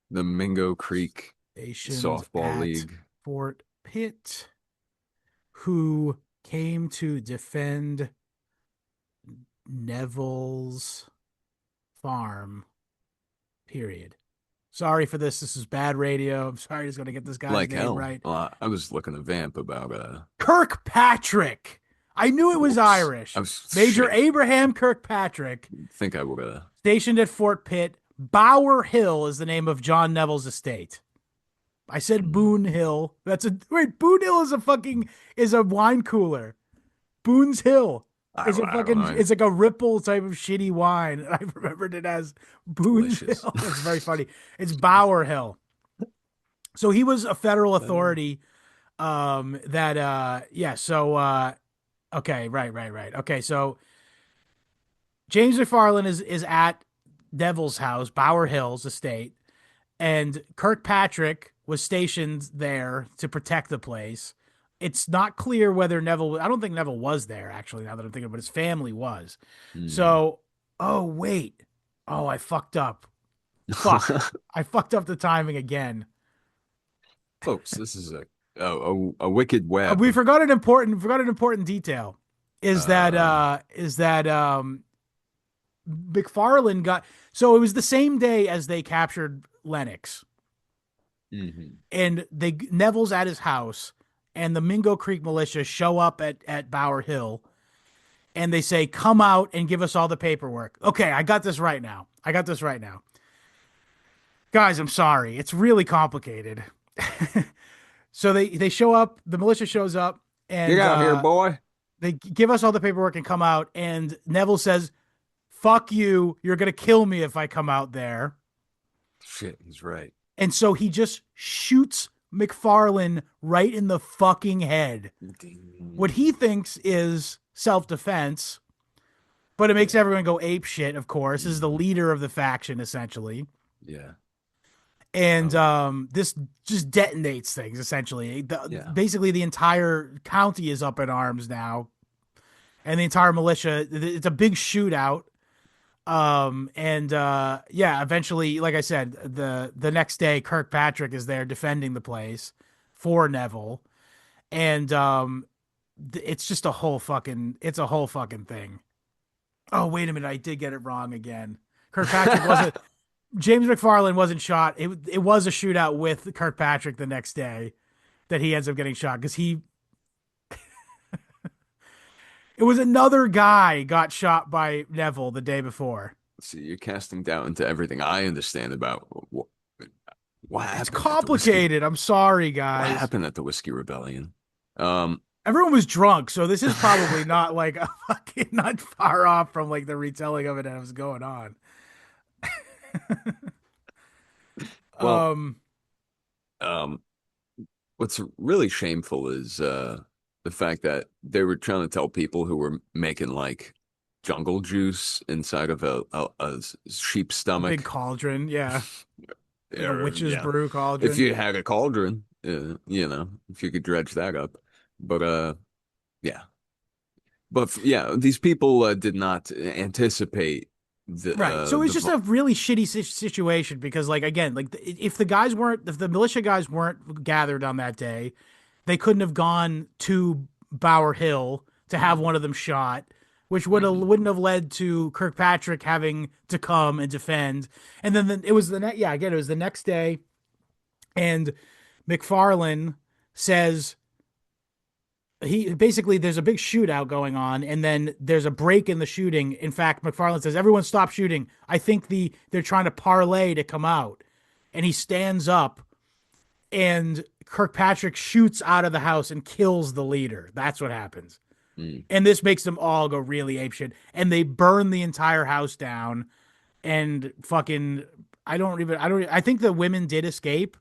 Speaker 3: The Mingo Creek
Speaker 2: stationed
Speaker 3: Softball
Speaker 2: at
Speaker 3: League.
Speaker 2: Fort Pitt who came to defend Neville's farm? Period. Sorry for this. This is bad radio. I'm sorry. I was going to get this guy's
Speaker 3: Like
Speaker 2: name
Speaker 3: hell.
Speaker 2: right.
Speaker 3: Well, I was looking to vamp about
Speaker 2: Kirkpatrick. I knew it was
Speaker 3: whoops.
Speaker 2: Irish.
Speaker 3: I was
Speaker 2: Major
Speaker 3: shit.
Speaker 2: Abraham Kirkpatrick,
Speaker 3: Think I would
Speaker 2: stationed at Fort Pitt. Bower Hill is the name of John Neville's estate. I said Boone Hill. Boone Hill is a wine cooler. Boone's Hill is a
Speaker 3: I don't
Speaker 2: fucking
Speaker 3: know.
Speaker 2: it's like a Ripple type of shitty wine. I remembered it as Boone's
Speaker 3: Delicious.
Speaker 2: Hill. It's very funny. It's Bower Hill. So he was a federal authority. Okay, right. Okay, so James McFarlane is at Neville's house, Bower Hills estate, and Kirkpatrick was stationed there to protect the place. It's not clear whether I don't think Neville was there actually, now that I'm thinking, but his family was.
Speaker 3: Mm.
Speaker 2: So, oh wait. Oh, I fucked up. Fuck. I fucked up the timing again.
Speaker 3: Folks, this is a wicked web.
Speaker 2: We forgot an important detail.
Speaker 3: Uh,
Speaker 2: Is that McFarlane got, so it was the same day as they captured Lennox,
Speaker 3: mhm.
Speaker 2: and Neville's at his house, and the Mingo Creek militia show up at Bower Hill, and they say, "Come out and give us all the paperwork." Okay, I got this right now. Guys, I'm sorry. It's really complicated. So they show up. The militia shows up,
Speaker 3: Get
Speaker 2: and
Speaker 3: out here, boy.
Speaker 2: they give us all the paperwork and come out. And Neville says, "Fuck you. You're going to kill me if I come out there."
Speaker 3: Shit, he's right.
Speaker 2: And so he just shoots McFarlane right in the fucking head. What he thinks is self-defense, but it makes everyone go ape shit, of course. This is the leader of the faction, essentially.
Speaker 3: Yeah.
Speaker 2: And
Speaker 3: Oh,
Speaker 2: this just detonates things, essentially.
Speaker 3: yeah.
Speaker 2: Basically, the entire county is up in arms now. And the entire militia, it's a big shootout. Eventually, like I said, the next day Kirkpatrick is there defending the place for Neville, and it's just a whole fucking thing. Oh, wait a minute, I did get it wrong again. Kirkpatrick wasn't James McFarlane wasn't shot. It was a shootout with Kirkpatrick the next day that he ends up getting shot because It was another guy got shot by Neville the day before.
Speaker 3: See, you're casting doubt into everything I understand about what
Speaker 2: It's
Speaker 3: happened at the whiskey.
Speaker 2: complicated. I'm sorry,
Speaker 3: What
Speaker 2: guys.
Speaker 3: happened at the Whiskey Rebellion? Um,
Speaker 2: Everyone was drunk, so this is probably not like a fucking not far off from like the retelling of it that was going on.
Speaker 3: well,
Speaker 2: Um,
Speaker 3: um, what's really shameful is the fact that they were trying to tell people who were making like jungle juice inside of a sheep's
Speaker 2: a big
Speaker 3: stomach.
Speaker 2: cauldron, yeah, like a
Speaker 3: Or,
Speaker 2: witch's
Speaker 3: yeah,
Speaker 2: brew
Speaker 3: if
Speaker 2: cauldron.
Speaker 3: you had a cauldron, if you could dredge that up. But yeah. But yeah, these people did not anticipate
Speaker 2: Right. So it's
Speaker 3: the
Speaker 2: just a really shitty situation because, like, again, like if the militia guys weren't gathered on that day, they couldn't have gone to Bower Hill to have one of them shot, which
Speaker 3: Mhm.
Speaker 2: wouldn't have led to Kirkpatrick having to come and defend. And then it was the next, yeah, again, it was the next day, and McFarlane says he basically there's a big shootout going on, and then there's a break in the shooting. In fact, McFarlane says everyone stop shooting. I think they're trying to parlay to come out, and he stands up, and Kirkpatrick shoots out of the house and kills the leader. That's what happens,
Speaker 3: Mm.
Speaker 2: and this makes them all go really apeshit, and they burn the entire house down, and fucking I think the women did escape,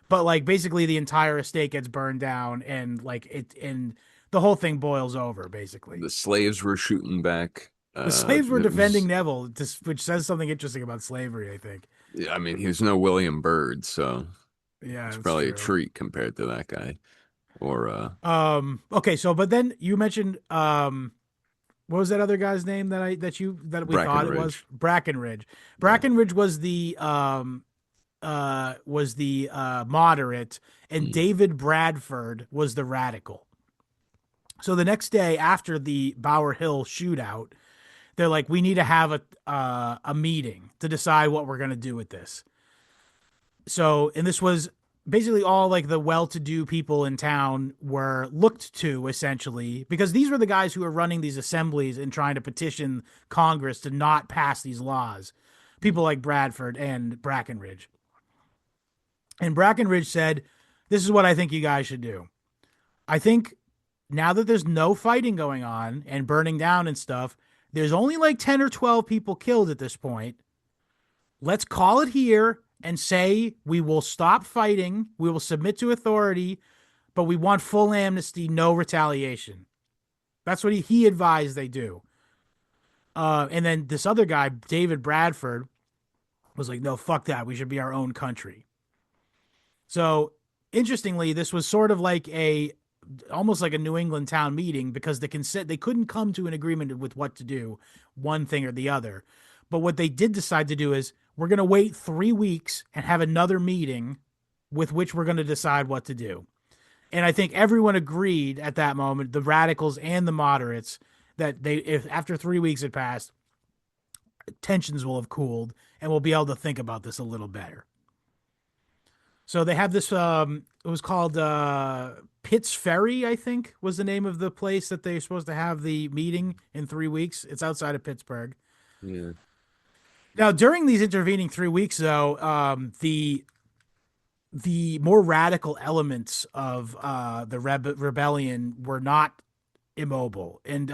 Speaker 2: but like basically the entire estate gets burned down, and like it and the whole thing boils over basically.
Speaker 3: The slaves were shooting back.
Speaker 2: The slaves were
Speaker 3: It
Speaker 2: defending
Speaker 3: was,
Speaker 2: Neville, which says something interesting about slavery, I think.
Speaker 3: I mean, he was no William Byrd, so
Speaker 2: Yeah,
Speaker 3: it's
Speaker 2: that's
Speaker 3: probably a
Speaker 2: true.
Speaker 3: treat compared to that guy. Or
Speaker 2: Okay, so but then you mentioned what was that other guy's name that we thought it was?
Speaker 3: Brackenridge.
Speaker 2: Brackenridge.
Speaker 3: Yeah.
Speaker 2: Brackenridge was the moderate, and
Speaker 3: Mm.
Speaker 2: David Bradford was the radical. So the next day after the Bower Hill shootout, they're like, we need to have a meeting to decide what we're gonna do with this. So, and this was basically all like the well-to-do people in town were looked to essentially because these were the guys who were running these assemblies and trying to petition Congress to not pass these laws. People like Bradford and Brackenridge. And Brackenridge said, "This is what I think you guys should do. I think now that there's no fighting going on and burning down and stuff, there's only like 10 or 12 people killed at this point. Let's call it here and say we will stop fighting, we will submit to authority, but we want full amnesty, no retaliation." That's what he advised they do. And then this other guy, David Bradford, was like, no, fuck that. We should be our own country. So interestingly, this was sort of like almost like a New England town meeting because they couldn't come to an agreement with what to do, one thing or the other. But what they did decide to do is we're going to wait 3 weeks and have another meeting with which we're going to decide what to do. And I think everyone agreed at that moment, the radicals and the moderates, that if after 3 weeks had passed, tensions will have cooled and we'll be able to think about this a little better. So they have this. It was called Pitt's Ferry, I think, was the name of the place that they're supposed to have the meeting in 3 weeks. It's outside of Pittsburgh.
Speaker 3: Yeah.
Speaker 2: Now, during these intervening 3 weeks, though, the more radical elements of the rebellion were not immobile, and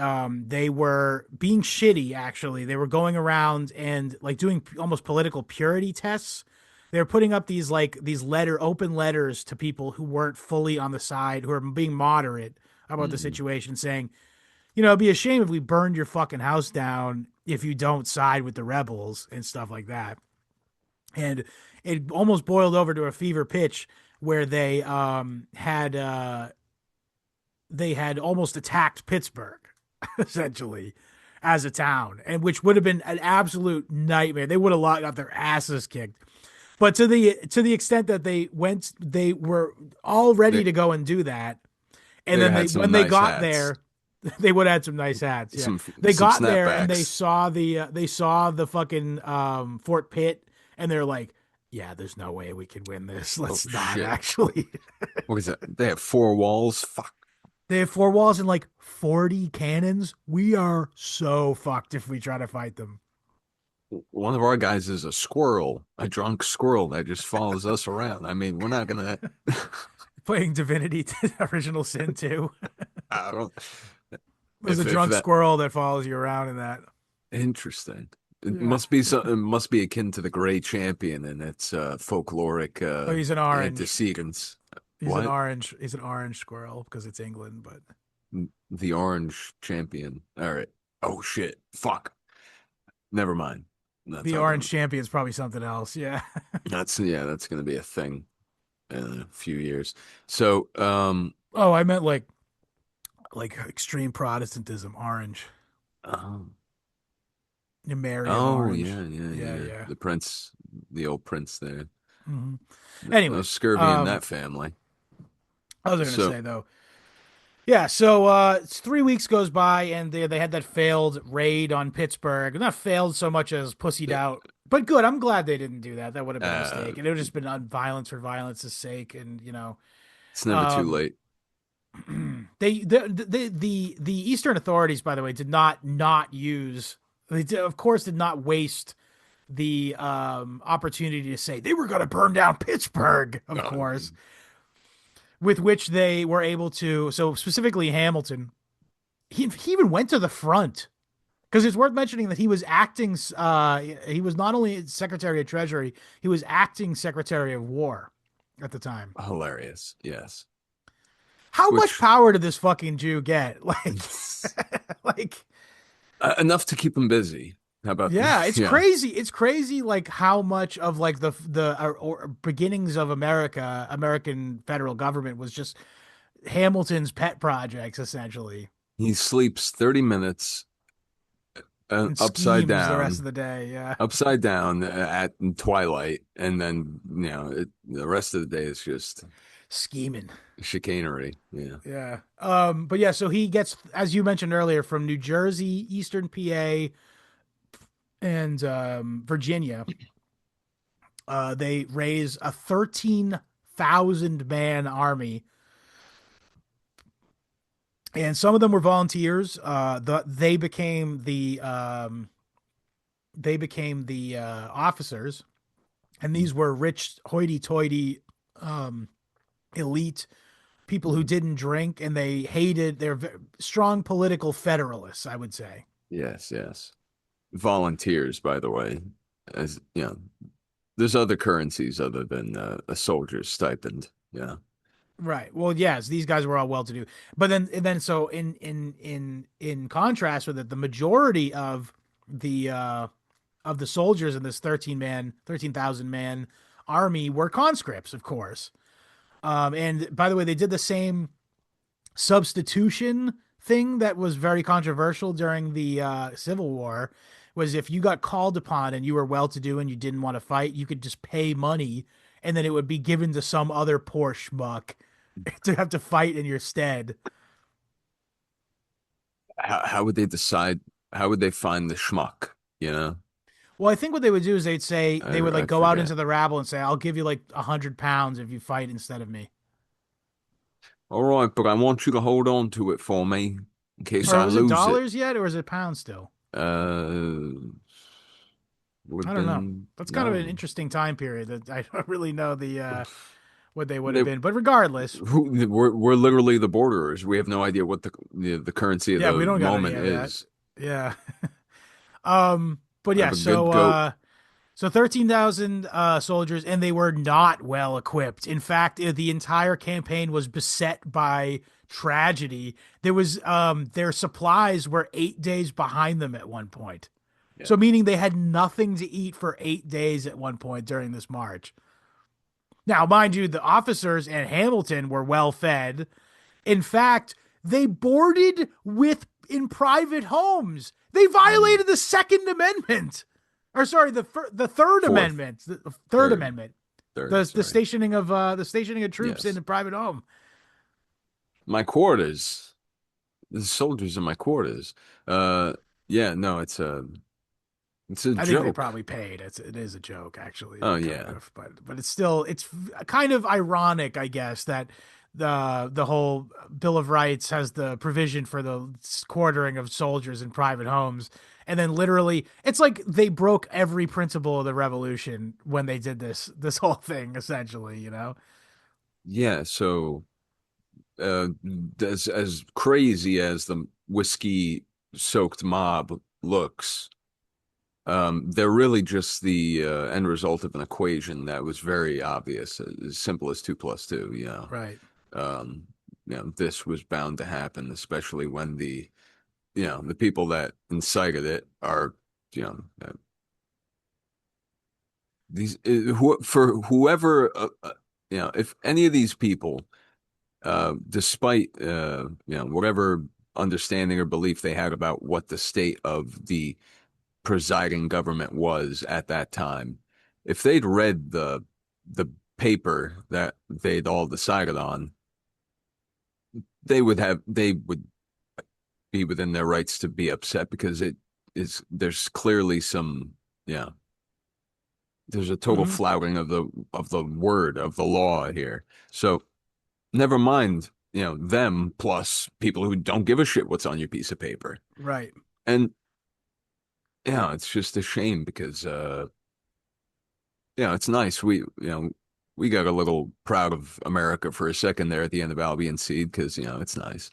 Speaker 2: they were being shitty. Actually, they were going around and like doing almost political purity tests. They were putting up these open letters to people who weren't fully on the side, who are being moderate about the
Speaker 3: Mm.
Speaker 2: situation, saying, it'd be a shame if we burned your fucking house down if you don't side with the rebels and stuff like that. And it almost boiled over to a fever pitch where they had almost attacked Pittsburgh essentially as a town, and which would have been an absolute nightmare. They would have got their asses kicked. But to the extent that they were all ready
Speaker 3: They
Speaker 2: to go and do that, and
Speaker 3: they
Speaker 2: then
Speaker 3: had some
Speaker 2: when they
Speaker 3: nice
Speaker 2: got
Speaker 3: hats.
Speaker 2: there, they would have had some nice hats. Yeah, they
Speaker 3: Some
Speaker 2: got there and
Speaker 3: snapbacks.
Speaker 2: they saw the fucking Fort Pitt, and they're like, "Yeah, there's no way we can win this.
Speaker 3: Oh
Speaker 2: Let's not
Speaker 3: shit.
Speaker 2: actually."
Speaker 3: What is that? They have four walls. Fuck.
Speaker 2: They have four walls and like 40 cannons. We are so fucked if we try to fight them.
Speaker 3: One of our guys is a squirrel, a drunk squirrel that just follows us around. I mean, we're not gonna.
Speaker 2: Playing Divinity Original Sin 2.
Speaker 3: I don't.
Speaker 2: There's a
Speaker 3: If
Speaker 2: drunk
Speaker 3: that
Speaker 2: squirrel that follows you around in that.
Speaker 3: interesting. It
Speaker 2: Yeah.
Speaker 3: must be so. It must be akin to the Gray Champion and its folkloric
Speaker 2: Oh, he's an orange.
Speaker 3: antecedents.
Speaker 2: He's an
Speaker 3: What?
Speaker 2: orange. He's an orange squirrel because it's England, but
Speaker 3: The Orange Champion. All right. Oh shit. Fuck. Never mind. That's
Speaker 2: the
Speaker 3: not
Speaker 2: orange
Speaker 3: gonna.
Speaker 2: champion's probably something else. Yeah.
Speaker 3: That's yeah. That's gonna be a thing in a few years. So,
Speaker 2: Oh, I meant like extreme Protestantism, orange.
Speaker 3: um,
Speaker 2: Mary of
Speaker 3: oh
Speaker 2: Orange.
Speaker 3: yeah, yeah,
Speaker 2: Yeah,
Speaker 3: yeah.
Speaker 2: yeah.
Speaker 3: The prince, the old prince there.
Speaker 2: Hmm.
Speaker 3: No
Speaker 2: Anyways,
Speaker 3: scurvy in that family.
Speaker 2: I was gonna
Speaker 3: So,
Speaker 2: say though, yeah. So it's 3 weeks goes by, and they had that failed raid on Pittsburgh. Not failed so much as pussied out, but good. I'm glad they didn't do that. That would have been a
Speaker 3: uh,
Speaker 2: mistake, and it would have just been violence for violence's sake, and
Speaker 3: it's never too
Speaker 2: um,
Speaker 3: late.
Speaker 2: the Eastern authorities, by the way, did not use. They did, of course did not waste the opportunity to say they were going to burn down Pittsburgh, of
Speaker 3: Uh,
Speaker 2: course, with which they were able to. So specifically Hamilton, he even went to the front because it's worth mentioning that he was acting. He was not only Secretary of Treasury, he was acting Secretary of War at the time.
Speaker 3: Hilarious. Yes.
Speaker 2: How much
Speaker 3: Which
Speaker 2: power did this fucking Jew get? Like,
Speaker 3: enough to keep him busy. How about
Speaker 2: yeah, it's
Speaker 3: yeah.
Speaker 2: crazy. It's crazy, like how much of like the or beginnings of American federal government was just Hamilton's pet projects, essentially,
Speaker 3: He sleeps 30 minutes
Speaker 2: and
Speaker 3: upside
Speaker 2: schemes the rest
Speaker 3: down,
Speaker 2: of the day. Yeah,
Speaker 3: at twilight, and then the rest of the day is just
Speaker 2: scheming.
Speaker 3: chicanery. Yeah.
Speaker 2: Yeah. But yeah, so he gets, as you mentioned earlier, from New Jersey, Eastern PA, and Virginia. They raise a 13,000 man army, and some of them were volunteers. They became the officers, and these were rich, hoity-toity, elite people who didn't drink, and they hated. They're strong political federalists, I would say.
Speaker 3: Yes, yes. Volunteers, by the way, as you know, there's other currencies other than a soldier's stipend. Yeah.
Speaker 2: Right. Well, yes, these guys were all well-to-do, but then so in contrast with it, the majority of the soldiers in this 13,000 man army were conscripts, of course. And by the way, they did the same substitution thing that was very controversial during the Civil War. Was if you got called upon and you were well-to-do and you didn't want to fight, you could just pay money, and then it would be given to some other poor schmuck to have to fight in your stead.
Speaker 3: How would they decide? How would they find the schmuck? You know,
Speaker 2: Well, I think what they would do is they would like
Speaker 3: I
Speaker 2: go out
Speaker 3: forget.
Speaker 2: into the rabble and say, "I'll give you like 100 pounds if you fight instead of me."
Speaker 3: All right, but I want you to hold on to it for me in case
Speaker 2: Or
Speaker 3: I
Speaker 2: was it
Speaker 3: lose it.
Speaker 2: dollars yet, or is it pounds still?
Speaker 3: Uh, would
Speaker 2: I
Speaker 3: have
Speaker 2: don't know.
Speaker 3: been
Speaker 2: That's kind of an
Speaker 3: no.
Speaker 2: interesting time period that I don't really know what they would
Speaker 3: They,
Speaker 2: have been. But regardless,
Speaker 3: we're literally the borderers. We have no idea what the currency of
Speaker 2: yeah, we
Speaker 3: the
Speaker 2: don't got any
Speaker 3: moment
Speaker 2: of that.
Speaker 3: is.
Speaker 2: Yeah. But
Speaker 3: I
Speaker 2: yeah,
Speaker 3: have a good goat.
Speaker 2: so 13,000 soldiers, and they were not well equipped. In fact, the entire campaign was beset by tragedy. There was their supplies were 8 days behind them at one point.
Speaker 3: Yeah.
Speaker 2: So meaning they had nothing to eat for 8 days at one point during this march. Now, mind you, the officers and Hamilton were well fed. In fact, they boarded with in private homes. They
Speaker 3: Mm.
Speaker 2: violated the Second Amendment, or sorry, the Third
Speaker 3: Fourth,
Speaker 2: Amendment, the Third
Speaker 3: third,
Speaker 2: Amendment,
Speaker 3: third.
Speaker 2: the
Speaker 3: Sorry.
Speaker 2: stationing of troops in
Speaker 3: Yes.
Speaker 2: a private home.
Speaker 3: My quarters. The soldiers in my quarters. Uh, yeah. No, it's a
Speaker 2: I think they
Speaker 3: joke.
Speaker 2: probably paid. It is a joke, actually,
Speaker 3: Oh
Speaker 2: kind
Speaker 3: yeah.
Speaker 2: of, but it's still it's kind of ironic, I guess, that the whole Bill of Rights has the provision for the quartering of soldiers in private homes. And then literally, it's like they broke every principle of the revolution when they did this whole thing, essentially, you know?
Speaker 3: Yeah, so uh, as crazy as the whiskey soaked mob looks, they're really just the end result of an equation that was very obvious, as simple as two plus two.
Speaker 2: Right.
Speaker 3: Um, this was bound to happen, especially when the people that incited it are, you know, these for whoever, if any of these people, despite whatever understanding or belief they had about what the state of the presiding government was at that time, if they'd read the paper that they'd all decided on, they would be within their rights to be upset because there's clearly some, yeah, there's a total
Speaker 2: Hmm.
Speaker 3: flouting of the word of the law here. So never mind, them plus people who don't give a shit what's on your piece of paper.
Speaker 2: Right.
Speaker 3: And it's just a shame because it's nice. We got a little proud of America for a second there at the end of Albion Seed because it's nice,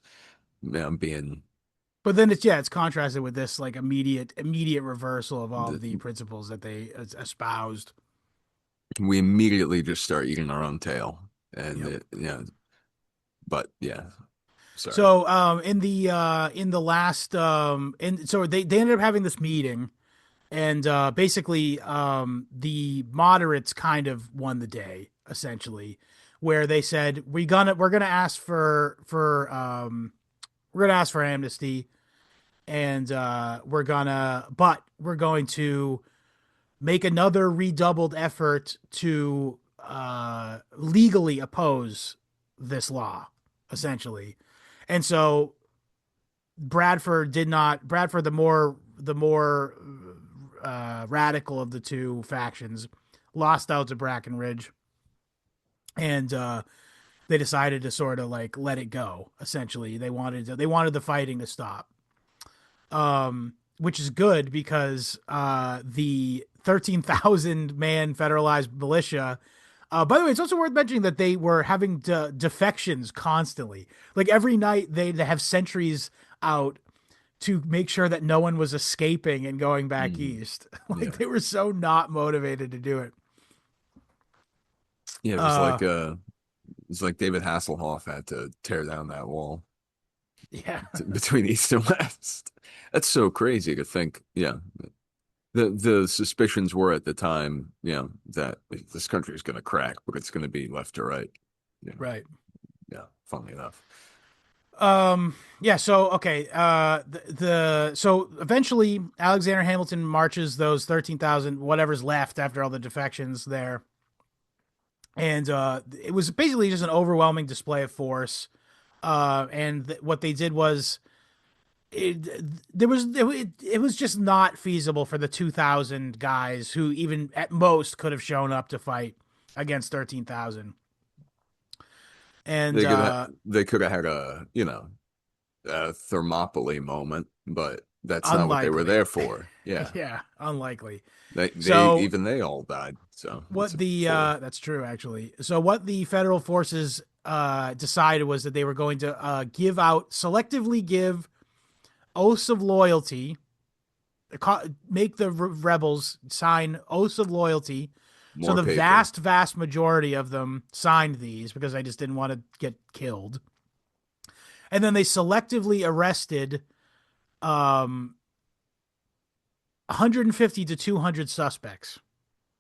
Speaker 3: being
Speaker 2: But then it's contrasted with this like immediate reversal of all of
Speaker 3: the,
Speaker 2: the principles that they espoused.
Speaker 3: we immediately just start eating our own tail. And
Speaker 2: Yep.
Speaker 3: but yeah, sorry.
Speaker 2: So in the last and so they ended up having this meeting, and basically the moderates kind of won the day, essentially, where they said we're gonna ask for amnesty, and we're going to make another redoubled effort to legally oppose this law, essentially. And so Bradford, the more radical of the two factions, lost out to Brackenridge, and they decided to sort of like let it go. Essentially, they wanted the fighting to stop, which is good because the 13,000 man federalized militia. By the way, it's also worth mentioning that they were having defections constantly. Like every night, they'd have sentries out to make sure that no one was escaping and going back
Speaker 3: Mm,
Speaker 2: east.
Speaker 3: yeah.
Speaker 2: Like they were so not motivated to do it.
Speaker 3: Yeah,
Speaker 2: Uh,
Speaker 3: it's like David Hasselhoff had to tear down that wall
Speaker 2: yeah,
Speaker 3: between East and West. That's so crazy to think. Yeah. The suspicions were at the time, that this country is going to crack, but it's going to be left to right. Yeah.
Speaker 2: right.
Speaker 3: Yeah. Funnily enough.
Speaker 2: Yeah, so okay, so eventually Alexander Hamilton marches those 13,000 whatever's left after all the defections there. And it was basically just an overwhelming display of force. And what they did was it, it was just not feasible for the 2,000 guys who even at most could have shown up to fight against 13,000. And
Speaker 3: They could have had a Thermopylae moment, but that's not what they were
Speaker 2: unlikely.
Speaker 3: there for. Yeah.
Speaker 2: Yeah, unlikely.
Speaker 3: They
Speaker 2: So
Speaker 3: even they all died. So what's
Speaker 2: what
Speaker 3: it
Speaker 2: the
Speaker 3: for?
Speaker 2: that's true actually. So what the federal forces decided was that they were going to selectively give oaths of loyalty, make the rebels sign oaths of loyalty. So
Speaker 3: More
Speaker 2: the
Speaker 3: paper.
Speaker 2: vast majority of them signed these because they just didn't want to get killed. And then they selectively arrested um 150 to 200 suspects.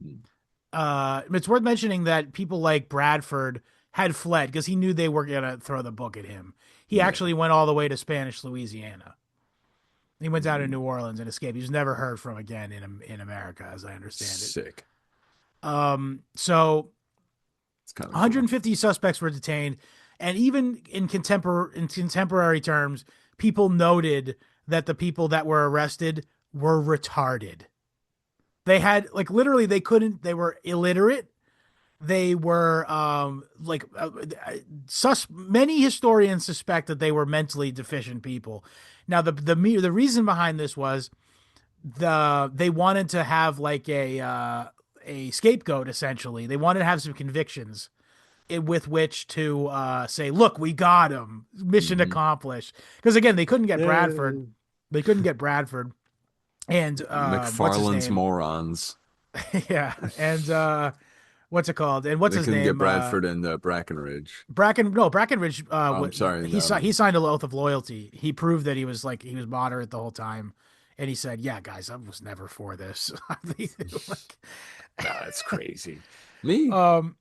Speaker 3: Mm.
Speaker 2: It's worth mentioning that people like Bradford had fled because he knew they were going to throw the book at him. He
Speaker 3: Yeah.
Speaker 2: actually went all the way to Spanish Louisiana. He went down to
Speaker 3: Mm.
Speaker 2: New Orleans and escaped. He was never heard from again in America, as I understand it.
Speaker 3: Sick.
Speaker 2: So
Speaker 3: It's kind of cool.
Speaker 2: 150 suspects were detained, and even in contemporary terms, people noted that the people that were arrested were retarded. They had like literally they couldn't. They were illiterate. they were many historians suspect that they were mentally deficient people. Now the reason behind this was they wanted to have like a scapegoat. Essentially, they wanted to have some convictions with which to say, look, we got him, mission
Speaker 3: Hmm.
Speaker 2: accomplished. Because again, they couldn't get Bradford.
Speaker 3: Yay.
Speaker 2: They couldn't get Bradford. And what's his
Speaker 3: McFarlane's
Speaker 2: name?
Speaker 3: morons.
Speaker 2: Yeah. And what's it called? And what's
Speaker 3: They
Speaker 2: his
Speaker 3: couldn't get
Speaker 2: name?
Speaker 3: Bradford and Brackenridge.
Speaker 2: Brackenridge.
Speaker 3: Oh, I'm sorry.
Speaker 2: He signed a oath of loyalty. He proved that he was moderate the whole time, and he said, "Yeah, guys, I was never for this." Like,
Speaker 3: That's crazy. Me?
Speaker 2: um,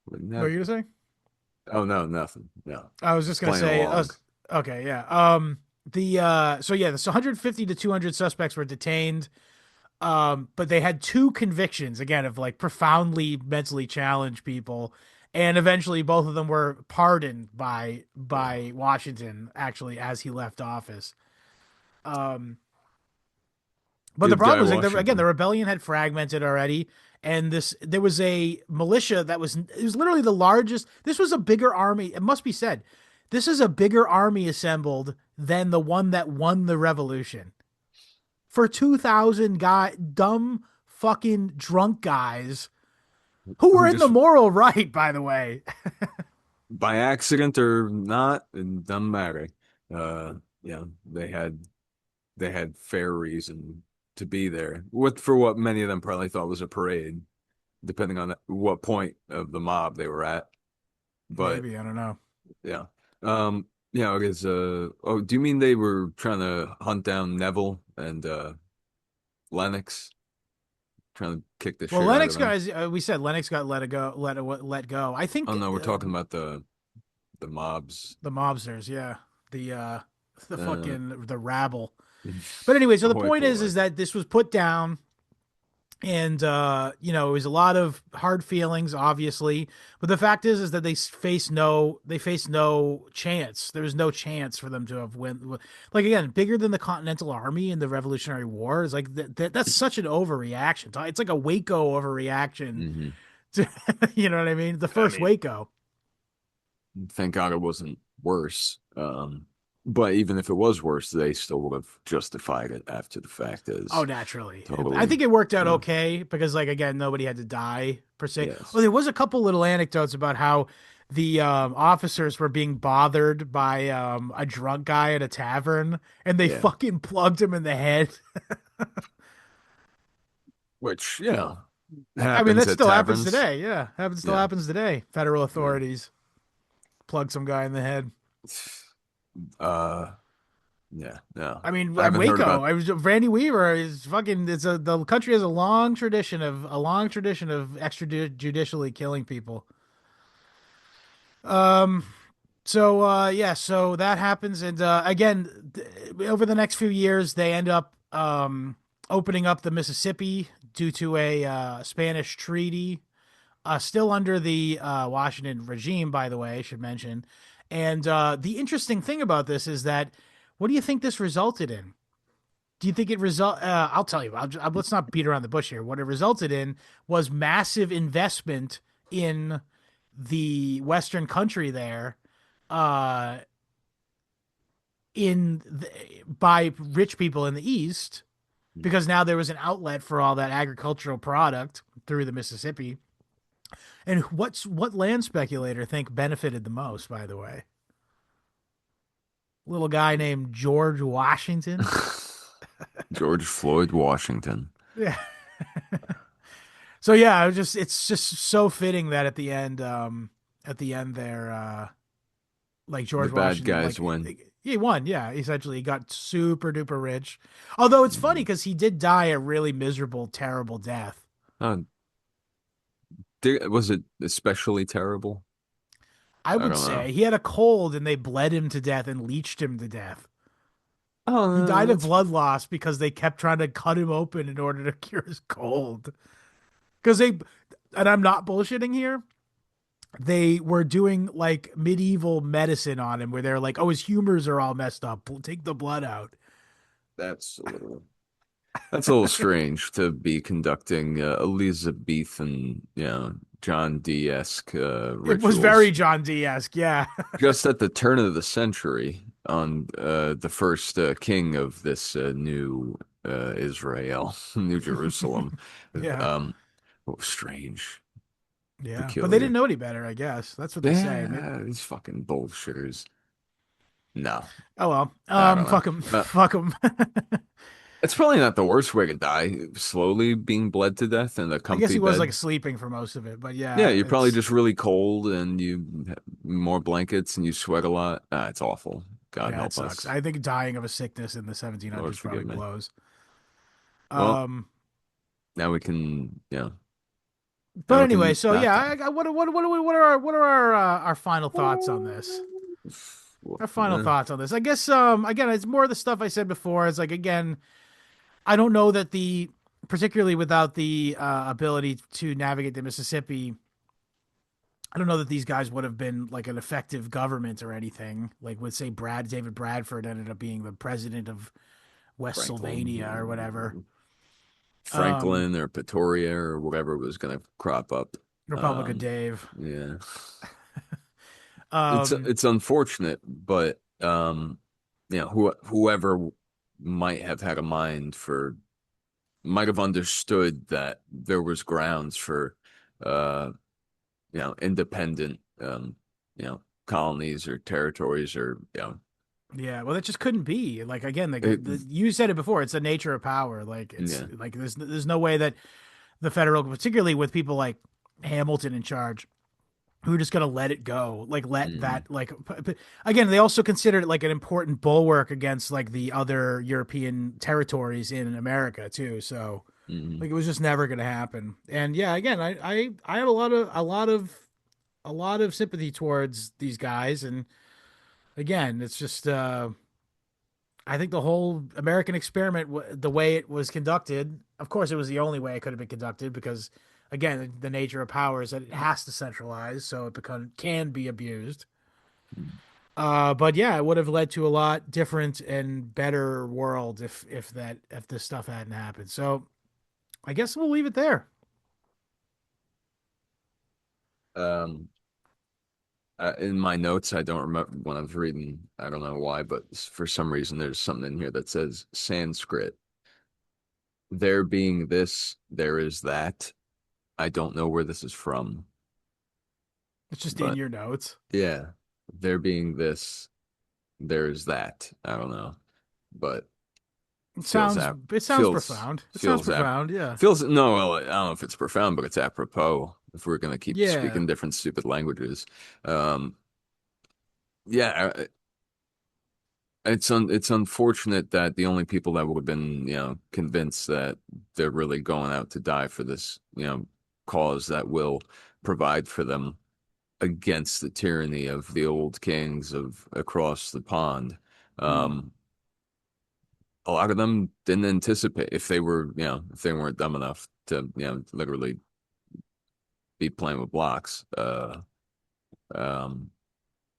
Speaker 2: what are you
Speaker 3: Never.
Speaker 2: gonna say?
Speaker 3: Oh no, nothing. No,
Speaker 2: I was just
Speaker 3: just
Speaker 2: gonna
Speaker 3: playing
Speaker 2: say,
Speaker 3: along.
Speaker 2: okay, yeah. So 150 to 200 suspects were detained. But they had two convictions again of like profoundly mentally challenged people, and eventually both of them were pardoned by Washington actually as he left office. Um, but the
Speaker 3: Good
Speaker 2: problem
Speaker 3: guy,
Speaker 2: was like again the
Speaker 3: Washington.
Speaker 2: rebellion had fragmented already, and this there was a militia that was it was literally the largest. This was a bigger army. It must be said, this is a bigger army assembled than the one that won the revolution for 2,000 dumb fucking drunk guys who were
Speaker 3: Who
Speaker 2: in the
Speaker 3: just
Speaker 2: moral right, by the way.
Speaker 3: by accident or not, it doesn't matter. Uh, yeah, they had fair reason to be there. What many of them probably thought was a parade, depending on what point of the mob they were at. But
Speaker 2: Maybe, I don't know.
Speaker 3: yeah, I guess. Oh, do you mean they were trying to hunt down Neville and Lennox, trying to kick the
Speaker 2: Well,
Speaker 3: shit out of
Speaker 2: Lennox
Speaker 3: them?
Speaker 2: guys, we said Lennox got let go. I
Speaker 3: Oh
Speaker 2: think
Speaker 3: no, we're talking about the mobs.
Speaker 2: the mobsters, yeah, the uh, the
Speaker 3: Uh,
Speaker 2: fucking the rabble. But anyway, so the
Speaker 3: Ahoy
Speaker 2: point
Speaker 3: boy.
Speaker 2: is that this was put down, and it was a lot of hard feelings obviously, but the fact is that they face no chance. There was no chance for them to have win, like again bigger than the Continental Army in the Revolutionary War is like that's such an overreaction. It's like a Waco overreaction
Speaker 3: Hmm.
Speaker 2: to, you know what I mean, the
Speaker 3: I
Speaker 2: first
Speaker 3: mean,
Speaker 2: Waco.
Speaker 3: thank God it wasn't worse. But even if it was worse, they still would have justified it after the fact
Speaker 2: Oh,
Speaker 3: as
Speaker 2: naturally. I
Speaker 3: totally,
Speaker 2: think it worked out
Speaker 3: uh,
Speaker 2: okay because, like, again, nobody had to die per se. Oh,
Speaker 3: yes.
Speaker 2: there was a couple little anecdotes about how the officers were being bothered by a drunk guy at a tavern, and they
Speaker 3: Yeah.
Speaker 2: fucking plugged him in the head.
Speaker 3: Which,
Speaker 2: I mean,
Speaker 3: happens
Speaker 2: that
Speaker 3: at
Speaker 2: still happens
Speaker 3: taverns.
Speaker 2: today. Yeah, still
Speaker 3: Yeah.
Speaker 2: happens today. Federal
Speaker 3: Yeah.
Speaker 2: authorities plug some guy in the head.
Speaker 3: Uh, yeah, no.
Speaker 2: I mean,
Speaker 3: I haven't heard
Speaker 2: Waco.
Speaker 3: about
Speaker 2: I was Randy Weaver is fucking. The country has a long tradition of extrajudicially killing people. Um, So yeah, so that happens, and again, over the next few years, they end up opening up the Mississippi due to a Spanish treaty, still under the Washington regime, by the way, I should mention. And the interesting thing about this is that, what do you think this resulted in? Do you think it result? I'll tell you. Let's not beat around the bush here. What it resulted in was massive investment in the Western country there uh by rich people in the east, because now there was an outlet for all that agricultural product through the Mississippi. And what land speculator think benefited the most, by the way? Little guy named George Washington.
Speaker 3: George Floyd Washington.
Speaker 2: Yeah. So yeah, it's just so fitting that at the end there like
Speaker 3: The
Speaker 2: George
Speaker 3: bad
Speaker 2: Washington,
Speaker 3: guys
Speaker 2: like
Speaker 3: win.
Speaker 2: he won. Yeah, essentially, he got super duper rich. Although it's funny
Speaker 3: Mhm.
Speaker 2: because he did die a really miserable, terrible death.
Speaker 3: Uh, was it especially terrible?
Speaker 2: I
Speaker 3: I
Speaker 2: would
Speaker 3: don't know.
Speaker 2: say he had a cold and they bled him to death and leeched him to death. He
Speaker 3: Oh,
Speaker 2: died of
Speaker 3: that's
Speaker 2: blood loss because they kept trying to cut him open in order to cure his cold. Because and I'm not bullshitting here, they were doing like medieval medicine on him where they're like, oh, his humors are all messed up. Take the blood out.
Speaker 3: that's a little. That's a little strange to be conducting Elizabethan, John Dee-esque
Speaker 2: It was very
Speaker 3: rituals
Speaker 2: John D-esque, yeah.
Speaker 3: just at the turn of the century on the first king of this new Israel, New Jerusalem.
Speaker 2: Yeah.
Speaker 3: Um, oh, strange,
Speaker 2: Yeah. But they didn't
Speaker 3: peculiar.
Speaker 2: know any better, I guess. That's what they say. Maybe.
Speaker 3: Yeah, these fucking bullshitters. No,
Speaker 2: Oh well.
Speaker 3: I don't know.
Speaker 2: Fuck them.
Speaker 3: But
Speaker 2: Fuck them.
Speaker 3: it's probably not the worst way to die, slowly being bled to death in a
Speaker 2: I guess
Speaker 3: comfy
Speaker 2: he was like
Speaker 3: bed.
Speaker 2: sleeping for most of it, but
Speaker 3: Yeah,
Speaker 2: yeah,
Speaker 3: you're probably
Speaker 2: it's
Speaker 3: just really cold and you have more blankets and you sweat a lot. Ah, it's awful. God
Speaker 2: yeah, it
Speaker 3: help
Speaker 2: sucks.
Speaker 3: us.
Speaker 2: I think dying of a sickness in the
Speaker 3: Lord
Speaker 2: 1700s probably
Speaker 3: forgive me.
Speaker 2: blows.
Speaker 3: Well,
Speaker 2: Um,
Speaker 3: now we can, now
Speaker 2: but
Speaker 3: we
Speaker 2: anyway,
Speaker 3: can
Speaker 2: so yeah,
Speaker 3: back down.
Speaker 2: what are our final thoughts on this? Our final
Speaker 3: Eh,
Speaker 2: thoughts on this. I guess again, it's more of the stuff I said before. It's like again, I don't know that the particularly without the ability to navigate the Mississippi, I don't know that these guys would have been like an effective government or anything. Like would say David Bradford ended up being the president of West Sylvania or whatever.
Speaker 3: Franklin,
Speaker 2: Um,
Speaker 3: Franklin or Pretoria or whatever was going to crop up.
Speaker 2: Republican
Speaker 3: Um,
Speaker 2: Dave.
Speaker 3: yeah,
Speaker 2: Um,
Speaker 3: it's unfortunate, but whoever might have had a mind for might have understood that there was grounds for uh independent colonies or territories or
Speaker 2: yeah, well, that just couldn't be. Like again,
Speaker 3: it,
Speaker 2: you said it before. It's the nature of power. Like it's
Speaker 3: yeah.
Speaker 2: like there's no way that the federal, particularly with people like Hamilton in charge, who are just gonna let it go. Like let
Speaker 3: Mm,
Speaker 2: that like again. They also considered it like an important bulwark against like the other European territories in America too. So
Speaker 3: mm.
Speaker 2: like it was just never gonna happen. And yeah, again, I have a lot of sympathy towards these guys. And again, it's just I think the whole American experiment, the way it was conducted, of course, it was the only way it could have been conducted because, again, the nature of power is that it has to centralize, so it can be abused. But yeah, it would have led to a lot different and better world if this stuff hadn't happened. So I guess we'll leave it there.
Speaker 3: um in my notes, I don't remember when I was reading, I don't know why, but for some reason there's something in here that says Sanskrit. There being this, there is that. I don't know where this is from,
Speaker 2: It's just in
Speaker 3: but
Speaker 2: your notes.
Speaker 3: yeah, there being this, there is that. I don't know, but feels ap
Speaker 2: It sounds
Speaker 3: feels
Speaker 2: profound. It sounds
Speaker 3: feels ap
Speaker 2: profound. Yeah.
Speaker 3: feels no, well, I don't know if it's profound, but it's apropos if we're gonna keep
Speaker 2: Yeah.
Speaker 3: speaking different stupid languages. Um, yeah, it's unfortunate that the only people that would have been, convinced that they're really going out to die for this, cause that will provide for them against the tyranny of the old kings of across the pond.
Speaker 2: Hmm.
Speaker 3: Um, a lot of them didn't anticipate if they were, if they weren't dumb enough to, literally be playing with blocks. Um,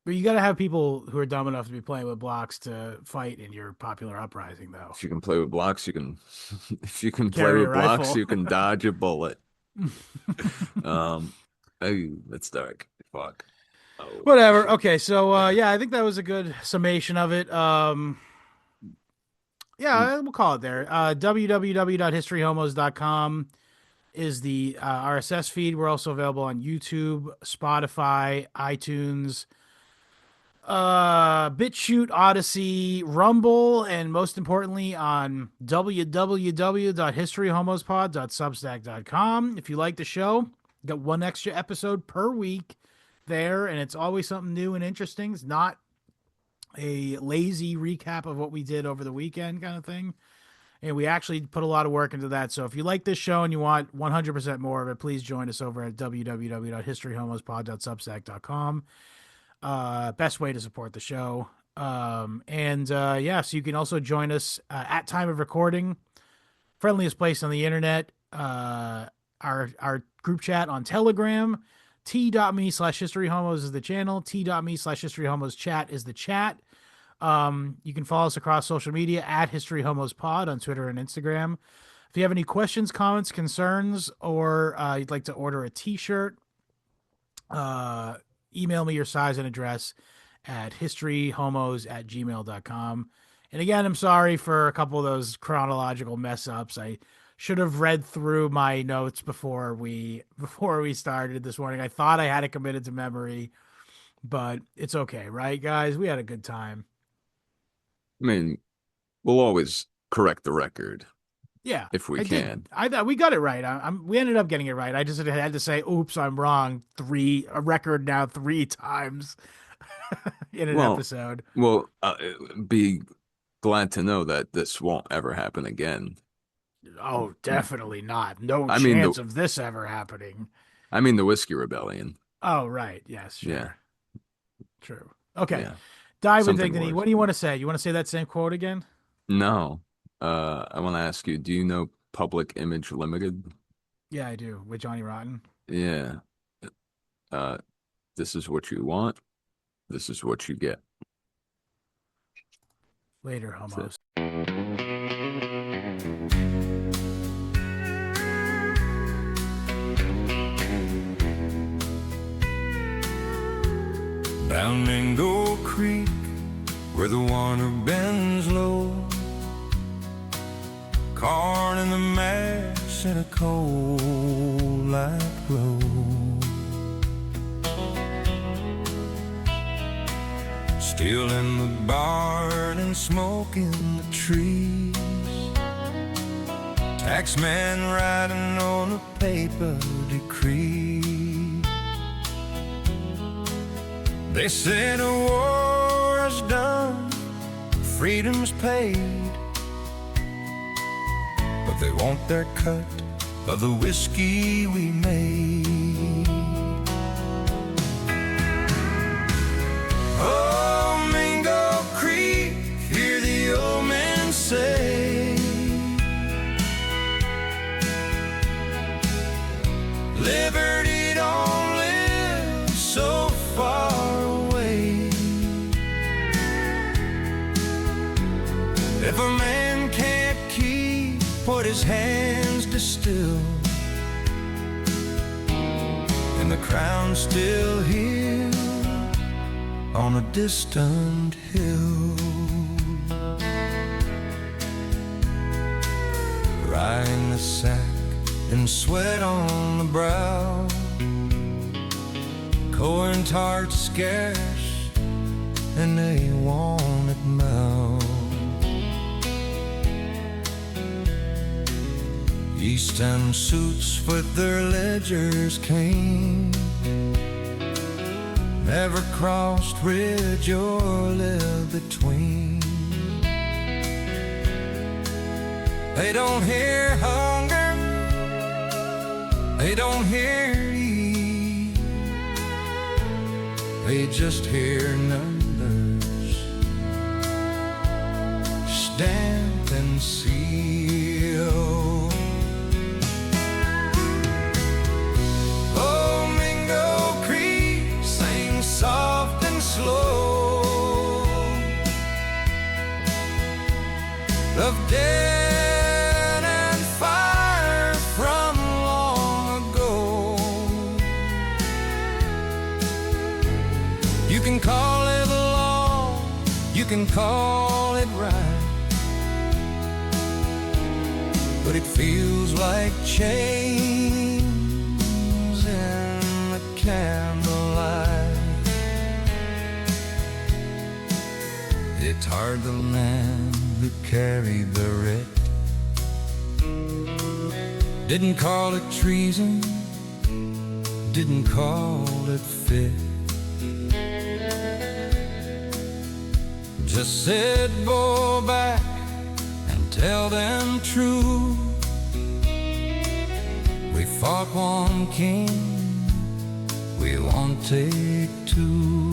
Speaker 2: But you got to have people who are dumb enough to be playing with blocks to fight in your popular uprising, though.
Speaker 3: if you can play with blocks, you can, if you can play
Speaker 2: Carry a
Speaker 3: with blocks,
Speaker 2: rifle.
Speaker 3: you can dodge a bullet. Um, hey, that's dark. Fuck. Oh
Speaker 2: Whatever.
Speaker 3: shit.
Speaker 2: Okay, so yeah, I think that was a good summation of it.
Speaker 3: Mm,
Speaker 2: Yeah, we'll call it there. www.historyhomos.com is the RSS feed. We're also available on YouTube, Spotify, iTunes, BitChute, Odyssey, Rumble, and most importantly on www.historyhomospod.substack.com. If you like the show, you got one extra episode per week there, and it's always something new and interesting. It's not a lazy recap of what we did over the weekend kind of thing. And we actually put a lot of work into that. So if you like this show and you want 100% more of it, please join us over at www.historyhomospod.substack.com. Best way to support the show. Yeah, so you can also join us at time of recording, friendliest place on the internet. Our group chat on Telegram, t.me/historyhomos is the channel, t.me/historyhomos chat is the chat. You can follow us across social media at History Homos Pod on Twitter and Instagram. If you have any questions, comments, concerns, or you'd like to order a t-shirt, email me your size and address at historyhomos@gmail.com. And again, I'm sorry for a couple of those chronological mess ups. I should have read through my notes before we started this morning. I thought I had it committed to memory, but it's okay, right, guys? We had a good time.
Speaker 3: I mean, we'll always correct the record.
Speaker 2: Yeah,
Speaker 3: if we can.
Speaker 2: I thought we got it right. We ended up getting it right. I just had to say, "Oops, I'm wrong." A record now 3 times in an episode.
Speaker 3: Well, be glad to know that this won't ever happen again.
Speaker 2: Oh, definitely not. No chance of this ever happening.
Speaker 3: I mean, the Whiskey Rebellion.
Speaker 2: Oh, right. Yes, sure.
Speaker 3: Yeah.
Speaker 2: True. Okay.
Speaker 3: Yeah.
Speaker 2: Dive with dignity. What do you want to say? You want to say that same quote again?
Speaker 3: No. I want to ask you, do you know Public Image Limited?
Speaker 2: Yeah, I do. With Johnny Rotten?
Speaker 3: Yeah. This is what you want. This is what you get.
Speaker 2: Later, homos.
Speaker 1: Down Mingo Creek, where the water bends low, corn in the mash in a cold light glow. Still in the barn and smoke in the trees, taxman riding on a paper decree. They said a war is done, freedom's paid, but they want their cut of the whiskey we made. Oh, Mingo Creek, hear the old man say, liberty don't live so far away. If a man can't keep what his hands distill, and the crown's still here on a distant hill, riding the sack and sweat on the brow, corn tarts scarce and they want it now. Eastern suits with their ledgers clean, never crossed ridge or lived between. They don't hear hunger, they don't hear ease, they just hear numbers stamped and sealed. Oh, Mingo Creek, sing soft and slow of dead and fire from long ago. You can call it law, you can call it right, but it feels like chains in the candlelight. It's hard the man who carried the writ didn't call it treason, didn't call it fit, just said, "Go back and tell them true. We fought one king, we won't take two."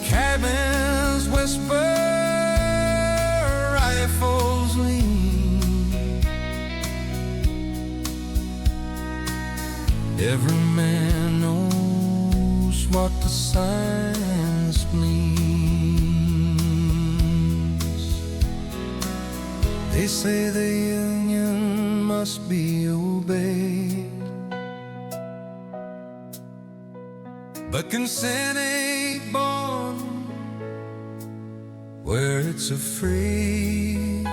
Speaker 1: Cabins whisper, rifles lean, every man knows what the sign They say the union must be obeyed, but consent ain't born where it's afraid.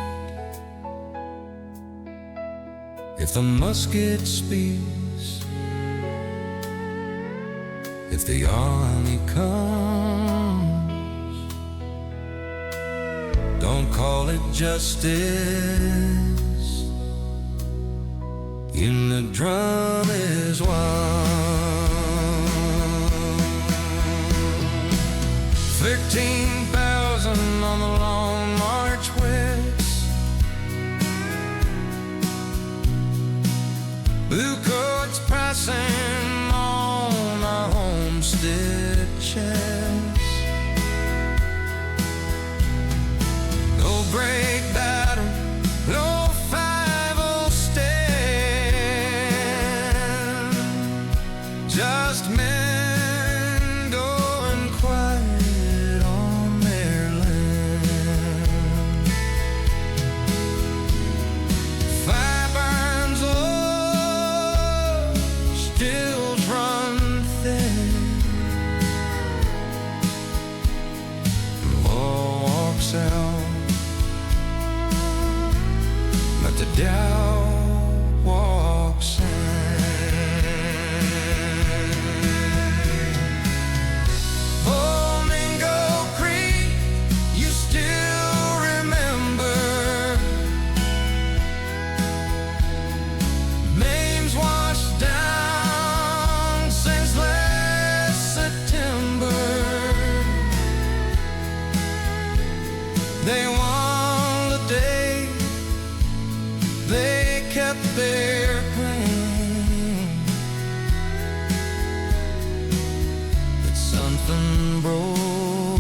Speaker 1: If the musket speaks, if the army comes, don't call it justice. In the drum is one. 13,000 on the long march west, blue coats passing on our homestead chest. No break battle, no 5-0 stand, just men going quiet on their land. Fire burns low, stills run thin, war walks out, but the doubt walks in. Oh, Mingo Creek, you still remember names washed down since last September. They won the day, they kept their claim, but something broke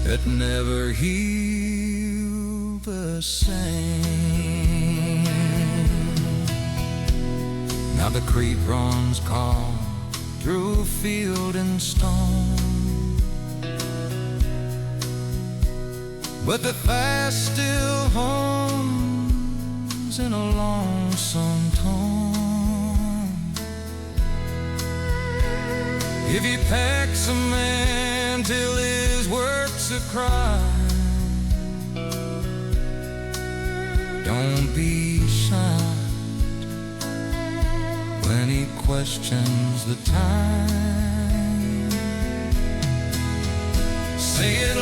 Speaker 1: that never healed the same. Now the creek runs calm through field and stone, but the fast still hums in a lonesome tone. If he packs a man till his work's a crime, don't be shocked when he questions the time. Say it